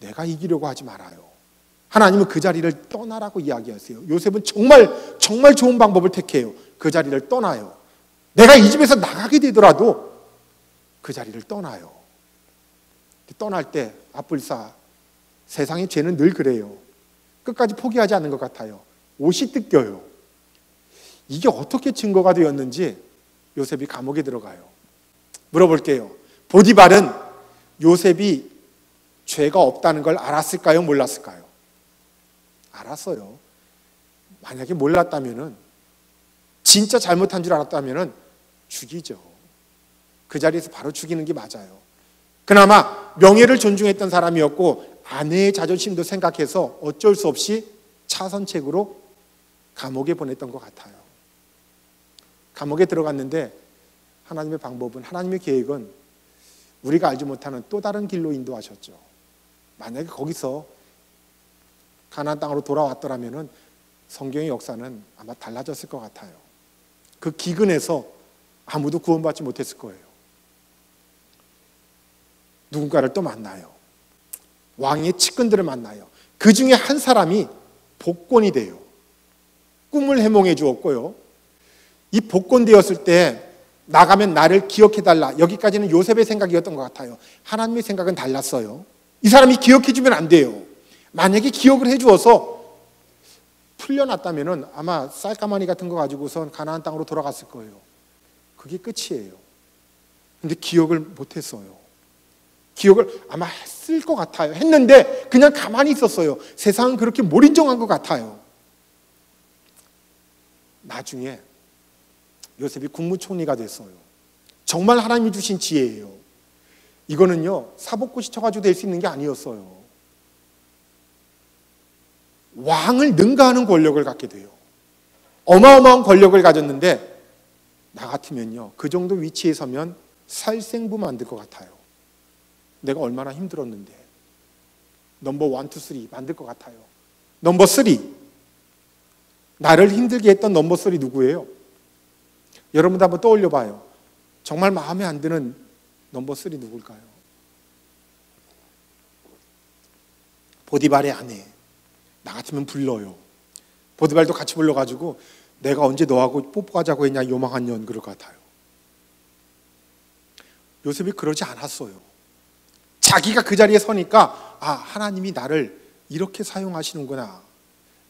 내가 이기려고 하지 말아요. 하나님은 그 자리를 떠나라고 이야기하세요. 요셉은 정말 좋은 방법을 택해요. 그 자리를 떠나요. 내가 이 집에서 나가게 되더라도 그 자리를 떠나요. 떠날 때 앞불사 세상의 죄는 늘 그래요. 끝까지 포기하지 않는 것 같아요. 옷이 뜯겨요. 이게 어떻게 증거가 되었는지 요셉이 감옥에 들어가요. 물어볼게요. 보디발은 요셉이 죄가 없다는 걸 알았을까요? 몰랐을까요? 알았어요. 만약에 몰랐다면은 진짜 잘못한 줄 알았다면은 죽이죠. 그 자리에서 바로 죽이는 게 맞아요. 그나마 명예를 존중했던 사람이었고 아내의 자존심도 생각해서 어쩔 수 없이 차선책으로 감옥에 보냈던 것 같아요. 감옥에 들어갔는데 하나님의 방법은, 하나님의 계획은 우리가 알지 못하는 또 다른 길로 인도하셨죠. 만약에 거기서 가나안 땅으로 돌아왔더라면 성경의 역사는 아마 달라졌을 것 같아요. 그 기근에서 아무도 구원받지 못했을 거예요. 누군가를 또 만나요. 왕의 측근들을 만나요. 그 중에 한 사람이 복권이 돼요. 꿈을 해몽해 주었고요. 이 복권 되었을 때 나가면 나를 기억해달라. 여기까지는 요셉의 생각이었던 것 같아요. 하나님의 생각은 달랐어요. 이 사람이 기억해주면 안 돼요. 만약에 기억을 해주어서 풀려났다면 아마 쌀가마니 같은 거 가지고선 가나안 땅으로 돌아갔을 거예요. 그게 끝이에요. 근데 기억을 못했어요. 기억을 아마 했을 것 같아요. 했는데 그냥 가만히 있었어요. 세상은 그렇게 몰인정한 것 같아요. 나중에 요셉이 국무총리가 됐어요. 정말 하나님이 주신 지혜예요. 이거는요 사법고시 쳐가지고 될 수 있는 게 아니었어요. 왕을 능가하는 권력을 갖게 돼요. 어마어마한 권력을 가졌는데 나 같으면요 그 정도 위치에 서면 살생부 만들 것 같아요. 내가 얼마나 힘들었는데. 넘버 1, 2, 3 만들 것 같아요. 넘버 3, 나를 힘들게 했던 넘버 3 누구예요? 여러분도 한번 떠올려 봐요. 정말 마음에 안 드는 넘버 3 누굴까요? 보디발의 아내. 나 같으면 불러요. 보디발도 같이 불러가지고 내가 언제 너하고 뽀뽀하자고 했냐 요망한 년, 그럴 것 같아요. 요셉이 그러지 않았어요. 자기가 그 자리에 서니까 하나님이 나를 이렇게 사용하시는구나,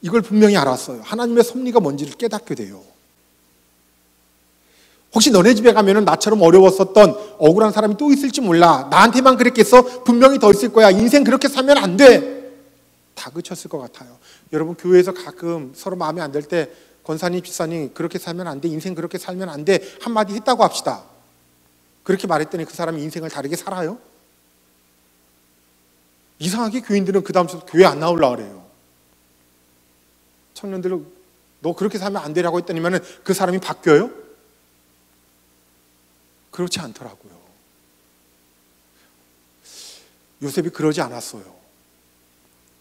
이걸 분명히 알았어요. 하나님의 섭리가 뭔지를 깨닫게 돼요. 혹시 너네 집에 가면은 나처럼 어려웠었던 억울한 사람이 또 있을지 몰라. 나한테만 그랬겠어? 분명히 더 있을 거야. 인생 그렇게 살면 안 돼. 다 그쳤을 것 같아요. 여러분, 교회에서 가끔 서로 마음에 안 들 때 권사님, 집사님 그렇게 살면 안 돼, 인생 그렇게 살면 안 돼 한마디 했다고 합시다. 그렇게 말했더니 그 사람이 인생을 다르게 살아요? 이상하게 교인들은 그 다음 주부터 교회 안 나오려고 그래요. 청년들은 너 그렇게 살면 안 되라고 했더니면 그 사람이 바뀌어요? 그렇지 않더라고요. 요셉이 그러지 않았어요.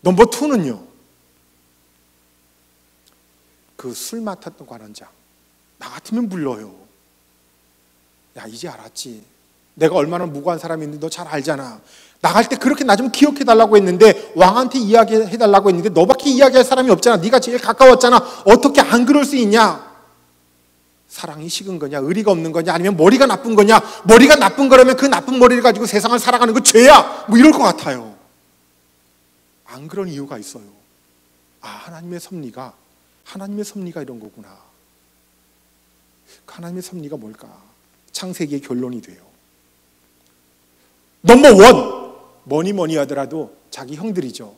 넘버 2는요, 그 술 맡았던 관원장, 나 같으면 불러요. 야, 이제 알았지. 내가 얼마나 무고한 사람인지 너 잘 알잖아. 나갈 때 그렇게 나 좀 기억해달라고 했는데, 왕한테 이야기해달라고 했는데 너밖에 이야기할 사람이 없잖아. 네가 제일 가까웠잖아. 어떻게 안 그럴 수 있냐? 사랑이 식은 거냐, 의리가 없는 거냐, 아니면 머리가 나쁜 거냐? 머리가 나쁜 거라면 그 나쁜 머리를 가지고 세상을 살아가는 거 죄야, 뭐 이럴 것 같아요. 안 그런 이유가 있어요. 하나님의 섭리가 이런 거구나. 하나님의 섭리가 뭘까? 창세기의 결론이 돼요. 넘버 1, 뭐니 하더라도 자기 형들이죠.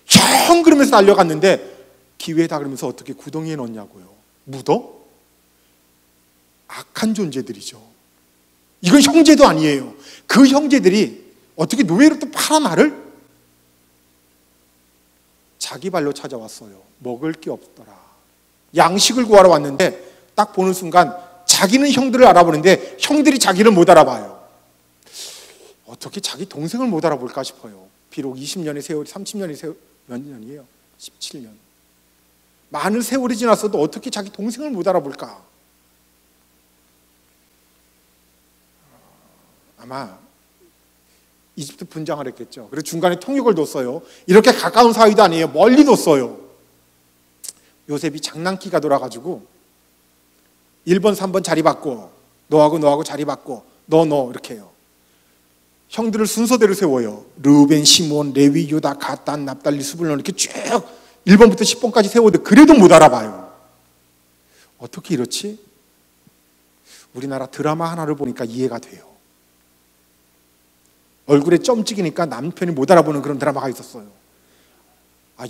형 그러면서 달려갔는데 기회다 그러면서 어떻게 구덩이에 넣냐고요. 묻어? 악한 존재들이죠. 이건 형제도 아니에요. 그 형제들이 어떻게 노예로 또 팔아 나를? 자기 발로 찾아왔어요. 먹을 게 없더라. 양식을 구하러 왔는데 딱 보는 순간 자기는 형들을 알아보는데 형들이 자기를 못 알아봐요. 어떻게 자기 동생을 못 알아볼까 싶어요. 비록 20년의 세월이, 30년의 세월, 몇 년이에요? 17년. 많은 세월이 지났어도 어떻게 자기 동생을 못 알아볼까? 아마 이집트 분장을 했겠죠. 그래서 중간에 통역을 뒀어요. 이렇게 가까운 사이도 아니에요. 멀리 뒀어요. 요셉이 장난기가 돌아가지고 1번, 3번 자리 바꿔. 너하고 자리 바꿔. 너 이렇게 해요. 형들을 순서대로 세워요. 르우벤, 시몬, 레위, 유다, 갓, 단, 납달리, 스불론 이렇게 쭉 1번부터 10번까지 세우는데 그래도 못 알아봐요. 어떻게 이렇지? 우리나라 드라마 하나를 보니까 이해가 돼요. 얼굴에 점 찍으니까 남편이 못 알아보는 그런 드라마가 있었어요.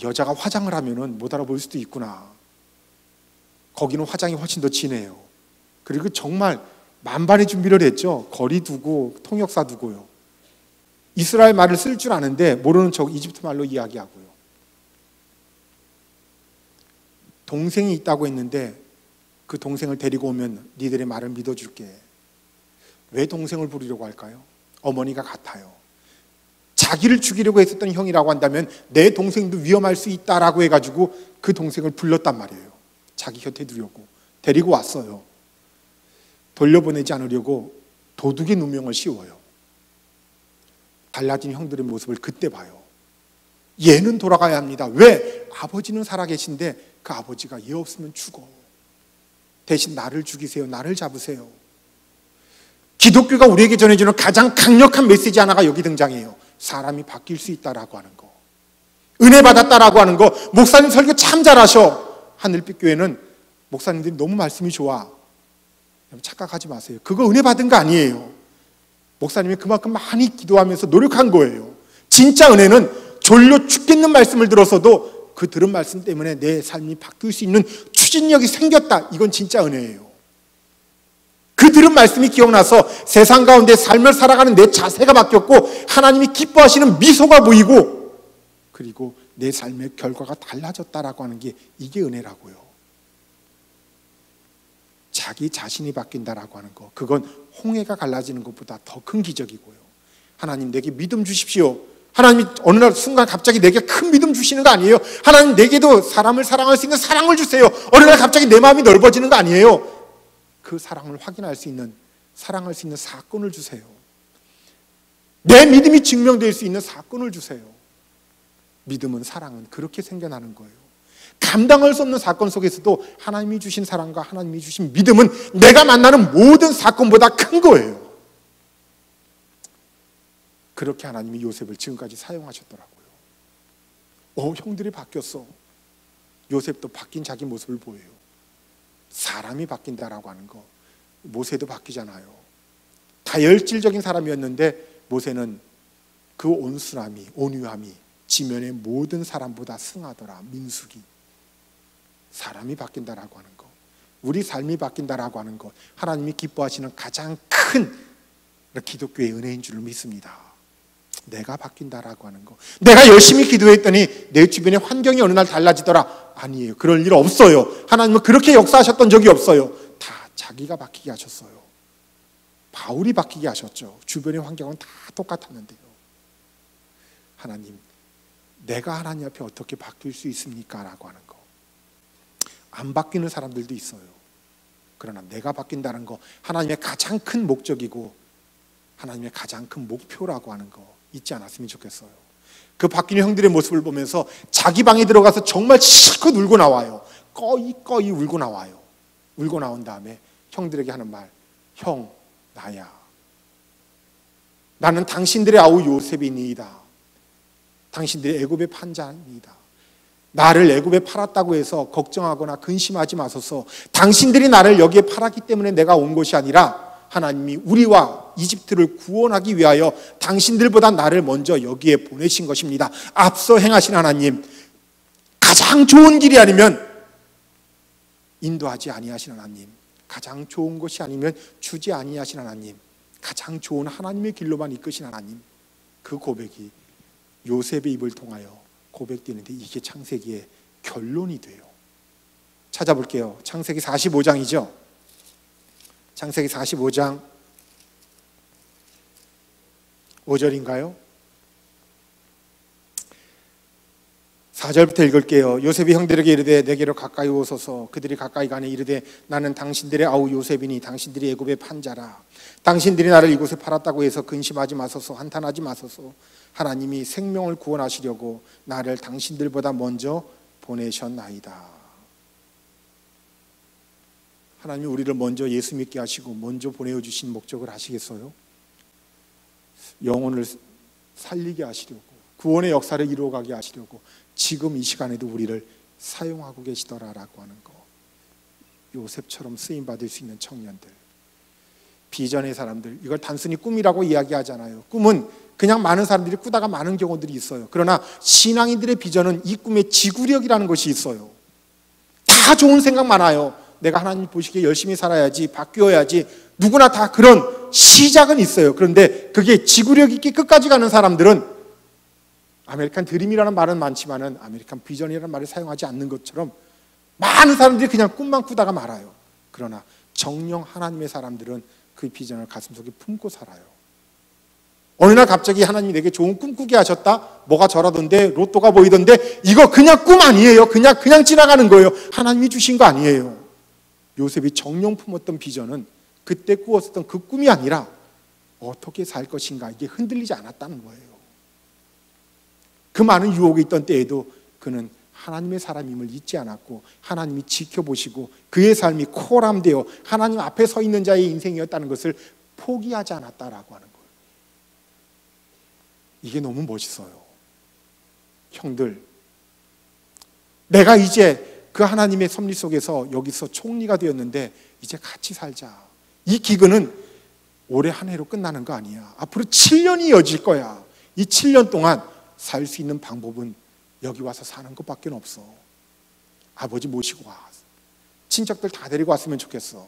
여자가 화장을 하면은 못 알아볼 수도 있구나. 거기는 화장이 훨씬 더 진해요. 그리고 정말 만반의 준비를 했죠. 거리 두고 통역사 두고요. 이스라엘 말을 쓸 줄 아는데 모르는 척 이집트 말로 이야기하고요. 동생이 있다고 했는데 그 동생을 데리고 오면 니들의 말을 믿어줄게. 왜 동생을 부르려고 할까요? 어머니가 같아요. 자기를 죽이려고 했었던 형이라고 한다면 내 동생도 위험할 수 있다라고 해가지고 그 동생을 불렀단 말이에요. 자기 곁에 두려고 데리고 왔어요. 돌려보내지 않으려고 도둑의 누명을 씌워요. 달라진 형들의 모습을 그때 봐요. 얘는 돌아가야 합니다. 왜? 아버지는 살아계신데 그 아버지가 얘 없으면 죽어. 대신 나를 죽이세요. 나를 잡으세요. 기독교가 우리에게 전해주는 가장 강력한 메시지 하나가 여기 등장해요. 사람이 바뀔 수 있다라고 하는 거. 은혜 받았다라고 하는 거. 목사님 설교 참 잘하셔. 하늘빛 교회는 목사님들이 너무 말씀이 좋아. 착각하지 마세요. 그거 은혜 받은 거 아니에요. 목사님이 그만큼 많이 기도하면서 노력한 거예요. 진짜 은혜는 졸려 죽겠는 말씀을 들었어도 그 들은 말씀 때문에 내 삶이 바뀔 수 있는 추진력이 생겼다. 이건 진짜 은혜예요. 그 들은 말씀이 기억나서 세상 가운데 삶을 살아가는 내 자세가 바뀌었고 하나님이 기뻐하시는 미소가 보이고 그리고 내 삶의 결과가 달라졌다라고 하는 게 이게 은혜라고요. 자기 자신이 바뀐다라고 하는 거, 그건 홍해가 갈라지는 것보다 더 큰 기적이고요. 하나님 내게 믿음 주십시오. 하나님이 어느 날 순간 갑자기 내게 큰 믿음 주시는 거 아니에요. 하나님 내게도 사람을 사랑할 수 있는 사랑을 주세요. 어느 날 갑자기 내 마음이 넓어지는 거 아니에요. 그 사랑을 확인할 수 있는, 사랑할 수 있는 사건을 주세요. 내 믿음이 증명될 수 있는 사건을 주세요. 믿음은, 사랑은 그렇게 생겨나는 거예요. 감당할 수 없는 사건 속에서도 하나님이 주신 사랑과 하나님이 주신 믿음은 내가 만나는 모든 사건보다 큰 거예요. 그렇게 하나님이 요셉을 지금까지 사용하셨더라고요. 형들이 바뀌었어. 요셉도 바뀐 자기 모습을 보여요. 사람이 바뀐다라고 하는 거, 모세도 바뀌잖아요. 다혈질적인 사람이었는데 모세는 그 온순함이, 온유함이 지면의 모든 사람보다 승하더라. 민수기. 사람이 바뀐다라고 하는 거, 우리 삶이 바뀐다라고 하는 것, 하나님이 기뻐하시는 가장 큰 기독교의 은혜인 줄 믿습니다. 내가 바뀐다라고 하는 거, 내가 열심히 기도했더니 내 주변의 환경이 어느 날 달라지더라. 아니에요. 그럴 일 없어요. 하나님은 그렇게 역사하셨던 적이 없어요. 다 자기가 바뀌게 하셨어요. 바울이 바뀌게 하셨죠. 주변의 환경은 다 똑같았는데요. 하나님, 내가 하나님 앞에 어떻게 바뀔 수 있습니까? 라고 하는 거. 안 바뀌는 사람들도 있어요. 그러나 내가 바뀐다는 거, 하나님의 가장 큰 목적이고 하나님의 가장 큰 목표라고 하는 거 잊지 않았으면 좋겠어요. 그 바뀌는 형들의 모습을 보면서 자기 방에 들어가서 정말 실컷 울고 나와요. 꺼이 울고 나와요. 울고 나온 다음에 형들에게 하는 말, 형, 나야. 나는 당신들의 아우 요셉이니이다. 당신들의 애굽의 판자입니다. 나를 애굽에 팔았다고 해서 걱정하거나 근심하지 마소서. 당신들이 나를 여기에 팔았기 때문에 내가 온 것이 아니라 하나님이 우리와 이집트를 구원하기 위하여 당신들보다 나를 먼저 여기에 보내신 것입니다. 앞서 행하신 하나님, 가장 좋은 길이 아니면 인도하지 아니하신 하나님, 가장 좋은 것이 아니면 주지 아니하신 하나님, 가장 좋은 하나님의 길로만 이끄신 하나님, 그 고백이 요셉의 입을 통하여 고백되는데 이게 창세기의 결론이 돼요. 찾아볼게요. 창세기 45장이죠. 창세기 45장 5절인가요? 4절부터 읽을게요. 요셉이 형들에게 이르되 내게로 가까이 오소서. 그들이 가까이 가니 이르되 나는 당신들의 아우 요셉이니 당신들이 애굽의 판자라. 당신들이 나를 이곳에 팔았다고 해서 근심하지 마소서. 한탄하지 마소서. 하나님이 생명을 구원하시려고 나를 당신들보다 먼저 보내셨나이다. 하나님이 우리를 먼저 예수 믿게 하시고 먼저 보내주신 목적을 아시겠어요? 영혼을 살리게 하시려고, 구원의 역사를 이루어가게 하시려고 지금 이 시간에도 우리를 사용하고 계시더라라고 하는 거. 요셉처럼 쓰임받을 수 있는 청년들, 비전의 사람들, 이걸 단순히 꿈이라고 이야기하잖아요. 꿈은 그냥 많은 사람들이 꾸다가 많은 경우들이 있어요. 그러나 신앙인들의 비전은 이 꿈의 지구력이라는 것이 있어요. 다 좋은 생각 많아요. 내가 하나님 보시기에 열심히 살아야지, 바뀌어야지, 누구나 다 그런 시작은 있어요. 그런데 그게 지구력 있게 끝까지 가는 사람들은 아메리칸 드림이라는 말은 많지만은 아메리칸 비전이라는 말을 사용하지 않는 것처럼 많은 사람들이 그냥 꿈만 꾸다가 말아요. 그러나 정령 하나님의 사람들은 그 비전을 가슴속에 품고 살아요. 어느 날 갑자기 하나님이 내게 좋은 꿈 꾸게 하셨다? 뭐가 저라던데, 로또가 보이던데, 이거 그냥 꿈 아니에요. 그냥 지나가는 거예요. 하나님이 주신 거 아니에요. 요셉이 정령 품었던 비전은 그때 꾸었었던 그 꿈이 아니라 어떻게 살 것인가, 이게 흔들리지 않았다는 거예요. 그 많은 유혹이 있던 때에도 그는 하나님의 사람임을 잊지 않았고 하나님이 지켜보시고 그의 삶이 코람되어 하나님 앞에 서 있는 자의 인생이었다는 것을 포기하지 않았다라고 하는 거예요. 이게 너무 멋있어요. 형들, 내가 이제 그 하나님의 섭리 속에서 여기서 총리가 되었는데 이제 같이 살자. 이 기근은 올해 한 해로 끝나는 거 아니야. 앞으로 7년이 이어질 거야. 이 7년 동안 살 수 있는 방법은 여기 와서 사는 것밖에 없어. 아버지 모시고 와. 친척들 다 데리고 왔으면 좋겠어.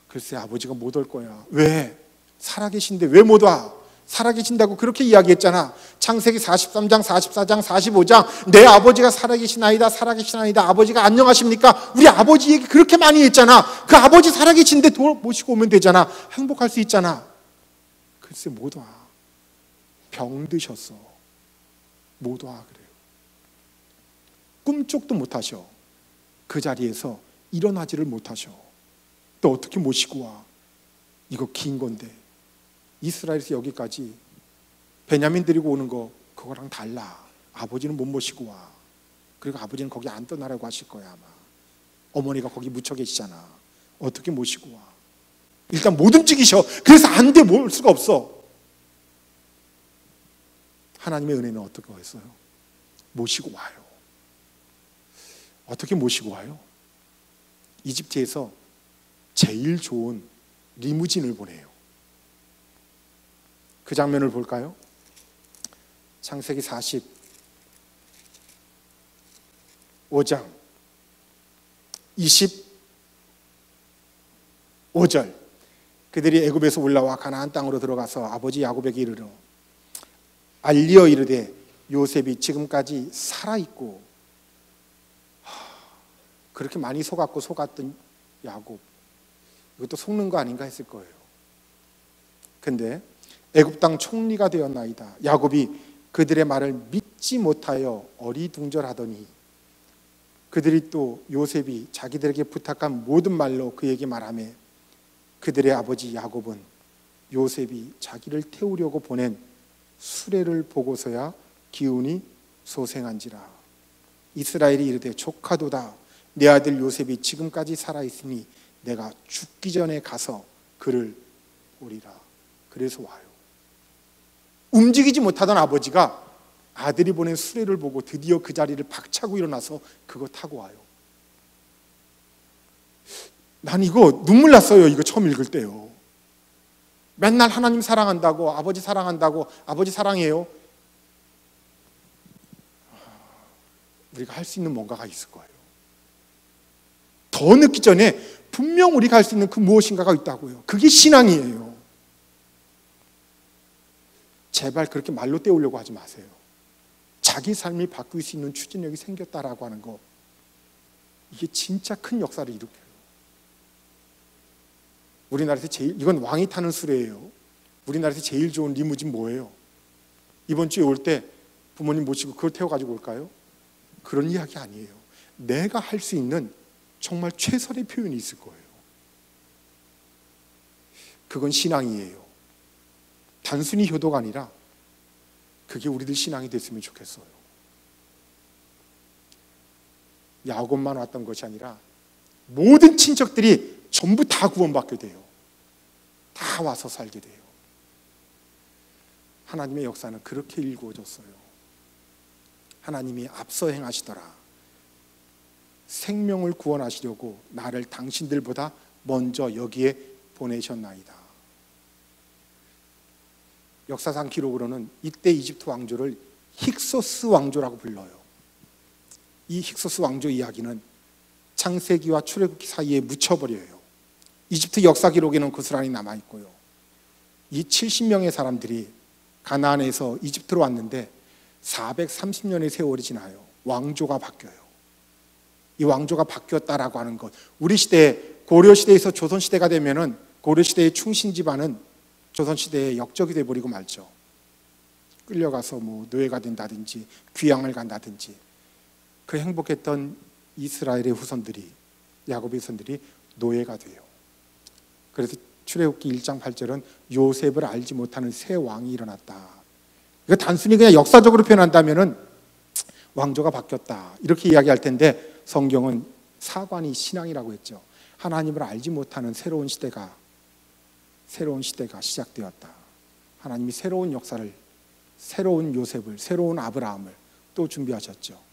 글쎄 아버지가 못 올 거야. 왜? 살아계신데 왜 못 와? 살아계신다고 그렇게 이야기했잖아. 창세기 43장, 44장, 45장 내 아버지가 살아계시나이다, 살아계시나이다. 아버지가 안녕하십니까? 우리 아버지 얘기 그렇게 많이 했잖아. 그 아버지 살아계신데 모시고 오면 되잖아. 행복할 수 있잖아. 글쎄 못 와. 병드셨어. 못 와 그래요. 꿈쩍도 못 하셔. 그 자리에서 일어나지를 못하셔. 또 어떻게 모시고 와? 이거 긴 건데. 이스라엘에서 여기까지 베냐민 데리고 오는 거 그거랑 달라. 아버지는 못 모시고 와. 그리고 아버지는 거기 안 떠나라고 하실 거야 아마. 어머니가 거기 묻혀 계시잖아. 어떻게 모시고 와? 일단 못 움직이셔. 그래서 안 돼, 올 수가 없어. 하나님의 은혜는 어떻게 했어요? 모시고 와요. 어떻게 모시고 와요? 이집트에서 제일 좋은 리무진을 보내요. 그 장면을 볼까요? 창세기 45장 25절. 그들이 애굽에서 올라와 가나안 땅으로 들어가서 아버지 야곱에게 이르러 알리어 이르되 요셉이 지금까지 살아있고. 그렇게 많이 속았던 야곱, 이것도 속는 거 아닌가 했을 거예요. 근데 애굽 땅 총리가 되었나이다. 야곱이 그들의 말을 믿지 못하여 어리둥절하더니 그들이 또 요셉이 자기들에게 부탁한 모든 말로 그에게 말하며 그들의 아버지 야곱은 요셉이 자기를 태우려고 보낸 수레를 보고서야 기운이 소생한지라. 이스라엘이 이르되 조카도다. 내 아들 요셉이 지금까지 살아있으니 내가 죽기 전에 가서 그를 보리라. 그래서 와요. 움직이지 못하던 아버지가 아들이 보낸 수레를 보고 드디어 그 자리를 박차고 일어나서 그거 타고 와요. 난 이거 눈물 났어요. 이거 처음 읽을 때요. 맨날 하나님 사랑한다고, 아버지 사랑한다고, 아버지 사랑해요. 우리가 할 수 있는 뭔가가 있을 거예요. 더 늦기 전에 분명 우리가 할 수 있는 그 무엇인가가 있다고요. 그게 신앙이에요. 제발 그렇게 말로 때우려고 하지 마세요. 자기 삶이 바뀔 수 있는 추진력이 생겼다라고 하는 거, 이게 진짜 큰 역사를 일으켜요. 우리나라에서 이건 왕이 타는 수레예요. 우리나라에서 제일 좋은 리무진 뭐예요? 이번 주에 올 때 부모님 모시고 그걸 태워가지고 올까요? 그런 이야기 아니에요. 내가 할 수 있는 정말 최선의 표현이 있을 거예요. 그건 신앙이에요. 단순히 효도가 아니라 그게 우리들 신앙이 됐으면 좋겠어요. 야곱만 왔던 것이 아니라 모든 친척들이 전부 다 구원받게 돼요. 다 와서 살게 돼요. 하나님의 역사는 그렇게 일구어졌어요. 하나님이 앞서 행하시더라. 생명을 구원하시려고 나를 당신들보다 먼저 여기에 보내셨나이다. 역사상 기록으로는 이때 이집트 왕조를 힉소스 왕조라고 불러요. 이 힉소스 왕조 이야기는 창세기와 출애굽기 사이에 묻혀버려요. 이집트 역사 기록에는 고스란히 남아있고요. 이 70명의 사람들이 가나안에서 이집트로 왔는데 430년의 세월이 지나요. 왕조가 바뀌어요. 이 왕조가 바뀌었다라고 하는 것, 우리 시대에 고려시대에서 조선시대가 되면은 고려시대의 충신 집안은 조선시대의 역적이 돼버리고 말죠. 끌려가서 뭐 노예가 된다든지 귀양을 간다든지. 그 행복했던 이스라엘의 후손들이, 야곱의 후손들이 노예가 돼요. 그래서 출애굽기 1장 8절은 요셉을 알지 못하는 새 왕이 일어났다. 이거 단순히 그냥 역사적으로 표현한다면은 왕조가 바뀌었다 이렇게 이야기할 텐데, 성경은 사관이 신앙이라고 했죠. 하나님을 알지 못하는 새로운 시대가 시작되었다. 하나님이 새로운 역사를, 새로운 요셉을, 새로운 아브라함을 또 준비하셨죠.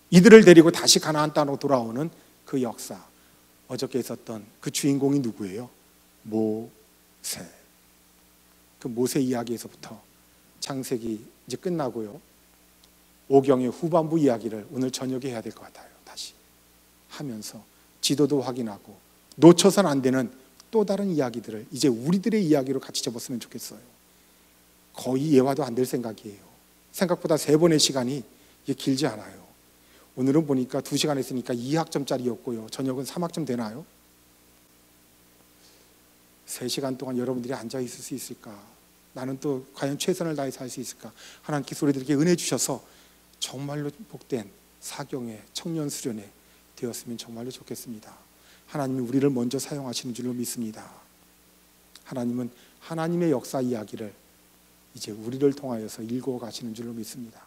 이들을 데리고 다시 가나안 땅으로 돌아오는 그 역사, 어저께 있었던 그 주인공이 누구예요? 모세. 그 모세 이야기에서부터 창세기 이제 끝나고요, 오경의 후반부 이야기를 오늘 저녁에 해야 될 것 같아요. 다시 하면서 지도도 확인하고 놓쳐서는 안 되는 또 다른 이야기들을 이제 우리들의 이야기로 같이 접었으면 좋겠어요. 거의 예화도 안 될 생각이에요. 생각보다 3번의 시간이 이게 길지 않아요. 오늘은 보니까 2시간 했으니까 2학점짜리였고요. 저녁은 3학점 되나요? 3시간 동안 여러분들이 앉아 있을 수 있을까? 나는 또 과연 최선을 다해서 할 수 있을까? 하나님께서 우리들에게 은혜 주셔서 정말로 복된 사경의 청년 수련회 되었으면 정말로 좋겠습니다. 하나님이 우리를 먼저 사용하시는 줄로 믿습니다. 하나님은 하나님의 역사 이야기를 이제 우리를 통하여서 읽어 가시는 줄로 믿습니다.